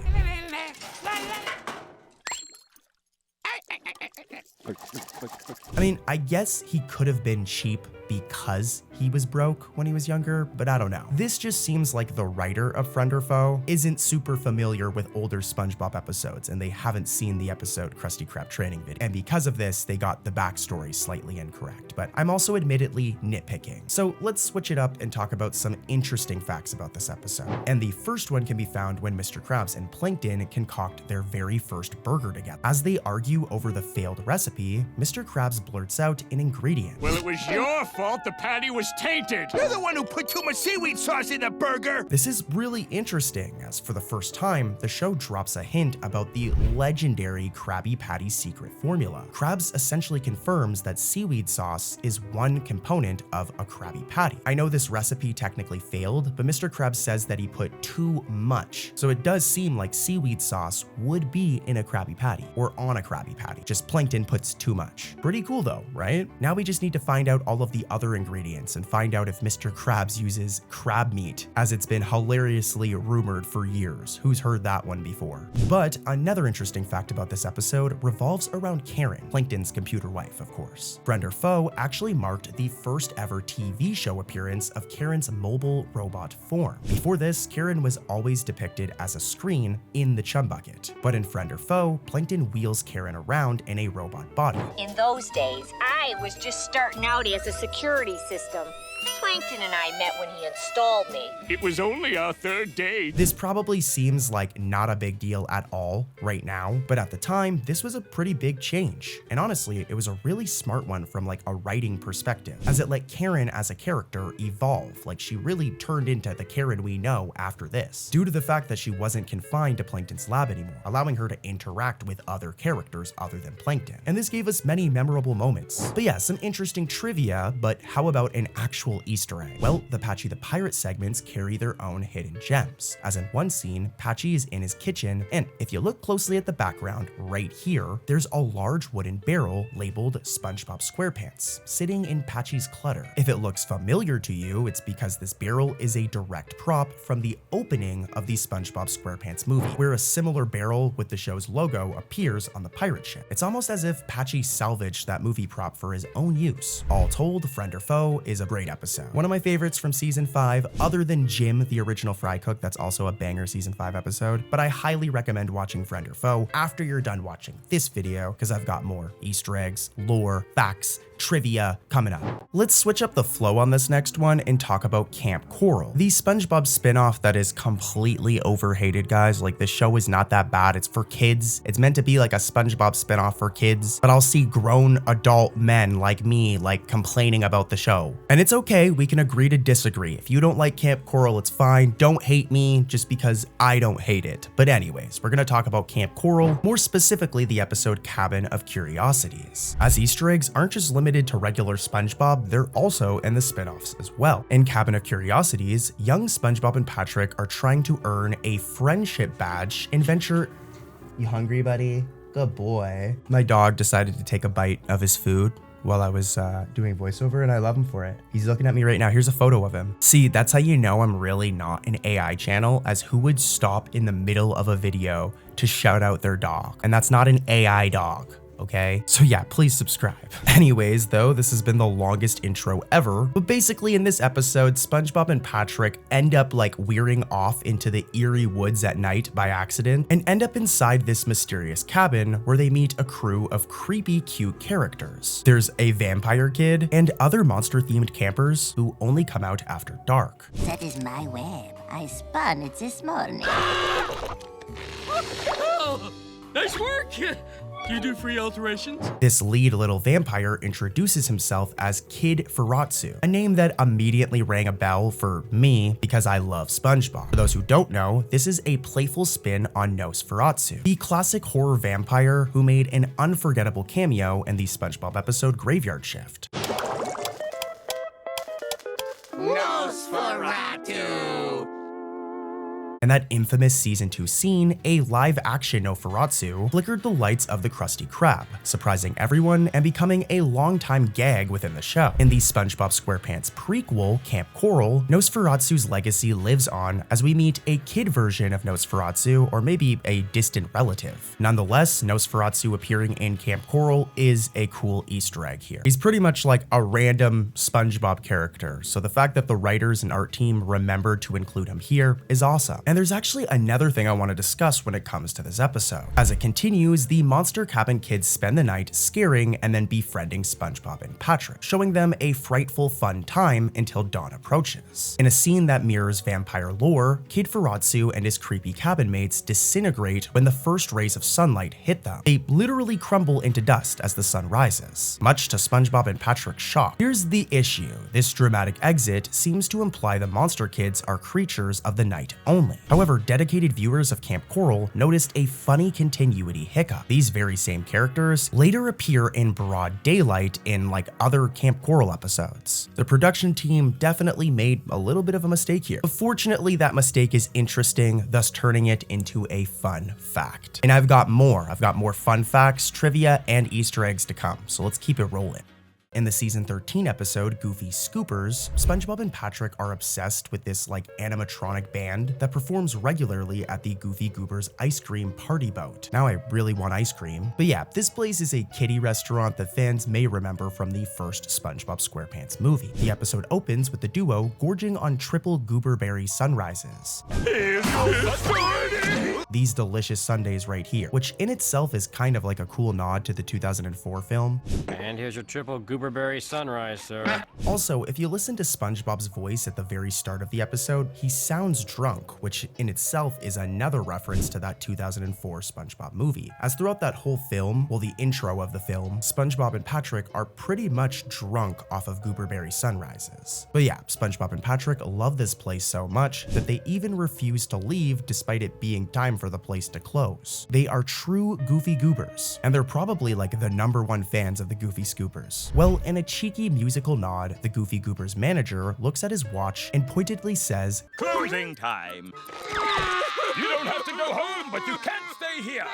I mean, I guess he could have been cheap because he was broke when he was younger, but I don't know. This just seems like the writer of Friend or Foe isn't super familiar with older SpongeBob episodes, and they haven't seen the episode Krusty Krab training video. And because of this, they got the backstory slightly incorrect. But I'm also admittedly nitpicking. So let's switch it up and talk about some interesting facts about this episode. And the first one can be found when Mr. Krabs and Plankton concoct their very first burger together. As they argue over the failed recipe, Mr. Krabs blurts out an ingredient. Well, it was your fault the patty was tainted. You're the one who put too much seaweed sauce in the burger. This is really interesting, as for the first time, the show drops a hint about the legendary Krabby Patty secret formula. Krabs essentially confirms that seaweed sauce is one component of a Krabby Patty. I know this recipe technically failed, but Mr. Krabs says that he put too much. So it does seem like seaweed sauce would be in a Krabby Patty, or on a Krabby Patty. Just Plankton puts too much. Pretty cool though, right? Now we just need to find out all of the other ingredients and find out if Mr. Krabs uses crab meat, as it's been hilariously rumored for years. Who's heard that one before? But another interesting fact about this episode revolves around Karen, Plankton's computer wife, of course. Friend or Foe actually marked the first ever TV show appearance of Karen's mobile robot form. Before this, Karen was always depicted as a screen in the chum bucket. But in Friend or Foe, Plankton wheels Karen around in a robot body. In those days, I was just starting out as a security system. Plankton and I met when he installed me. It was only our third day. This probably seems like not a big deal at all right now, but at the time, this was a pretty big change. And honestly, it was a really smart one from like a writing perspective, as it let Karen as a character evolve. Like she really turned into the Karen we know after this, due to the fact that she wasn't confined to Plankton's lab anymore, allowing her to interact with other characters other than Plankton. And this gave us many memorable moments. But yeah, some interesting trivia, but how about an actual Easter egg? Well, the Patchy the Pirate segments carry their own hidden gems, as in one scene, Patchy is in his kitchen, and if you look closely at the background right here, there's a large wooden barrel labeled SpongeBob SquarePants sitting in Patchy's clutter. If it looks familiar to you, it's because this barrel is a direct prop from the opening of the SpongeBob SquarePants movie, where a similar barrel with the show's logo appears on the pirate ship. It's almost as if Patchy salvaged that movie prop for his own use. All told, Friend or Foe is a great episode. One of my favorites from season 5, other than Jim, the original fry cook, that's also a banger season 5 episode, but I highly recommend watching Friend or Foe after you're done watching this video, because I've got more Easter eggs, lore, facts, trivia coming up. Let's switch up the flow on this next one and talk about Camp Coral, the SpongeBob spinoff that is completely overhated, guys. Like, this show is not that bad. It's for kids. It's meant to be like a SpongeBob spinoff for kids, but I'll see grown adult men like me like complaining about the show. And it's okay, we can agree to disagree. If you don't like Camp Coral, it's fine. Don't hate me just because I don't hate it. But anyways, we're gonna talk about Camp Coral, more specifically the episode Cabin of Curiosities. As Easter eggs aren't just limited to regular SpongeBob, they're also in the spin-offs as well. In Cabin of Curiosities, young SpongeBob and Patrick are trying to earn a friendship badge and venture... You hungry, buddy? Good boy. My dog decided to take a bite of his food while I was doing voiceover, and I love him for it. He's looking at me right now. Here's a photo of him. See, that's how you know I'm really not an AI channel, as who would stop in the middle of a video to shout out their dog? And that's not an AI dog. Okay? So yeah, please subscribe. Anyways, though, this has been the longest intro ever, but basically in this episode, SpongeBob and Patrick end up like veering off into the eerie woods at night by accident and end up inside this mysterious cabin where they meet a crew of creepy, cute characters. There's a vampire kid and other monster-themed campers who only come out after dark. That is my web. I spun it this morning. Oh, nice work! Do you do free alterations? This lead little vampire introduces himself as Kid Furatsu, a name that immediately rang a bell for me because I love SpongeBob. For those who don't know, this is a playful spin on Nosferatu, the classic horror vampire who made an unforgettable cameo in the SpongeBob episode Graveyard Shift. Nosferatu! In that infamous season 2 scene, a live-action Nosferatu flickered the lights of the Krusty Krab, surprising everyone and becoming a long-time gag within the show. In the SpongeBob SquarePants prequel, Camp Coral, Nosferatu's legacy lives on as we meet a kid version of Nosferatu, or maybe a distant relative. Nonetheless, Nosferatu appearing in Camp Coral is a cool Easter egg here. He's pretty much like a random SpongeBob character, so the fact that the writers and art team remembered to include him here is awesome. And there's actually another thing I want to discuss when it comes to this episode. As it continues, the Monster Cabin kids spend the night scaring and then befriending SpongeBob and Patrick, showing them a frightful fun time until dawn approaches. In a scene that mirrors vampire lore, Kid Furatsu and his creepy cabin mates disintegrate when the first rays of sunlight hit them. They literally crumble into dust as the sun rises, much to SpongeBob and Patrick's shock. Here's the issue. This dramatic exit seems to imply the monster kids are creatures of the night only. However, dedicated viewers of Camp Coral noticed a funny continuity hiccup. These very same characters later appear in broad daylight in like other Camp Coral episodes. The production team definitely made a little bit of a mistake here. But fortunately, that mistake is interesting, thus turning it into a fun fact. And I've got more fun facts, trivia, and Easter eggs to come, so let's keep it rolling. In the season 13 episode, Goofy Scoopers, SpongeBob and Patrick are obsessed with this like animatronic band that performs regularly at the Goofy Goobers ice cream party boat. Now I really want ice cream. But yeah, this place is a kiddie restaurant that fans may remember from the first SpongeBob SquarePants movie. The episode opens with the duo gorging on triple gooberberry sunrises. These delicious sundaes right here, which in itself is kind of like a cool nod to the 2004 film. And here's your triple gooberberry sunrise, sir. Also, if you listen to SpongeBob's voice at the very start of the episode, he sounds drunk, which in itself is another reference to that 2004 SpongeBob movie. As throughout that whole film, well, the intro of the film, SpongeBob and Patrick are pretty much drunk off of gooberberry sunrises. But yeah, SpongeBob and Patrick love this place so much that they even refuse to leave despite it being time for the place to close. They are true Goofy Goobers, and they're probably like the #1 fans of the Goofy Scoopers. Well, in a cheeky musical nod, the Goofy Goobers manager looks at his watch and pointedly says, "Closing time. You don't have to go home, but you can't stay here."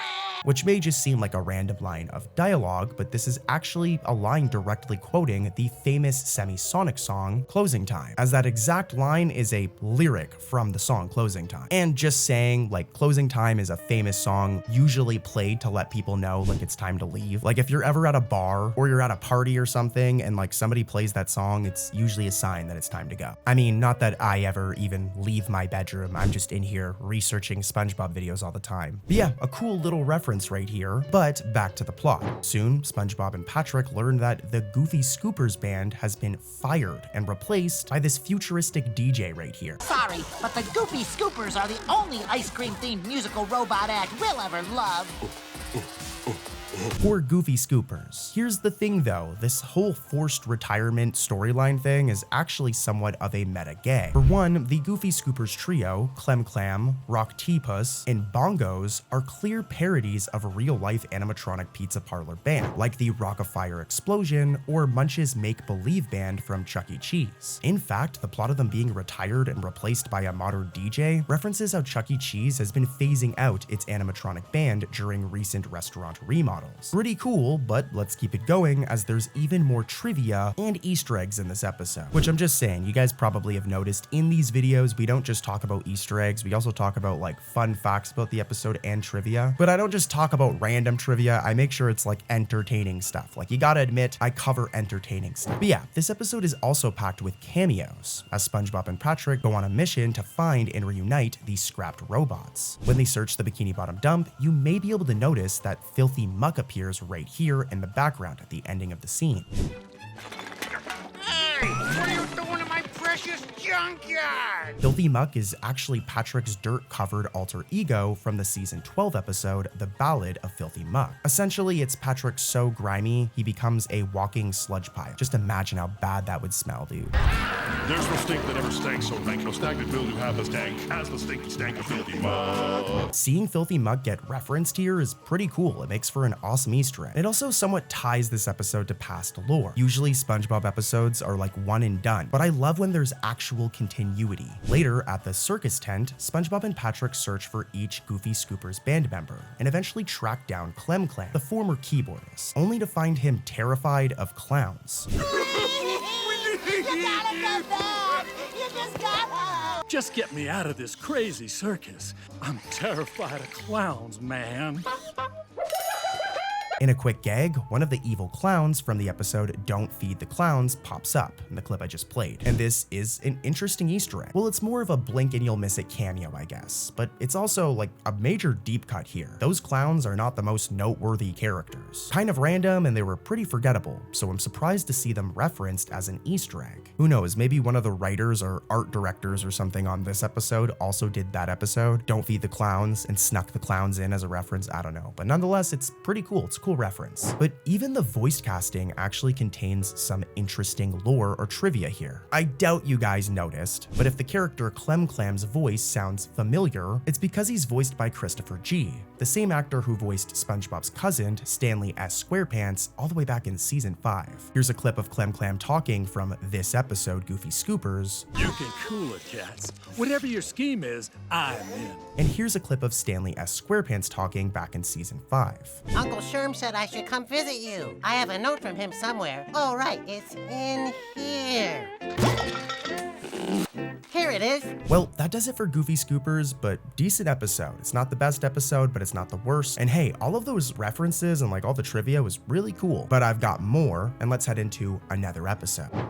Which may just seem like a random line of dialogue, but this is actually a line directly quoting the famous Semisonic song, Closing Time, as that exact line is a lyric from the song Closing Time. And just saying, like, Closing Time is a famous song usually played to let people know, like, it's time to leave. Like, if you're ever at a bar or you're at a party or something and, like, somebody plays that song, it's usually a sign that it's time to go. I mean, not that I ever even leave my bedroom. I'm just in here researching SpongeBob videos all the time. But yeah, a cool little reference right here, but back to the plot. Soon, SpongeBob and Patrick learn that the Goofy Scoopers band has been fired and replaced by this futuristic DJ right here. Sorry, but the Goofy Scoopers are the only ice cream-themed musical robot act we'll ever love. For Goofy Scoopers. Here's the thing though, this whole forced retirement storyline thing is actually somewhat of a meta gag. For one, the Goofy Scoopers trio, Clem Clam, Rock T-Puss, and Bongos are clear parodies of a real-life animatronic pizza parlor band, like the Rock-a-Fire Explosion or Munch's Make-Believe band from Chuck E. Cheese. In fact, the plot of them being retired and replaced by a modern DJ references how Chuck E. Cheese has been phasing out its animatronic band during recent restaurant remodels. Pretty cool, but let's keep it going as there's even more trivia and Easter eggs in this episode. Which I'm just saying, you guys probably have noticed in these videos, we don't just talk about Easter eggs, we also talk about like fun facts about the episode and trivia. But I don't just talk about random trivia, I make sure it's like entertaining stuff. Like you gotta admit, I cover entertaining stuff. But yeah, this episode is also packed with cameos, as SpongeBob and Patrick go on a mission to find and reunite these scrapped robots. When they search the Bikini Bottom dump, you may be able to notice that Filthy Muck appears right here in the background at the ending of the scene. Hey, what are you doing in my precious junkyard? Filthy Muck is actually Patrick's dirt-covered alter ego from the season 12 episode, The Ballad of Filthy Muck. Essentially, it's Patrick so grimy, he becomes a walking sludge pile. Just imagine how bad that would smell, dude. There's no stink that ever stank so rank, no stagnant mildew have the stank, as the stinky stank of Filthy Muck. Seeing Filthy Muck get referenced here is pretty cool. It makes for an awesome Easter egg. It also somewhat ties this episode to past lore. Usually SpongeBob episodes are like one and done, but I love when there's actual continuity. Later, at the circus tent, SpongeBob and Patrick search for each Goofy Scoopers band member and eventually track down Clem Clam, the former keyboardist, only to find him terrified of clowns. Just get me out of this crazy circus. I'm terrified of clowns, man. In a quick gag, one of the evil clowns from the episode Don't Feed the Clowns pops up in the clip I just played. And this is an interesting Easter egg. Well, it's more of a blink and you'll miss it cameo, I guess, but it's also like a major deep cut here. Those clowns are not the most noteworthy characters. Kind of random and they were pretty forgettable, so I'm surprised to see them referenced as an Easter egg. Who knows, maybe one of the writers or art directors or something on this episode also did that episode, Don't Feed the Clowns, and snuck the clowns in as a reference, I don't know. But nonetheless, it's pretty cool, it's a cool reference. But even the voice casting actually contains some interesting lore or trivia here. I doubt you guys noticed, but if the character Clem Clam's voice sounds familiar, it's because he's voiced by Christopher G., the same actor who voiced SpongeBob's cousin, Stanley S. SquarePants, all the way back in season 5. Here's a clip of Clem Clam talking from this episode, Goofy Scoopers. You can cool it, cats. Whatever your scheme is, I'm in. And here's a clip of Stanley S. SquarePants talking back in season 5. Uncle Sherm said I should come visit you. I have a note from him somewhere. Oh, right, it's in here. Here it is. Well, that does it for Goofy Scoopers, but decent episode. It's not the best episode, but it's not the worst. And hey, all of those references and like all the trivia was really cool. But I've got more, and let's head into another episode.